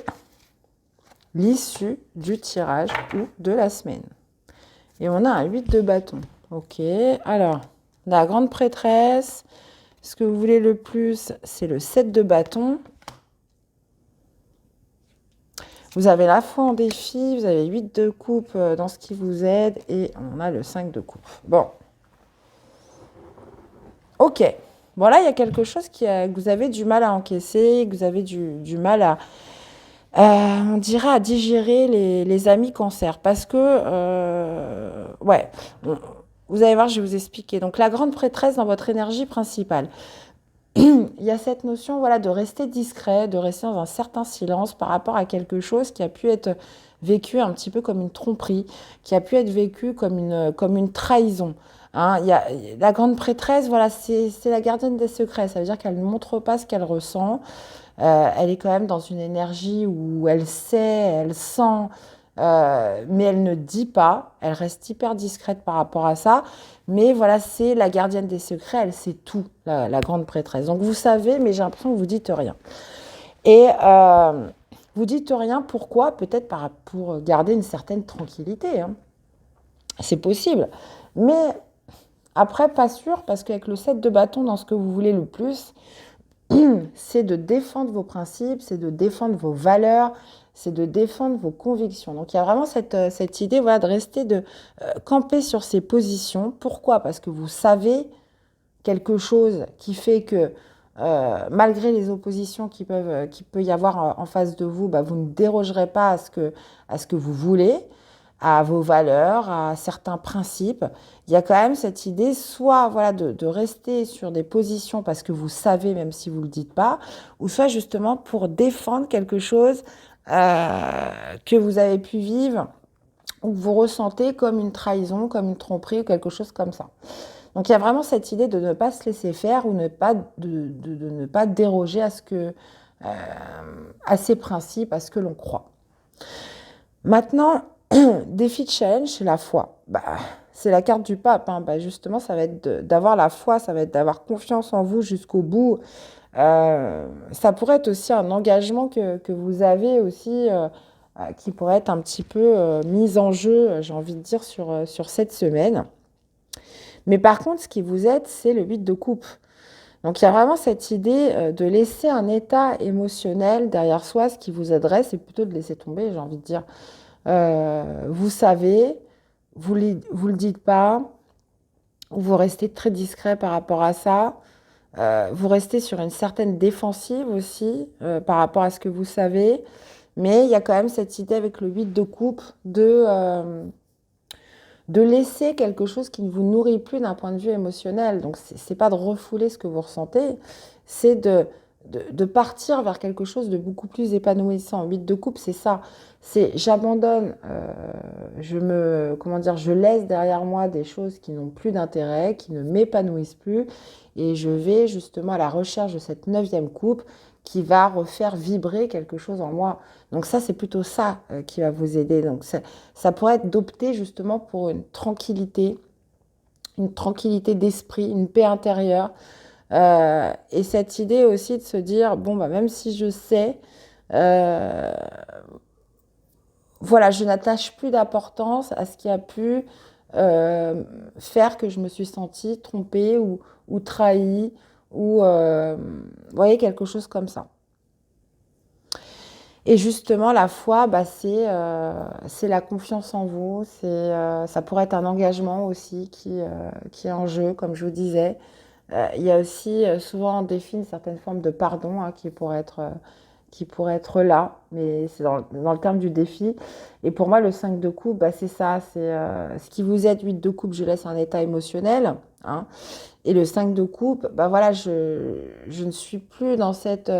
l'issue du tirage ou de la semaine. Et on a un 8 de bâton. Ok, alors, la grande prêtresse. Ce que vous voulez le plus, c'est le 7 de bâton. Vous avez la foi en défi, vous avez 8 de coupe dans ce qui vous aide et on a le 5 de coupe. Bon. Ok. Bon là, il y a quelque chose que vous avez du mal à encaisser, que vous avez du mal à, on dirait, à digérer les amis cancer. Parce que, ouais, vous allez voir, je vais vous expliquer. Donc la grande prêtresse dans votre énergie principale. Il y a cette notion voilà, de rester discret, de rester dans un certain silence par rapport à quelque chose qui a pu être vécu un petit peu comme une tromperie, qui a pu être vécu comme une trahison. Hein, la grande prêtresse, voilà, c'est la gardienne des secrets. Ça veut dire qu'elle ne montre pas ce qu'elle ressent. Elle est quand même dans une énergie où elle sait, elle sent, mais elle ne dit pas. Elle reste hyper discrète par rapport à ça. Mais voilà, c'est la gardienne des secrets, elle sait tout, la grande prêtresse. Donc vous savez, mais j'ai l'impression que vous ne dites rien. Et vous dites rien, pourquoi? Peut-être pour garder une certaine tranquillité. Hein. C'est possible. Mais après, pas sûr, parce qu'avec le 7 de bâton, dans ce que vous voulez le plus, c'est de défendre vos principes, c'est de défendre vos valeurs, c'est de défendre vos convictions. Donc il y a vraiment cette idée voilà, de rester, de camper sur ses positions. Pourquoi? Parce que vous savez quelque chose qui fait que malgré les oppositions qui peut y avoir en face de vous, bah, vous ne dérogerez pas à ce que vous voulez. à vos valeurs, à certains principes. Il y a quand même cette idée, soit voilà, de rester sur des positions parce que vous savez, même si vous ne le dites pas, ou soit justement pour défendre quelque chose que vous avez pu vivre ou que vous ressentez comme une trahison, comme une tromperie ou quelque chose comme ça. Donc il y a vraiment cette idée de ne pas se laisser faire ou de ne pas déroger à ces principes, à ce que l'on croit. Maintenant, défi de challenge, c'est la foi. C'est la carte du pape. Justement, ça va être d'avoir la foi, ça va être d'avoir confiance en vous jusqu'au bout. Ça pourrait être aussi un engagement que vous avez aussi, qui pourrait être un petit peu mis en jeu, j'ai envie de dire, sur cette semaine. Mais par contre, ce qui vous aide, c'est le 8 de coupe. Donc il y a vraiment cette idée de laisser un état émotionnel derrière soi. Ce qui vous aiderait, c'est plutôt de laisser tomber, j'ai envie de dire. Vous savez, vous le dites pas, ou vous restez très discret par rapport à ça. Vous restez sur une certaine défensive aussi par rapport à ce que vous savez. Mais il y a quand même cette idée avec le 8 de coupe de laisser quelque chose qui ne vous nourrit plus d'un point de vue émotionnel. Donc, c'est pas de refouler ce que vous ressentez, c'est de partir vers quelque chose de beaucoup plus épanouissant. 8 de coupe, c'est ça. C'est j'abandonne, je laisse derrière moi des choses qui n'ont plus d'intérêt, qui ne m'épanouissent plus, et je vais justement à la recherche de cette 9e coupe qui va refaire vibrer quelque chose en moi. Donc ça, c'est plutôt ça qui va vous aider. Donc ça pourrait être d'opter justement pour une tranquillité d'esprit, une paix intérieure. Et cette idée aussi de se dire, même si je sais, voilà, je n'attache plus d'importance à ce qui a pu faire que je me suis sentie trompée ou trahie, ou vous voyez, quelque chose comme ça. Et justement, la foi, c'est la confiance en vous. Ça pourrait être un engagement aussi qui est en jeu, comme je vous disais. Il y a aussi souvent en défi une certaine forme de pardon qui pourrait être là, mais c'est dans le terme du défi. Et pour moi, le 5 de coupe, c'est ça. C'est ce qui vous aide. 8 de coupe, je laisse un état émotionnel. Et le 5 de coupe, voilà, je ne suis plus dans cette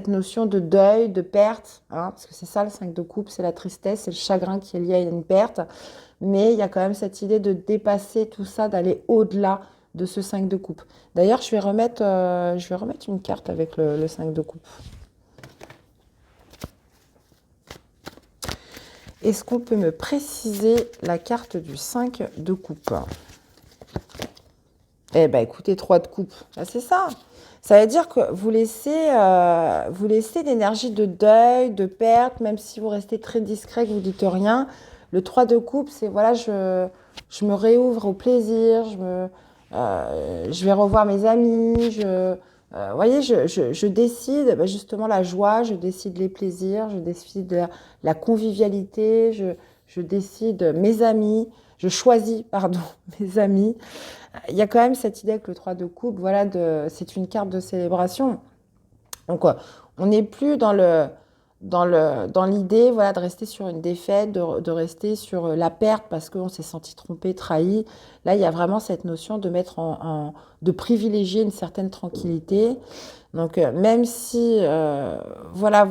notion de deuil, de perte, parce que c'est ça le 5 de coupe, c'est la tristesse, c'est le chagrin qui est lié à une perte. Mais il y a quand même cette idée de dépasser tout ça, d'aller au-delà de ce 5 de coupe. D'ailleurs, je vais remettre une carte avec le 5 de coupe. Est-ce qu'on peut me préciser la carte du 5 de coupe? Écoutez, 3 de coupe. C'est ça. Ça veut dire que vous laissez l'énergie de deuil, de perte, même si vous restez très discret, que vous ne dites rien. Le 3 de coupe, c'est voilà, je me réouvre au plaisir, je vais revoir mes amis, vous voyez, je décide justement la joie, je décide les plaisirs, je décide la convivialité, je décide mes amis, je choisis, pardon, mes amis. Il y a quand même cette idée que le 3 de coupe, voilà, c'est une carte de célébration. Donc, on n'est plus dans l'idée, voilà, de rester sur une défaite, de rester sur la perte parce qu'on s'est senti trompé, trahi. Là, il y a vraiment cette notion de de privilégier une certaine tranquillité. Donc, même si, voilà,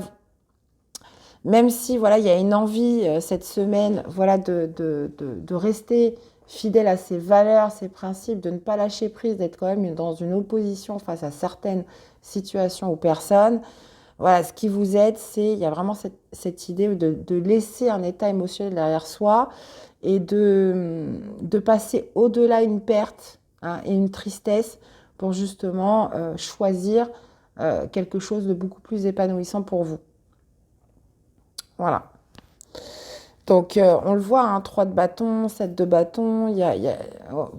il y a une envie cette semaine, voilà, de rester fidèle à ses valeurs, ses principes, de ne pas lâcher prise, d'être quand même dans une opposition face à certaines situations ou personnes. Voilà, ce qui vous aide, il y a vraiment cette idée de laisser un état émotionnel derrière soi et de passer au-delà une perte et une tristesse pour justement choisir quelque chose de beaucoup plus épanouissant pour vous. Voilà. Donc, on le voit, 3 de bâton, 7 de bâton.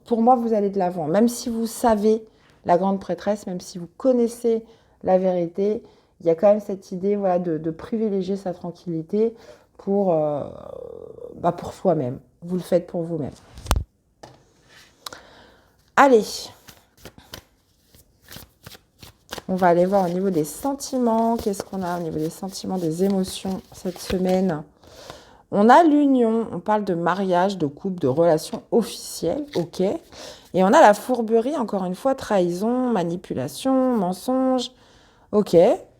Pour moi, vous allez de l'avant. Même si vous savez la grande prêtresse, même si vous connaissez la vérité, il y a quand même cette idée, voilà, de privilégier sa tranquillité pour soi-même. Vous le faites pour vous-même. Allez. On va aller voir au niveau des sentiments. Qu'est-ce qu'on a au niveau des sentiments, des émotions cette semaine ? On a l'union, on parle de mariage, de couple, de relation officielle, ok. Et on a la fourberie, encore une fois, trahison, manipulation, mensonge, ok.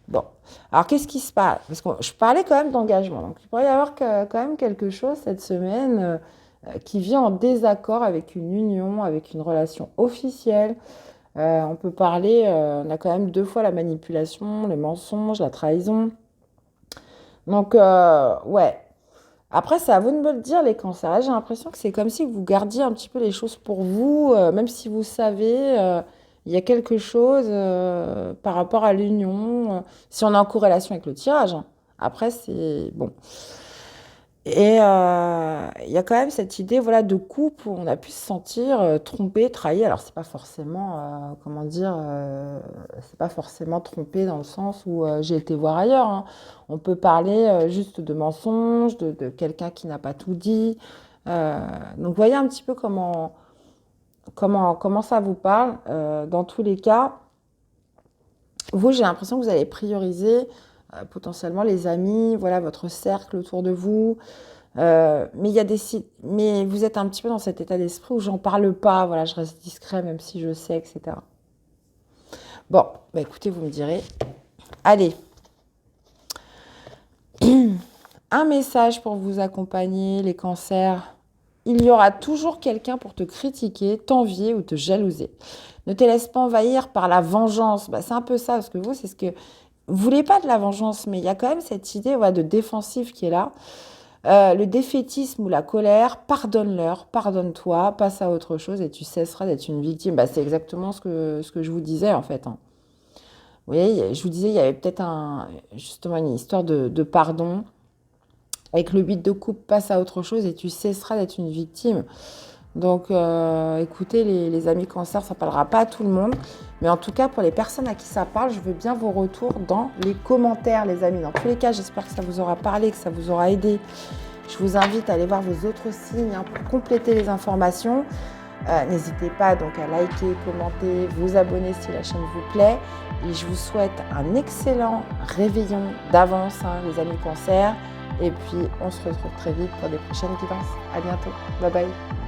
Bon, alors qu'est-ce qui se passe? Parce que je parlais quand même d'engagement, donc il pourrait y avoir quand même quelque chose cette semaine qui vient en désaccord avec une union, avec une relation officielle. On peut parler, on a quand même 2 fois la manipulation, le mensonge, la trahison. Donc, ouais. Après, c'est à vous de me le dire, les cancers. Là, j'ai l'impression que c'est comme si vous gardiez un petit peu les choses pour vous, même si vous savez, il y a quelque chose par rapport à l'union, si on est en corrélation avec le tirage, hein. Après, c'est bon. Et il y a quand même cette idée, voilà, de couple où on a pu se sentir trompé, trahi. Alors, c'est pas forcément, comment dire, c'est pas forcément trompé dans le sens où j'ai été voir ailleurs, hein. On peut parler juste de mensonges, de quelqu'un qui n'a pas tout dit. Donc, voyez un petit peu comment ça vous parle. Dans tous les cas, vous, j'ai l'impression que vous allez prioriser potentiellement les amis, voilà, votre cercle autour de vous. Mais il y a mais vous êtes un petit peu dans cet état d'esprit où j'en parle pas, voilà, je reste discret même si je sais, etc. Bon, bah écoutez, vous me direz. Allez, un message pour vous accompagner, les cancers. Il y aura toujours quelqu'un pour te critiquer, t'envier ou te jalouser. Ne te laisse pas envahir par la vengeance. Bah, c'est un peu ça, parce que vous, c'est ce que... Vous voulez pas de la vengeance, mais il y a quand même cette idée, ouais, de défensif qui est là. Le défaitisme ou la colère, pardonne-leur, pardonne-toi, passe à autre chose et tu cesseras d'être une victime. Bah, c'est exactement ce que je vous disais en fait, hein. Vous voyez, je vous disais, il y avait peut-être justement une histoire de pardon. Avec le 8 de coupe, passe à autre chose et tu cesseras d'être une victime. Donc, écoutez, les amis cancer, ça ne parlera pas à tout le monde. Mais en tout cas, pour les personnes à qui ça parle, je veux bien vos retours dans les commentaires, les amis. Dans tous les cas, j'espère que ça vous aura parlé, que ça vous aura aidé. Je vous invite à aller voir vos autres signes, hein, pour compléter les informations. N'hésitez pas donc à liker, commenter, vous abonner si la chaîne vous plaît. Et je vous souhaite un excellent réveillon d'avance, hein, les amis cancer. Et puis, on se retrouve très vite pour des prochaines guidances. À bientôt. Bye bye.